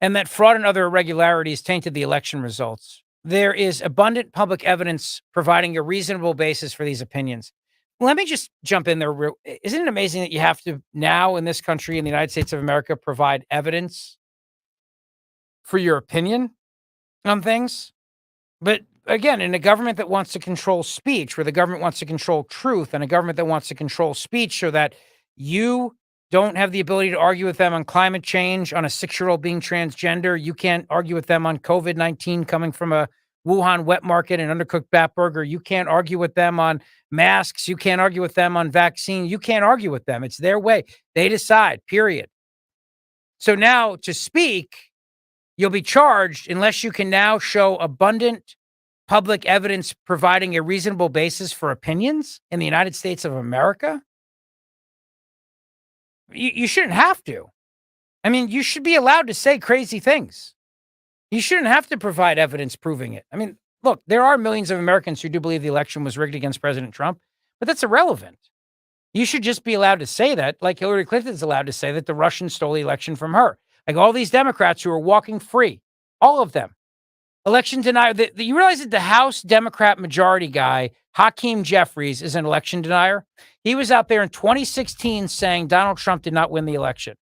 Speaker 2: and that fraud and other irregularities tainted the election results. There is abundant public evidence providing a reasonable basis for these opinions. Let me just jump in there. Isn't it amazing that you have to now in this country, in the United States of America, provide evidence for your opinion on things? But again, in a government that wants to control speech, where the government wants to control truth, and a government that wants to control speech so that you don't have the ability to argue with them on climate change, on a 6-year-old being transgender. You can't argue with them on COVID-19 coming from a Wuhan wet market and undercooked bat burger. You can't argue with them on masks. You can't argue with them on vaccine. You can't argue with them. It's their way. They decide, period. So now to speak, you'll be charged unless you can now show abundant public evidence providing a reasonable basis for opinions in the United States of America. You shouldn't have to. I mean, you should be allowed to say crazy things. You shouldn't have to provide evidence proving it. I mean, look, there are millions of Americans who do believe the election was rigged against President Trump, but that's irrelevant. You should just be allowed to say that, like Hillary Clinton's allowed to say that the Russians stole the election from her. Like all these Democrats who are walking free, all of them, Election denier. You realize that the House Democrat majority guy, Hakeem Jeffries, is an election denier. He was out there in 2016 saying Donald Trump did not win the election.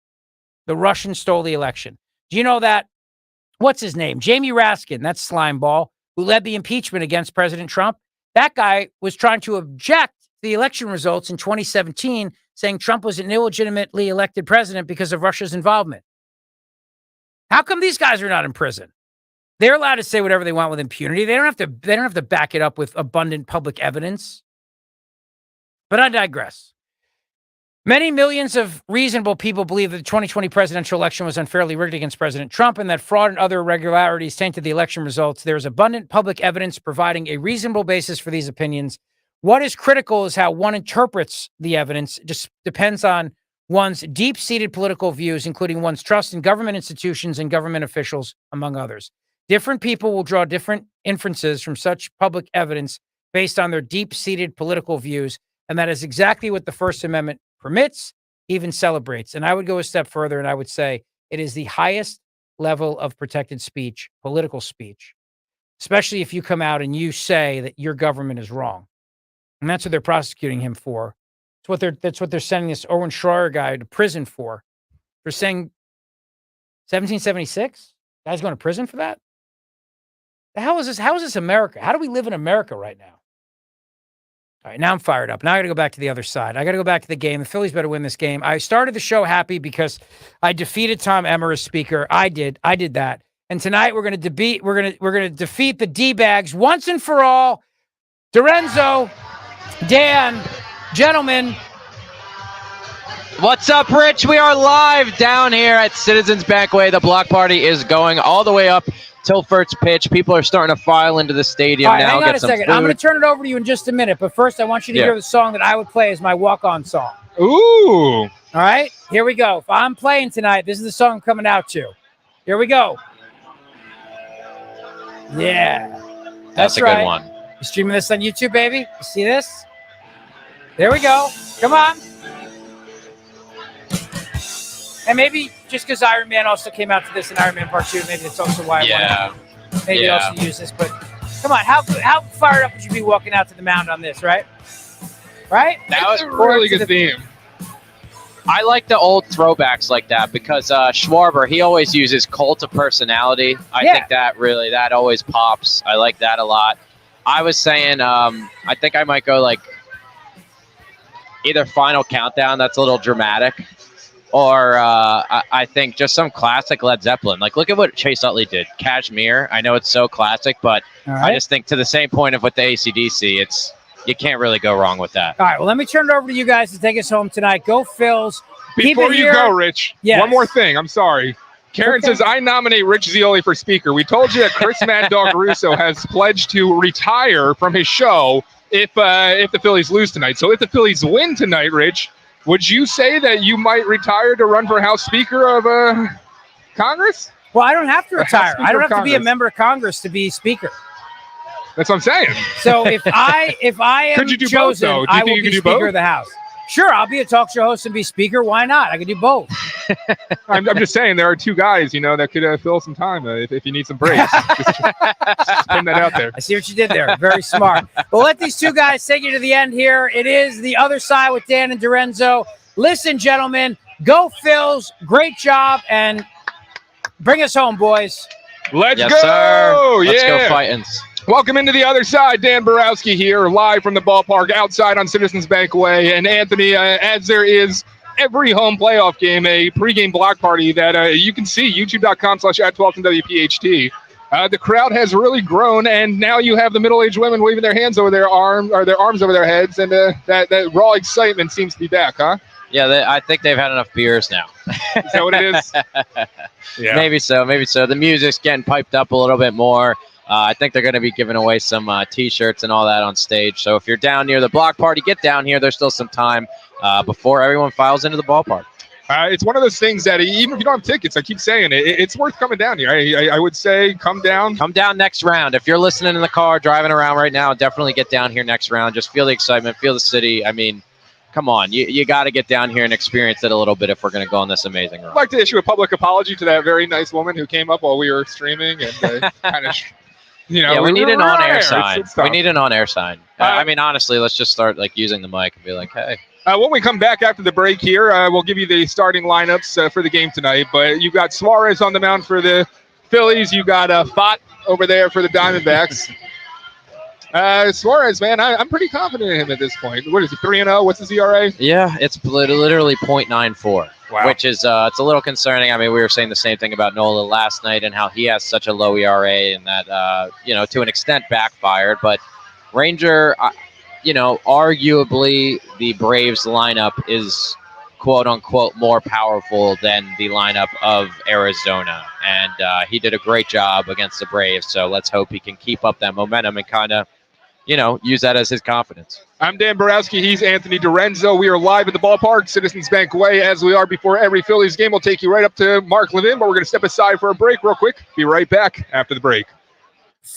Speaker 2: The Russians stole the election. Do you know that? What's his name? Jamie Raskin, that slime ball, who led the impeachment against President Trump. That guy was trying to object to the election results in 2017, saying Trump was an illegitimately elected president because of Russia's involvement. How come these guys are not in prison? They're allowed to say whatever they want with impunity. They don't have to back it up with abundant public evidence. But I digress. Many millions of reasonable people believe that the 2020 presidential election was unfairly rigged against President Trump and that fraud and other irregularities tainted the election results. There is abundant public evidence providing a reasonable basis for these opinions. What is critical is how one interprets the evidence. It just depends on one's deep-seated political views, including one's trust in government institutions and government officials, among others. Different people will draw different inferences from such public evidence based on their deep-seated political views, and that is exactly what the First Amendment permits, even celebrates. And I would go a step further, and I would say it is the highest level of protected speech, political speech, especially if you come out and you say that your government is wrong. And that's what they're prosecuting him for. That's what they're sending this Owen Schroyer guy to prison for saying 1776? Guy's going to prison for that? The hell is this? How is this America? How do we live in America right now? All right, now I'm fired up. Now I got to go back to the other side. I got to go back to the game. The Phillies better win this game. I started the show happy because I defeated Tom Emmer as speaker. I did that. And tonight we're going to defeat the D-bags once and for all. DiRenzo, Dan, gentlemen.
Speaker 12: What's up, Rich? We are live down here at Citizens Bankway. The block party is going all the way up till first pitch. People are starting to file into the stadium now.
Speaker 2: Hang on a second. I'm going to turn it over to you in just a minute. But first, I want you to hear the song that I would play as my walk-on song.
Speaker 5: Ooh.
Speaker 2: All right, here we go. If I'm playing tonight, this is the song I'm coming out to. Here we go. Yeah.
Speaker 12: That's a
Speaker 2: right.
Speaker 12: good one.
Speaker 2: You streaming this on YouTube, baby? You see this? There we go. Come on. And maybe just because Iron Man also came out to this in Iron Man Part 2, maybe that's also why I wanted to maybe also use this. But come on, how fired up would you be walking out to the mound on this, right? Right?
Speaker 5: That was a really good theme.
Speaker 12: I like the old throwbacks like that because Schwarber, he always uses cult of personality. I think that always pops. I like that a lot. I was saying, I think I might go like either Final Countdown, that's a little dramatic, or I think just some classic Led Zeppelin. Like, look at what Chase Utley did. Kashmir, I know it's so classic, but I just think to the same point of with the AC/DC, you can't really go wrong with that.
Speaker 2: All right, well, let me turn it over to you guys to take us home tonight. Go Phils.
Speaker 5: Before you go, Rich, one more thing. I'm sorry. Karen says, I nominate Rich Zeoli for speaker. We told you that Chris Mad Dog Russo has pledged to retire from his show if the Phillies lose tonight. So if the Phillies win tonight, Rich, would you say that you might retire to run for House Speaker of Congress?
Speaker 2: Well, I don't have to retire. I don't have to be a member of Congress to be Speaker.
Speaker 5: That's what I'm saying.
Speaker 2: So if I am
Speaker 5: could you do
Speaker 2: chosen,
Speaker 5: both, though? Do you
Speaker 2: I will
Speaker 5: think you
Speaker 2: be
Speaker 5: could do
Speaker 2: Speaker
Speaker 5: both?
Speaker 2: of the House. Sure, I'll be a talk show host and be Speaker. Why not? I could do both.
Speaker 5: I'm just saying there are two guys, that could fill some time if you need some breaks. just putting that out there.
Speaker 2: I see what you did there. Very smart. Well, let these two guys take you to the end here. It is The Other Side with Dan and DiRenzo. Listen, gentlemen, go Phils. Great job, and bring us home, boys.
Speaker 5: Let's
Speaker 12: Yes,
Speaker 5: go!
Speaker 12: sir. Let's
Speaker 5: Yeah.
Speaker 12: go Fightins.
Speaker 5: Welcome into The Other Side. Dan Borowski here, live from the ballpark outside on Citizens Bankway. And Anthony, as there is every home playoff game, a pregame block party that you can see, youtube.com/@12WPHT. The crowd has really grown, and now you have the middle-aged women waving their hands over their arms over their heads, and that raw excitement seems to be back, huh?
Speaker 12: Yeah, I think they've had enough beers now.
Speaker 5: Is that what it is? Yeah.
Speaker 12: Maybe so. The music's getting piped up a little bit more. I think they're going to be giving away some T-shirts and all that on stage. So if you're down near the block party, get down here. There's still some time before everyone files into the ballpark.
Speaker 5: It's one of those things that even if you don't have tickets, I keep saying it's worth coming down here. I would say come down.
Speaker 12: Come down next round. If you're listening in the car, driving around right now, definitely get down here next round. Just feel the excitement, feel the city. I mean, come on. You got to get down here and experience it a little bit if we're going to go on this amazing run.
Speaker 5: I'd like to issue a public apology to that very nice woman who came up while we were streaming and kind of You know,
Speaker 12: Yeah, we need an
Speaker 5: we're
Speaker 12: on-air
Speaker 5: on
Speaker 12: sign.
Speaker 5: It's
Speaker 12: We
Speaker 5: tough.
Speaker 12: need an on-air sign. I mean, honestly, let's just start like using the mic and be like, hey.
Speaker 5: When we come back after the break here, we'll give you the starting lineups for the game tonight. But you got Suarez on the mound for the Phillies. You got Fott over there for the Diamondbacks. Suarez, man, I'm pretty confident in him at this point. What is he, 3-0? What's his ERA?
Speaker 12: Yeah, it's literally 0.94, which is it's a little concerning. I mean, we were saying the same thing about Nola last night and how he has such a low ERA and that, you know, to an extent backfired. But Ranger, you know, arguably the Braves lineup is quote-unquote more powerful than the lineup of Arizona. And he did a great job against the Braves, so let's hope he can keep up that momentum and kind of, you know, use that as his confidence.
Speaker 5: I'm Dan Borowski. He's Anthony DiRenzo. We are live at the ballpark, Citizens Bank Way, as we are before every Phillies game. We'll take you right up to Mark Levin, but we're going to step aside for a break real quick. Be right back after the break.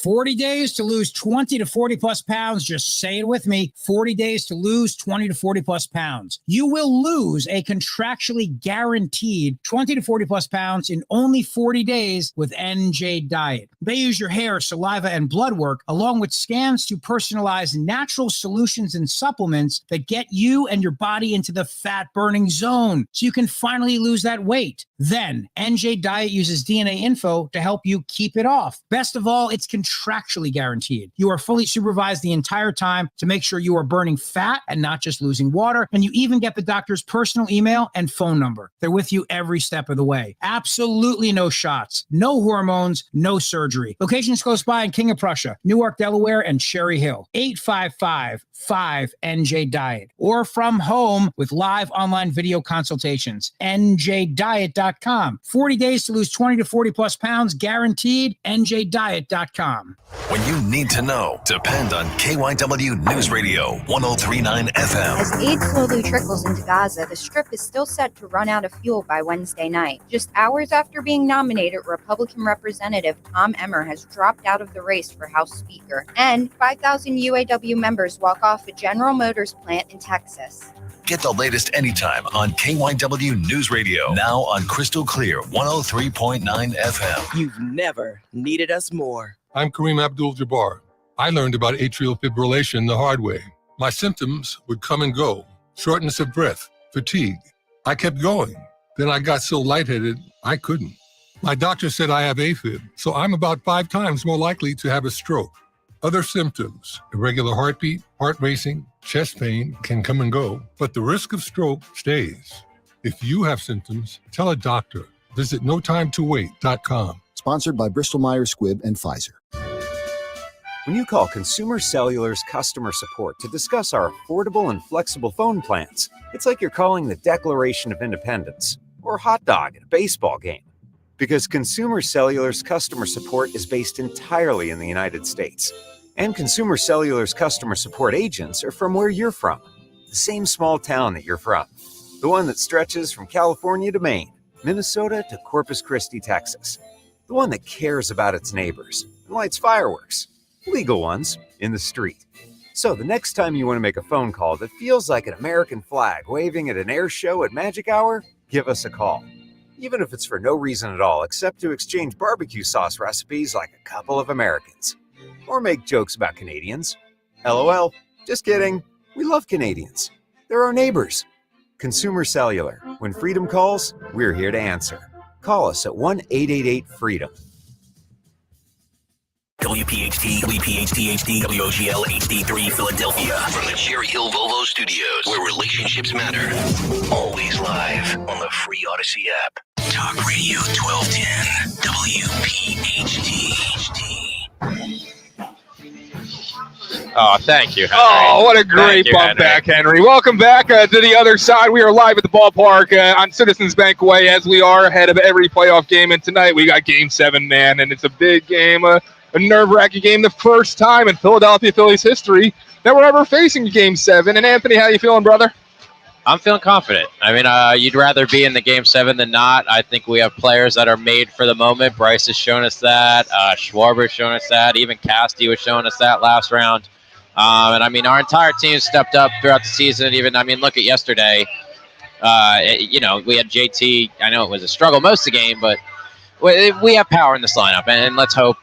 Speaker 2: 40 days to lose 20 to 40 plus pounds. Just say it with me. 40 days to lose 20 to 40 plus pounds. You will lose a contractually guaranteed 20 to 40 plus pounds in only 40 days with NJ Diet. They use your hair, saliva, and blood work along with scans to personalize natural solutions and supplements that get you and your body into the fat burning zone so you can finally lose that weight. Then NJ Diet uses DNA info to help you keep it off. Best of all, it's contractually guaranteed. You are fully supervised the entire time to make sure you are burning fat and not just losing water. And you even get the doctor's personal email and phone number. They're with you every step of the way. Absolutely no shots, no hormones, no surgery. Locations close by in King of Prussia, Newark, Delaware, and Cherry Hill. 855-5NJ Diet. Or from home with live online video consultations. NJDiet.com. 40 days to lose 20 to 40 plus pounds guaranteed. NJDiet.com.
Speaker 6: When you need to know, depend on KYW News Radio 103.9 FM.
Speaker 22: As aid slowly trickles into Gaza, the Strip is still set to run out of fuel by Wednesday night. Just hours after being nominated, Republican Representative Tom Emmer has dropped out of the race for House Speaker. And 5,000 UAW members walk off a General Motors plant in Texas.
Speaker 6: Get the latest anytime on KYW News Radio. Now on Crystal Clear 103.9 FM.
Speaker 23: You've never needed us more.
Speaker 24: I'm Kareem Abdul-Jabbar. I learned about atrial fibrillation the hard way. My symptoms would come and go. Shortness of breath, fatigue. I kept going. Then I got so lightheaded, I couldn't. My doctor said I have AFib, so I'm about 5 times more likely to have a stroke. Other symptoms, irregular heartbeat, heart racing, chest pain can come and go, but the risk of stroke stays. If you have symptoms, tell a doctor. Visit notimetowait.com.
Speaker 25: Sponsored by Bristol-Myers Squibb and Pfizer.
Speaker 26: When you call Consumer Cellular's customer support to discuss our affordable and flexible phone plans, it's like you're calling the Declaration of Independence or hot dog at a baseball game. Because Consumer Cellular's customer support is based entirely in the United States. And Consumer Cellular's customer support agents are from where you're from, the same small town that you're from, the one that stretches from California to Maine, Minnesota to Corpus Christi, Texas, the one that cares about its neighbors and lights fireworks, legal ones, in the street. So the next time you want to make a phone call that feels like an American flag waving at an air show at magic hour, give us a call. Even if it's for no reason at all except to exchange barbecue sauce recipes like a couple of Americans. Or make jokes about Canadians. LOL, just kidding. We love Canadians. They're our neighbors. Consumer Cellular. When freedom calls, we're here to answer. Call us at 1-888-FREEDOM.
Speaker 4: WPHT, WPHT HD, WOGL HD3 Philadelphia. From the Cherry Hill Volvo Studios, where relationships matter. Always live on the free Odyssey app. Talk Radio 1210, WPHT.
Speaker 12: Oh, thank you, Henry.
Speaker 5: Oh, what a great bump back, Henry. Welcome back to the other side. We are live at the ballpark on Citizens Bank Way, as we are ahead of every playoff game. And tonight we got Game 7, man, and it's a big game, a nerve-wracking game, the first time in Philadelphia Phillies history that we're ever facing Game 7. And Anthony, how you feeling, brother?
Speaker 12: I'm feeling confident. I mean, you'd rather be in the Game 7 than not. I think we have players that are made for the moment. Bryce has shown us that. Schwarber's shown us that. Even Casty was showing us that last round. And I mean, our entire team stepped up throughout the season. Even, I mean, look at yesterday. We had JT. I know it was a struggle most of the game, but we have power in this lineup, and let's hope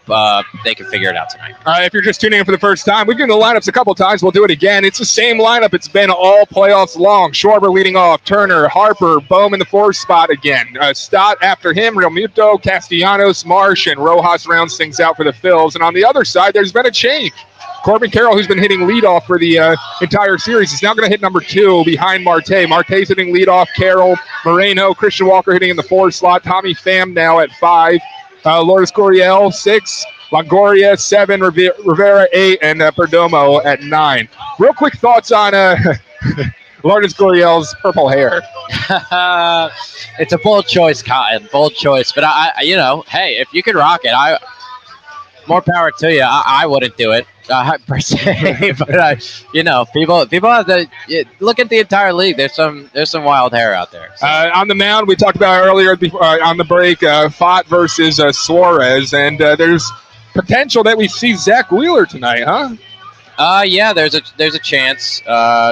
Speaker 12: they can figure it out tonight.
Speaker 5: If you're just tuning in for the first time, we've given the lineups a couple times. We'll do it again. It's the same lineup. It's been all playoffs long. Schwarber leading off. Turner, Harper, Bohm in the 4th spot again. Stott after him, Real Muto, Castellanos, Marsh, and Rojas rounds things out for the Phils. And on the other side, there's been a change. Corbin Carroll, who's been hitting leadoff for the entire series, is now going to hit number 2 behind Marte. Marte's hitting leadoff. Carroll, Moreno, Christian Walker hitting in the 4 slot. Tommy Pham now at 5. Lourdes Gurriel, 6. Longoria, 7. Rivera, 8. And Perdomo at 9. Real quick thoughts on Lourdes Gurriel's purple hair.
Speaker 12: It's a bold choice, Cotton. Bold choice. But, hey, if you could rock it, more power to you. I wouldn't do it per se, but people have to look at the entire league. There's some wild hair out there. So.
Speaker 5: On the mound, we talked about earlier on the break, Fott versus Suarez, and there's potential that we see Zach Wheeler tonight, huh?
Speaker 12: Yeah, there's a chance.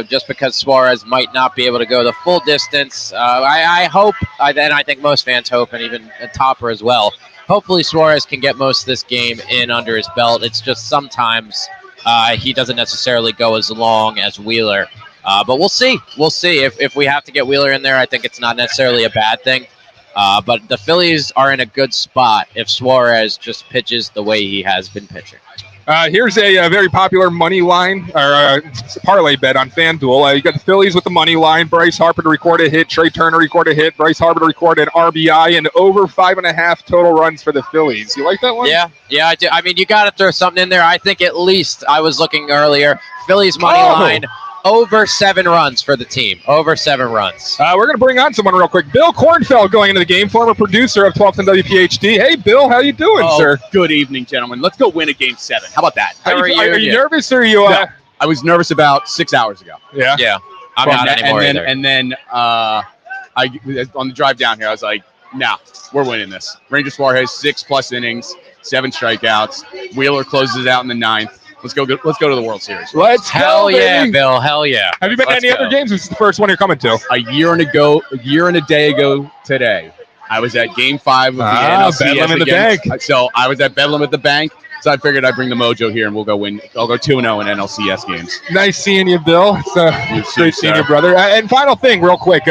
Speaker 12: Just because Suarez might not be able to go the full distance. I hope, and I think most fans hope, and even Topper as well. Hopefully Suarez can get most of this game in under his belt. It's just sometimes he doesn't necessarily go as long as Wheeler. But we'll see. We'll see. If we have to get Wheeler in there, I think it's not necessarily a bad thing. But the Phillies are in a good spot if Suarez just pitches the way he has been pitching.
Speaker 5: Here's a very popular money line or parlay bet on FanDuel. You got the Phillies with the money line. Bryce Harper to record a hit. Trey Turner record a hit. Bryce Harper to record an RBI and over 5.5 total runs for the Phillies. You like that one?
Speaker 12: Yeah, I do. I mean, you got to throw something in there. I think at least I was looking earlier. Phillies money line. Over 7 runs for the team. Over 7 runs.
Speaker 5: We're going to bring on someone real quick. Bill Kornfeld going into the game, former producer of 12th and WPHD. Hey, Bill, how you doing, sir?
Speaker 8: Good evening, gentlemen. Let's go win a game 7. How about that?
Speaker 5: Are you nervous or are you?
Speaker 8: No, I was nervous about 6 hours ago.
Speaker 5: Yeah.
Speaker 12: I'm not anymore either.
Speaker 8: And then on the drive down here, I was like, nah, we're winning this. Ranger Suarez, 6+ innings, 7 strikeouts. Wheeler closes out in the 9th. Let's go to the World Series.
Speaker 5: Let's
Speaker 12: Hell
Speaker 5: go,
Speaker 12: yeah,
Speaker 5: baby.
Speaker 12: Bill. Hell yeah.
Speaker 5: Have you been to any other games? This is the first one you're coming to.
Speaker 8: A year and a day ago today, I was at Game 5 of the NLCS
Speaker 5: Bedlam in the bank.
Speaker 8: So I was at Bedlam at the bank. So I figured I'd bring the mojo here, and we'll go win. I'll go 2-0 in NLCS games.
Speaker 5: Nice seeing you, Bill. It's great seeing you, brother. And final thing, real quick.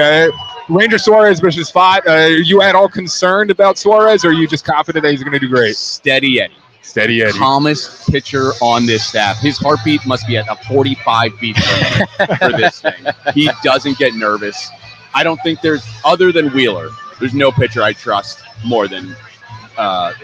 Speaker 5: Ranger Suarez versus Fott. Are you at all concerned about Suarez, or are you just confident that he's going to do great?
Speaker 8: Steady Eddie.
Speaker 5: Steady Eddie.
Speaker 8: Calmest pitcher on this staff. His heartbeat must be at a 45 beats per minute for this thing. He doesn't get nervous. I don't think other than Wheeler, there's no pitcher I trust more than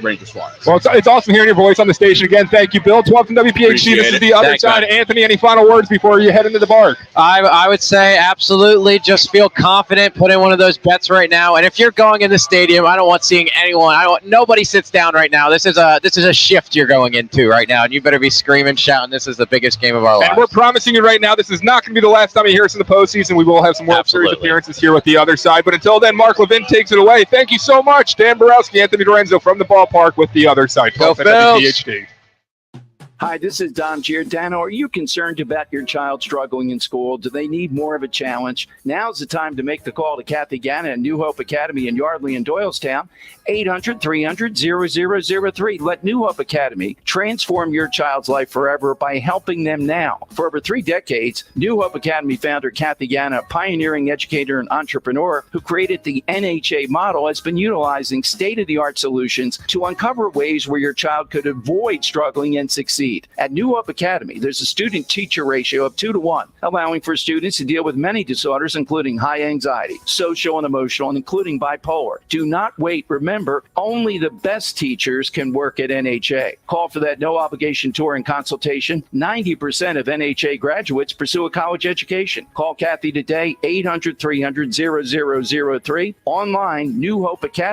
Speaker 8: Ranger Suarez.
Speaker 5: Well, it's awesome hearing your voice on the station again. Thank you, Bill. 12th and WPHD. This is the other side. Anthony, any final words before you head into the bar?
Speaker 12: I would say absolutely. Just feel confident. Put in one of those bets right now. And if you're going in the stadium, I don't want seeing anyone. Nobody sits down right now. This is a shift you're going into right now, and you better be screaming, shouting. This is the biggest game of our lives.
Speaker 5: And we're promising you right now, this is not going to be the last time you hear us in the postseason. We will have some World Series appearances here with the other side. But until then, Mark Levin takes it away. Thank you so much, Dan Borowski, Anthony DiRenzo from the ballpark with the other side.
Speaker 12: Go Phils.
Speaker 5: PhD.
Speaker 9: Hi, this is Don Giordano. Are you concerned about your child struggling in school? Do they need more of a challenge? Now's the time to make the call to Kathy Ganna at New Hope Academy in Yardley and Doylestown. 800-300-0003. Let New Hope Academy transform your child's life forever by helping them now. For over 3 decades, New Hope Academy founder Kathy Ganna, a pioneering educator and entrepreneur who created the NHA model, has been utilizing state-of-the-art solutions to uncover ways where your child could avoid struggling and succeed. At New Hope Academy, there's a student-teacher ratio of 2-to-1, allowing for students to deal with many disorders, including high anxiety, social and emotional, and including bipolar. Do not wait. Remember, only the best teachers can work at NHA. Call for that no-obligation tour and consultation. 90% of NHA graduates pursue a college education. Call Kathy today, 800-300-0003. Online, New Hope Academy.